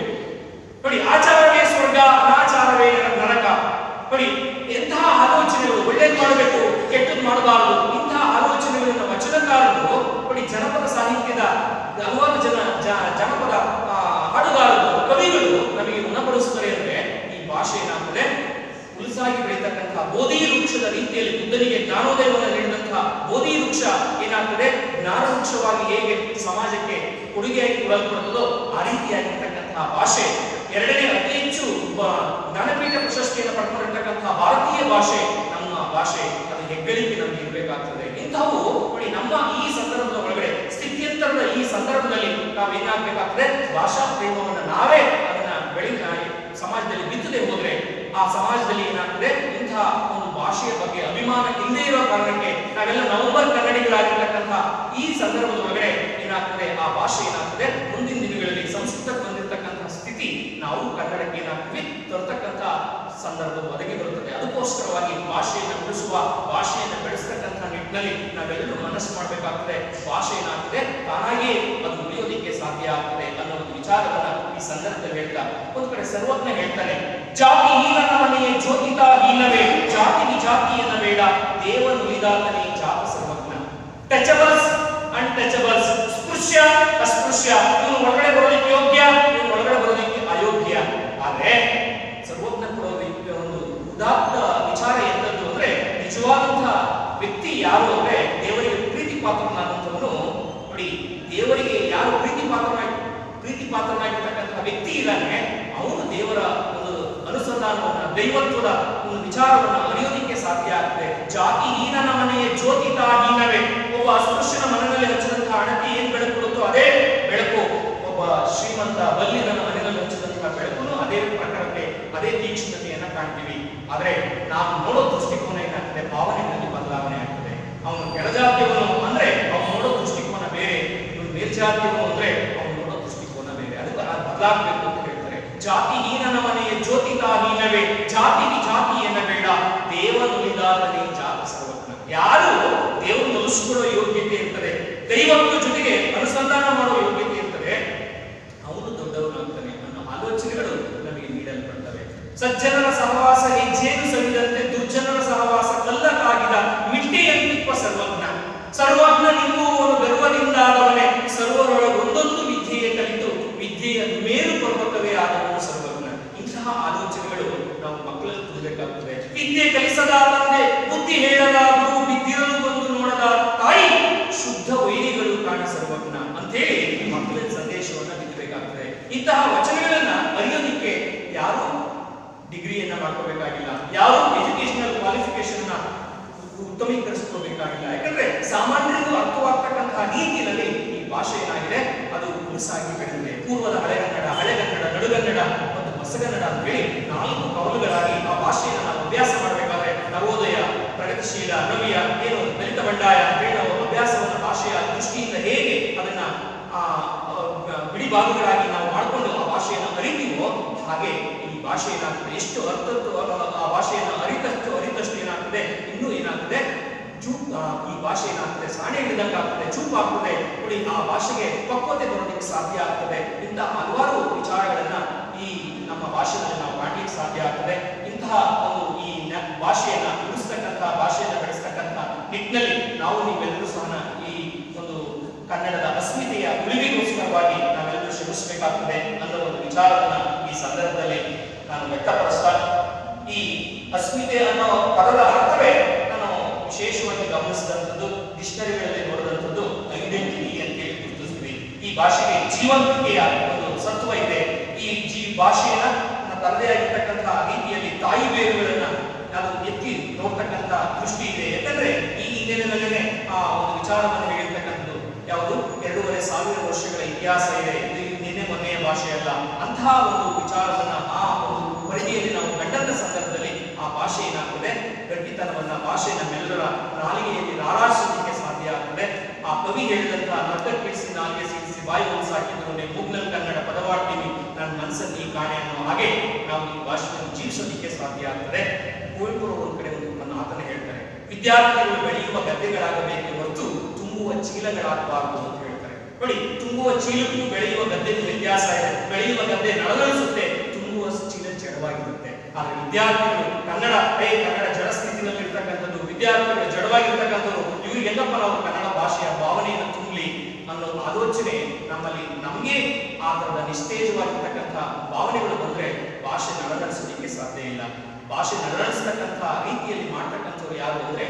ನೋಡಿ. ಆಚಾರವೇ ಸ್ವರ್ಗ, ಅನಾಚಾರವೇ ನರಕ. ನೋಡಿ ಎಂತಹ ಆಲೋಚನೆಗಳು, ಒಳ್ಳೇದು ಮಾಡಬೇಕು ಕೆಟ್ಟದ್ದು ಮಾಡಬಾರದು, ಇಂತಹ ಆಲೋಚನೆಗಳನ್ನು ವಚನಕಾರರು ನೋಡಿ ಜನಪದ ಸಾಹಿತ್ಯದ ಹಲವಾರು ಜನಪದ ಹಾಡುಗಾರರು, ಕವಿಗಳು ನಮಗೆ ಗುಣಪಡಿಸುತ್ತಾರೆ. ಅಂದ್ರೆ ಈ ಭಾಷೆ ಏನಾಗ್ತದೆ, ಹುಲಸಾಗಿ ಬೆಳೀತಕ್ಕಂತಹ ಬೋಧಿ ವೃಕ್ಷದ ರೀತಿಯಲ್ಲಿ ಬುದ್ಧನಿಗೆ ಜ್ಞಾನೋದಯವನ್ನು ನೀಡಿದಂತಹ ಬೋಧಿ ವೃಕ್ಷ ಏನಾಗ್ತದೆ, ಜ್ಞಾನ ವೃಕ್ಷವಾಗಿ ಹೇಗೆ ಸಮಾಜಕ್ಕೆ ಕೊಡುಗೆಯಾಗಿ ಕೊಡಲ್ಪಡುತ್ತದೋ ಆ ರೀತಿಯಾಗಿರ್ತಕ್ಕಂತಹ ಭಾಷೆ. ಎರಡನೇ ಅತಿ ಹೆಚ್ಚು ಜ್ಞಾನಪೀಠ ಪ್ರಶಸ್ತಿಯನ್ನು ಪಡ್ಕೊಂಡಿರ್ತಕ್ಕಂತಹ ಭಾರತೀಯ ಭಾಷೆ ನಮ್ಮ ಭಾಷೆ. ಅದು ಹೆಗ್ಗಳಿಕೆ ನಮಗೆ ಇರಬೇಕಾಗ್ತದೆ. ಇಂಥವು ನೋಡಿ ನಮ್ಮ ಈ ಸಂದರ್ಭದ ಒಳಗಡೆ, ಸ್ಥಿತ್ಯಂತರದ ಈ ಸಂದರ್ಭದಲ್ಲಿ ನಾವೇನಾಗಬೇಕಾಗ್ತದೆ, ಭಾಷಾ ಪ್ರೇಮವನ್ನು ನಾವೇ ಅದನ್ನ ಸಮಾಜದಲ್ಲಿ ಬಿತ್ತದೆ ಹೋದ್ರೆ ಆ ಸಮಾಜದಲ್ಲಿ ಏನಾಗ್ತದೆ, ಇಂತಹ ಒಂದು ಭಾಷೆಯ ಬಗ್ಗೆ ಅಭಿಮಾನ ಇಲ್ಲದೇ ಇರೋ ಕಾರಣಕ್ಕೆ ನಾವೆಲ್ಲ ನವೆಂಬರ್ ಕನ್ನಡಿಗರಾಗಿರ್ತಕ್ಕಂತಹ ಈ ಸಂದರ್ಭದ ಒಳಗಡೆ ಏನಾಗ್ತದೆ, ಆ ಭಾಷೆ ಏನಾಗ್ತದೆ ಮುಂದಿನ ದಿನಗಳಲ್ಲಿ ಸಂಸ್ಕೃತಕ್ಕೆ ಬಂದಿರತಕ್ಕಂತಹ ಸ್ಥಿತಿ ನಾವು ಕನ್ನಡಕ್ಕೆ ಏನಾಗ್ತೀವಿ ತರ್ತಕ್ಕಂಥ ಸಂದರ್ಭ ಒದಗಿ ಬರುತ್ತದೆ. ಅದಕ್ಕೋಸ್ಕರವಾಗಿ ಭಾಷೆಯನ್ನು ಉಳಿಸುವ, ಭಾಷೆಯನ್ನು ಬೆಳೆಸತಕ್ಕಂತಹ ನಿಟ್ಟಿನಲ್ಲಿ ನಾವೆಲ್ಲರೂ ಮನಸ್ಸು ಮಾಡಬೇಕಾಗ್ತದೆ. ಭಾಷೆ ಏನಾಗ್ತದೆ ತಾನಾಗಿಯೇ ಅದು ಉಳಿಯೋದಿಕ್ಕೆ ಸಾಧ್ಯ ಆಗ್ತದೆ ಅನ್ನೋ ಒಂದು ವಿಚಾರವನ್ನ ಈ ಸಂದರ್ಭದಲ್ಲಿ ಹೇಳ್ತಾ ಒಂದು ಕಡೆ ಸರ್ವಜ್ಞ ಹೇಳ್ತಾನೆ, ಜಾತಿ ಹೀನನ ಮನೆಯೇ ಜ್ಯೋತಿತಾ ಹೀನವೇ, ಜಾತಿ ವಿಜಾತಿಯನ್ನ ಬೇಡ ದೇವನುಲಿದಾತನೇ ಜಾತ ಸರ್ವಜ್ಞ. ಟಚಬಲ್ಸ್ ಅನ್ಟಚಬಲ್ಸ್, ಸ್ಪೃಶ್ಯ ಅಸ್ಪೃಶ್ಯ, ಇವನು ಒಳಗಡೆ ಬರೋದಕ್ಕೆ ಯೋಗ್ಯ, ಇವನು ಒಳಗಡೆ ಬರೋದಕ್ಕೆ ಅಯೋಗ್ಯ. ಆದ್ರೆ ಸರ್ವಜ್ಞ ಕೊಡೋದಕ್ಕೆ ಒಂದು ಉದಾತ್ತ ವಿಚಾರ ಎಂತದ್ದು ಅಂದ್ರೆ, ನಿಜವಾದಂತಹ ವ್ಯಕ್ತಿ ಯಾರು ಅಂದ್ರೆ ದೇವರಿಗೆ ಪ್ರೀತಿ ಪಾತ್ರನಾದಂಥವನು. ನೋಡಿ ದೇವರಿಗೆ ಯಾರು ಪ್ರೀತಿ ಪಾತ್ರನಾಗಿರ್ತಕ್ಕಂತಹ ವ್ಯಕ್ತಿ ಇದ್ದಾನೆ, ಅವನು ದೇವರ ಒಂದು ಅನುಸಂಧಾನವನ್ನ, ದೈವತ್ವದ ಒಂದು ವಿಚಾರವನ್ನ ಅರಿಯೋದಿಕ್ಕೆ ಸಾಧ್ಯ ಆಗ್ತದೆ. ಜಾತಿ ಹೀನನ ಮನೆಯ ಜ್ಯೋತಿತಾ ಹೀನವೇ, ಒಬ್ಬ ಅಸ್ಪೃಶ್ಯನ ಮನೆಯಲ್ಲಿ ಹಚ್ಚಿದಂತಹ ಹಣತೆ ಏನ್ ಬೆಳಕು ಕೊಡುತ್ತೋ ಅದೇ ಬೆಳಕು, ಒಬ್ಬ ಶ್ರೀಮಂತ ಬಲ್ಲಿದನ ಮನೆಯಲ್ಲಿ ಹಚ್ಚಿದಂತಹ ಬೆಳಕು ಅದೇ ಪ್ರಕಾರಕ್ಕೆ ಅದೇ ತೀಕ್ಷ್ಣತೆಯನ್ನ ಕಾಣ್ತೀವಿ. ಆದ್ರೆ ನಾವು ನೋಡೋ ದೃಷ್ಟಿಕೋನ ಏನಾಗ್ತದೆ, ಭಾವನೆಗಳಲ್ಲಿ ಬದಲಾವಣೆ ಆಗ್ತದೆ. ಅವನು ಕೆಳಜಾತಿಯವನು ಅಂದ್ರೆ ಅವನು ನೋಡೋ ದೃಷ್ಟಿಕೋನ ಬೇರೆ, ಇವನು ಮೇಲ್ಜಾತಿಯವನು ಅಂದ್ರೆ ಅವನು ನೋಡೋ ದೃಷ್ಟಿಕೋನ ಬೇರೆ. ಅದಕ್ಕೆ ಬದಲಾಗಬೇಕು ಅಂತ ಹೇಳ್ತಾರೆ. ಜಾತಿ ಹೀನನ ಮನೆಯ ಜ್ಯೋತಿತಾ ಹೀನವೇ, ಜಾತಿ ವಿಜಾತಿಯನ್ನ ಬೇಡ ದೇವನುಲಿದಾತನೇ ಜಾತ ಸರ್ವಜ್ಞ. ಯಾರು ದೇವರು ಒಲಿಸಿಕೊಳ್ಳೋ ಯೋಗ್ಯತೆ ಇರ್ತದೆ, ದೈವತ್ವ ಜೊತೆಗೆ ಅನುಸಂಧಾನ ಮಾಡುವ ಯೋಗ್ಯತೆ ಇರ್ತದೆ, ಅವನು ದೊಡ್ಡವನಾಗ್ತಾನೆ ಅನ್ನೋ ಆಲೋಚನೆಗಳು ನಮಗೆ ನೀಡಲ್ಪಡ್ತವೆ. ಸಜ್ಜನರ ಸಹವಾಸ ಹೆಜ್ಜೆಯನ್ನು ಸವಿದಂತೆ ದುರ್ಜನರ ಸಹವಾಸ ಕಲ್ಲ ಕಾಗಿದ ಮಿಟ್ಟೆಯನ್ನಿಪ್ಪ ಸರ್ವಜ್ಞ. ಸರ್ವಜ್ಞ ನಿಂಬುವವನು ಗರ್ವದಿಂದಾದವನೇ, ಸರ್ವರೊಳಗೆ ಒಂದೊಂದು ವಿದ್ಯೆಯ ಕಲಿತು ವಿದ್ಯೆಯ ಮೇರು ಪರ್ವತವೇ ಆದವನು ಸರ್ವಜ್ಞ. ಇಂತಹ ಆಲೋಚನೆಗಳು ನಾವು ಮಕ್ಕಳಲ್ಲಿ ತುಂಬಬೇಕಾಗ್ತದೆ. ವಿದ್ಯೆ ಕಲಿಸದ ತಂದೆ, ಬುದ್ಧಿ ಹೇಳದ ಗುರು, ಬಿದ್ದಿರಲು ಬಂದು ನೋಡದ ತಾಯಿ, ಶುದ್ಧ ವೈರಿಗಳು ಕಾಣ ಸರ್ವಜ್ಞ ಅಂತೇಳಿ ಮಕ್ಕಳಲ್ಲಿ ಸಂದೇಶವನ್ನ ಬಿತ್ತಬೇಕಾಗ್ತದೆ. ಇಂತಹ ವಚನಗಳನ್ನ ಅರಿಯೋದಿಕ್ಕೆ ಯಾರು ಡಿಗ್ರಿಯನ್ನ ಮಾಡ್ಕೋಬೇಕಾಗಿಲ್ಲ, ಯಾರು ಎಜುಕೇಶನಲ್ ಕ್ವಾಲಿಫಿಕೇಶನ್ ಉತ್ತಮೀಕರಿಸಿಕೊಳ್ಬೇಕಾಗಿಲ್ಲ. ಯಾಕಂದ್ರೆ ಸಾಮಾನ್ಯರಿಗೂ ಅರ್ಥವಾಗ್ತಕ್ಕಂತಹ ರೀತಿಯಲ್ಲಿ ಈ ಭಾಷೆ ಏನಾಗಿದೆ, ಅದು ಹುಲಸಾಗಿ ಬೆಳೆದಿದೆ. ಪೂರ್ವದ ಹಳೆಗನ್ನಡ, ನಡುಗನ್ನಡ ಮತ್ತು ಹೊಸಗನ್ನಡ ಅಂತ ಹೇಳಿ 4 ಕವಲುಗಳಾಗಿ ಆ ಭಾಷೆಯನ್ನು ನಾವು ಅಭ್ಯಾಸ ಮಾಡಬೇಕಾದ್ರೆ ನವೋದಯ, ಪ್ರಗತಿಶೀಲ, ನವ್ಯ, ಏನು ದಲಿತ ಬಂಡಾಯ ಅಂತೇಳಿ ನಾವು ಅಭ್ಯಾಸವನ್ನು ಭಾಷೆಯ ದೃಷ್ಟಿಯಿಂದ ಹೇಗೆ ಅದನ್ನ ಬಿಡಿ ಭಾಗಗಳಾಗಿ ನಾವು ಮಾಡಿಕೊಂಡು ಆ ಭಾಷೆಯನ್ನು ಅರಿತೀವೋ ಹಾಗೆ ಈ ಭಾಷೆ ಏನಾಗ್ತದೆ, ಎಷ್ಟು ಆ ಭಾಷೆಯನ್ನು ಅರಿತಷ್ಟು ಏನಾಗ್ತದೆ, ಇನ್ನೂ ಏನಾಗ್ತದೆ ಈ ಭಾಷೆ ಏನಾಗ್ತದೆ, ಸಾಣೆ ಹಿಡಿದಂಗೆ ಆಗ್ತದೆ, ಚೂಪಾಗ್ತದೆ. ನೋಡಿ ಆ ಭಾಷೆಗೆ ಪಕ್ವತೆ ಬರೋದಕ್ಕೆ ಸಾಧ್ಯ ಆಗ್ತದೆ. ಇಂಥ ಹಲವಾರು ವಿಚಾರಗಳನ್ನ ಈ ನಮ್ಮ ಭಾಷೆಯಲ್ಲಿ ನಾವು ಮಾಡ್ಲಿಕ್ಕೆ ಸಾಧ್ಯ ಆಗ್ತದೆ. ಇಂತಹ ಒಂದು ಈ ಭಾಷೆಯನ್ನ ಉಳಿಸ್ತಕ್ಕಂತಹ, ಭಾಷೆಯನ್ನ ಬೆಳೆಸ್ತಕ್ಕಂತಹ ನಿಟ್ಟಿನಲ್ಲಿ ನಾವು ನೀವೆಲ್ಲರೂ ಸಹ ಈ ಒಂದು ವಿಚಾರವನ್ನ ಈ ಸಂದರ್ಭದಲ್ಲಿ ನಾನು ವ್ಯಕ್ತಪಡಿಸ್ತಾ, ಈ ಅಸ್ಮಿತೆ ಅನ್ನೋ ಪದದ ಅರ್ಥವೇ ನಾನು ವಿಶೇಷವಾಗಿ ಗಮನಿಸಿದಂಥದ್ದು, ಡಿಕ್ಷನರಿಗಳಲ್ಲಿ ನೋಡಿದಂಥದ್ದು ಐಡೆಂಟಿಟಿ ಅಂತೇಳಿ ಗುರುತಿಸ್ತೀವಿ. ಈ ಭಾಷೆಗೆ ಜೀವಂತಿಕೆಯ ಒಂದು ಸತ್ವ ಇದೆ. ಈ ಭಾಷೆಯನ್ನ ತನ್ನದೇ ಆಗಿರ್ತಕ್ಕಂತಹ ರೀತಿಯಲ್ಲಿ ತಾಯಿ ಬೇರುಗಳನ್ನ ಅದು ಎತ್ತಿ ನೋಡ್ತಕ್ಕಂಥ ದೃಷ್ಟಿ ಇದೆ. ಯಾಕಂದ್ರೆ ಈ ಹಿನ್ನೆಲೆಯಲ್ಲೇ ಆ ಒಂದು ವಿಚಾರವನ್ನು ಹೇಳಿರ್ತಕ್ಕಂಥದ್ದು ಯಾವುದು 2500 ವರ್ಷಗಳ ಇತಿಹಾಸ ಇದೆ. ಇದು ನಿನ್ನೆ ಮೊನ್ನೆಯ ಭಾಷೆ ಅಲ್ಲ. ಅಂತಹ ಒಂದು ವಿಚಾರವನ್ನ ಆ ಒಂದು ಪರಿಧಿಯಲ್ಲಿ ನಾವು ಕಂಡಂತ ಸಂದರ್ಭದಲ್ಲಿ ಆ ಭಾಷೆ ಏನಾಗ್ತದೆ, ಗಟ್ಟಿತನವನ್ನ ಭಾಷೆ ನಮ್ಮೆಲ್ಲರ ನಾಲಿಗೆಯಲ್ಲಿ ರಾರಾಜಿಸಲಿಕ್ಕೆ ಸಾಧ್ಯ ಆಗ್ತದೆ. ಆ ಕವಿ ಹೇಳಿದಂತಹ ನರ್ಕ ಕೀಳಿಸಿ ನಾಲಿಗೆ ಸಿಡಿಸಿ ಬಾಯಿ ಹೊಲಸಾಕಿದ್ರು ಮೂಗ್ನಲ್ಲಿ ಕನ್ನಡ ಪದವಾಡ್ತೀನಿ ನನ್ನ ಮನಸ್ಸನ್ನು ಈ ಕಾಣೆ ಅನ್ನೋ ಹಾಗೆ ನಾವು ಈ ಭಾಷೆಯನ್ನು ಜೀವಿಸೋದಕ್ಕೆ ಸಾಧ್ಯ ಆಗ್ತದೆ. ಕುವೆಂಪುರು ಒಂದು ಕಡೆ ಒಂದು ಮಾತನ್ನು ಹೇಳ್ತಾರೆ, ವಿದ್ಯಾರ್ಥಿಗಳು ಬೆಳೆಯುವ ಗದ್ದೆಗಳಾಗಬೇಕೆ ಹೊರತು ತುಂಬುವ ಚೀಲಗಳಾಗಬಾರದು ಅಂತ ಹೇಳ್ತಾರೆ. ನೋಡಿ, ತುಂಬುವ ಚೀಲಕ್ಕೂ ಬೆಳೆಯುವ ಗದ್ದೆಗೂ ವ್ಯತ್ಯಾಸ ಇದೆ. ಬೆಳೆಯುವ ಗದ್ದೆ ನಳಗಳಿಸುತ್ತೆ, ತುಂಬುವ ಚೀಲ ಜಡವಾಗಿರುತ್ತೆ. ಆದ್ರೆ ವಿದ್ಯಾರ್ಥಿಗಳು ಕನ್ನಡ ಜಡ ಸ್ಥಿತಿನಲ್ಲಿ ಇರ್ತಕ್ಕಂಥದ್ದು, ವಿದ್ಯಾರ್ಥಿಗಳು ಜಡವಾಗಿರ್ತಕ್ಕಂಥದ್ದು, ಇವ್ರಿಗೆ ಹೆಂಗಪ್ಪ ನಾವು ಕನ್ನಡ ಭಾಷೆಯ ಭಾವನೆಯನ್ನು ತುಂಬಲಿ ಅನ್ನೋ ಆಲೋಚನೆ ನಮ್ಮಲ್ಲಿ ನಮಗೆ ಆ ತರದ ನಿಸ್ತೇಜವಾಗಿರ್ತಕ್ಕಂಥ ಭಾವನೆಗಳು ಬಂದ್ರೆ ಭಾಷೆ ನಡನಡಿಸೋದಕ್ಕೆ ಸಾಧ್ಯ ಇಲ್ಲ. ಭಾಷೆ ನಡನಡಿಸ್ತಕ್ಕಂಥ ರೀತಿಯಲ್ಲಿ ಮಾಡ್ತಕ್ಕಂಥವ್ರು ಯಾರು ಅಂದ್ರೆ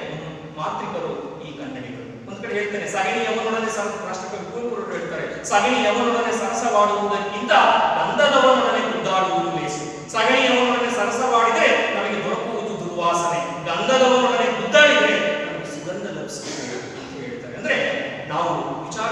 ಮಾತೃಕರು, ಈ ಕನ್ನಡಿಗರು. ಒಂದ್ ಕಡೆ ಹೇಳ್ತಾರೆ, ಸಗಣಿ ಯವನೊಡನೆ ರಾಷ್ಟ್ರಕವಿ ಕುವೆಂಪುರು ಹೇಳ್ತಾರೆ, ಸಗಣಿ ಯವನೊಡನೆ ಸರಸವಾಡುವುದಕ್ಕಿಂತ ಗಂಧದವನೊಡನೆ ಗುದ್ದಾಡುವುದು ಲೇಸು. ಸಗಣಿ ಯವನೊಡನೆ ಸರಸವಾಡಿದ್ರೆ ನಮಗೆ ದೊರಕುವುದು ದುರ್ವಾಸನೆ, ಗಂಧದವನೊಡನೆ ಗುದ್ದಾಡಿದ್ರೆ ನಮಗೆ ಸುಗಂಧ ಲಭಿಸುತ್ತದೆ ಅಂತ ಹೇಳ್ತಾರೆ. ಅಂದ್ರೆ ನಾವು ವಿಚಾರ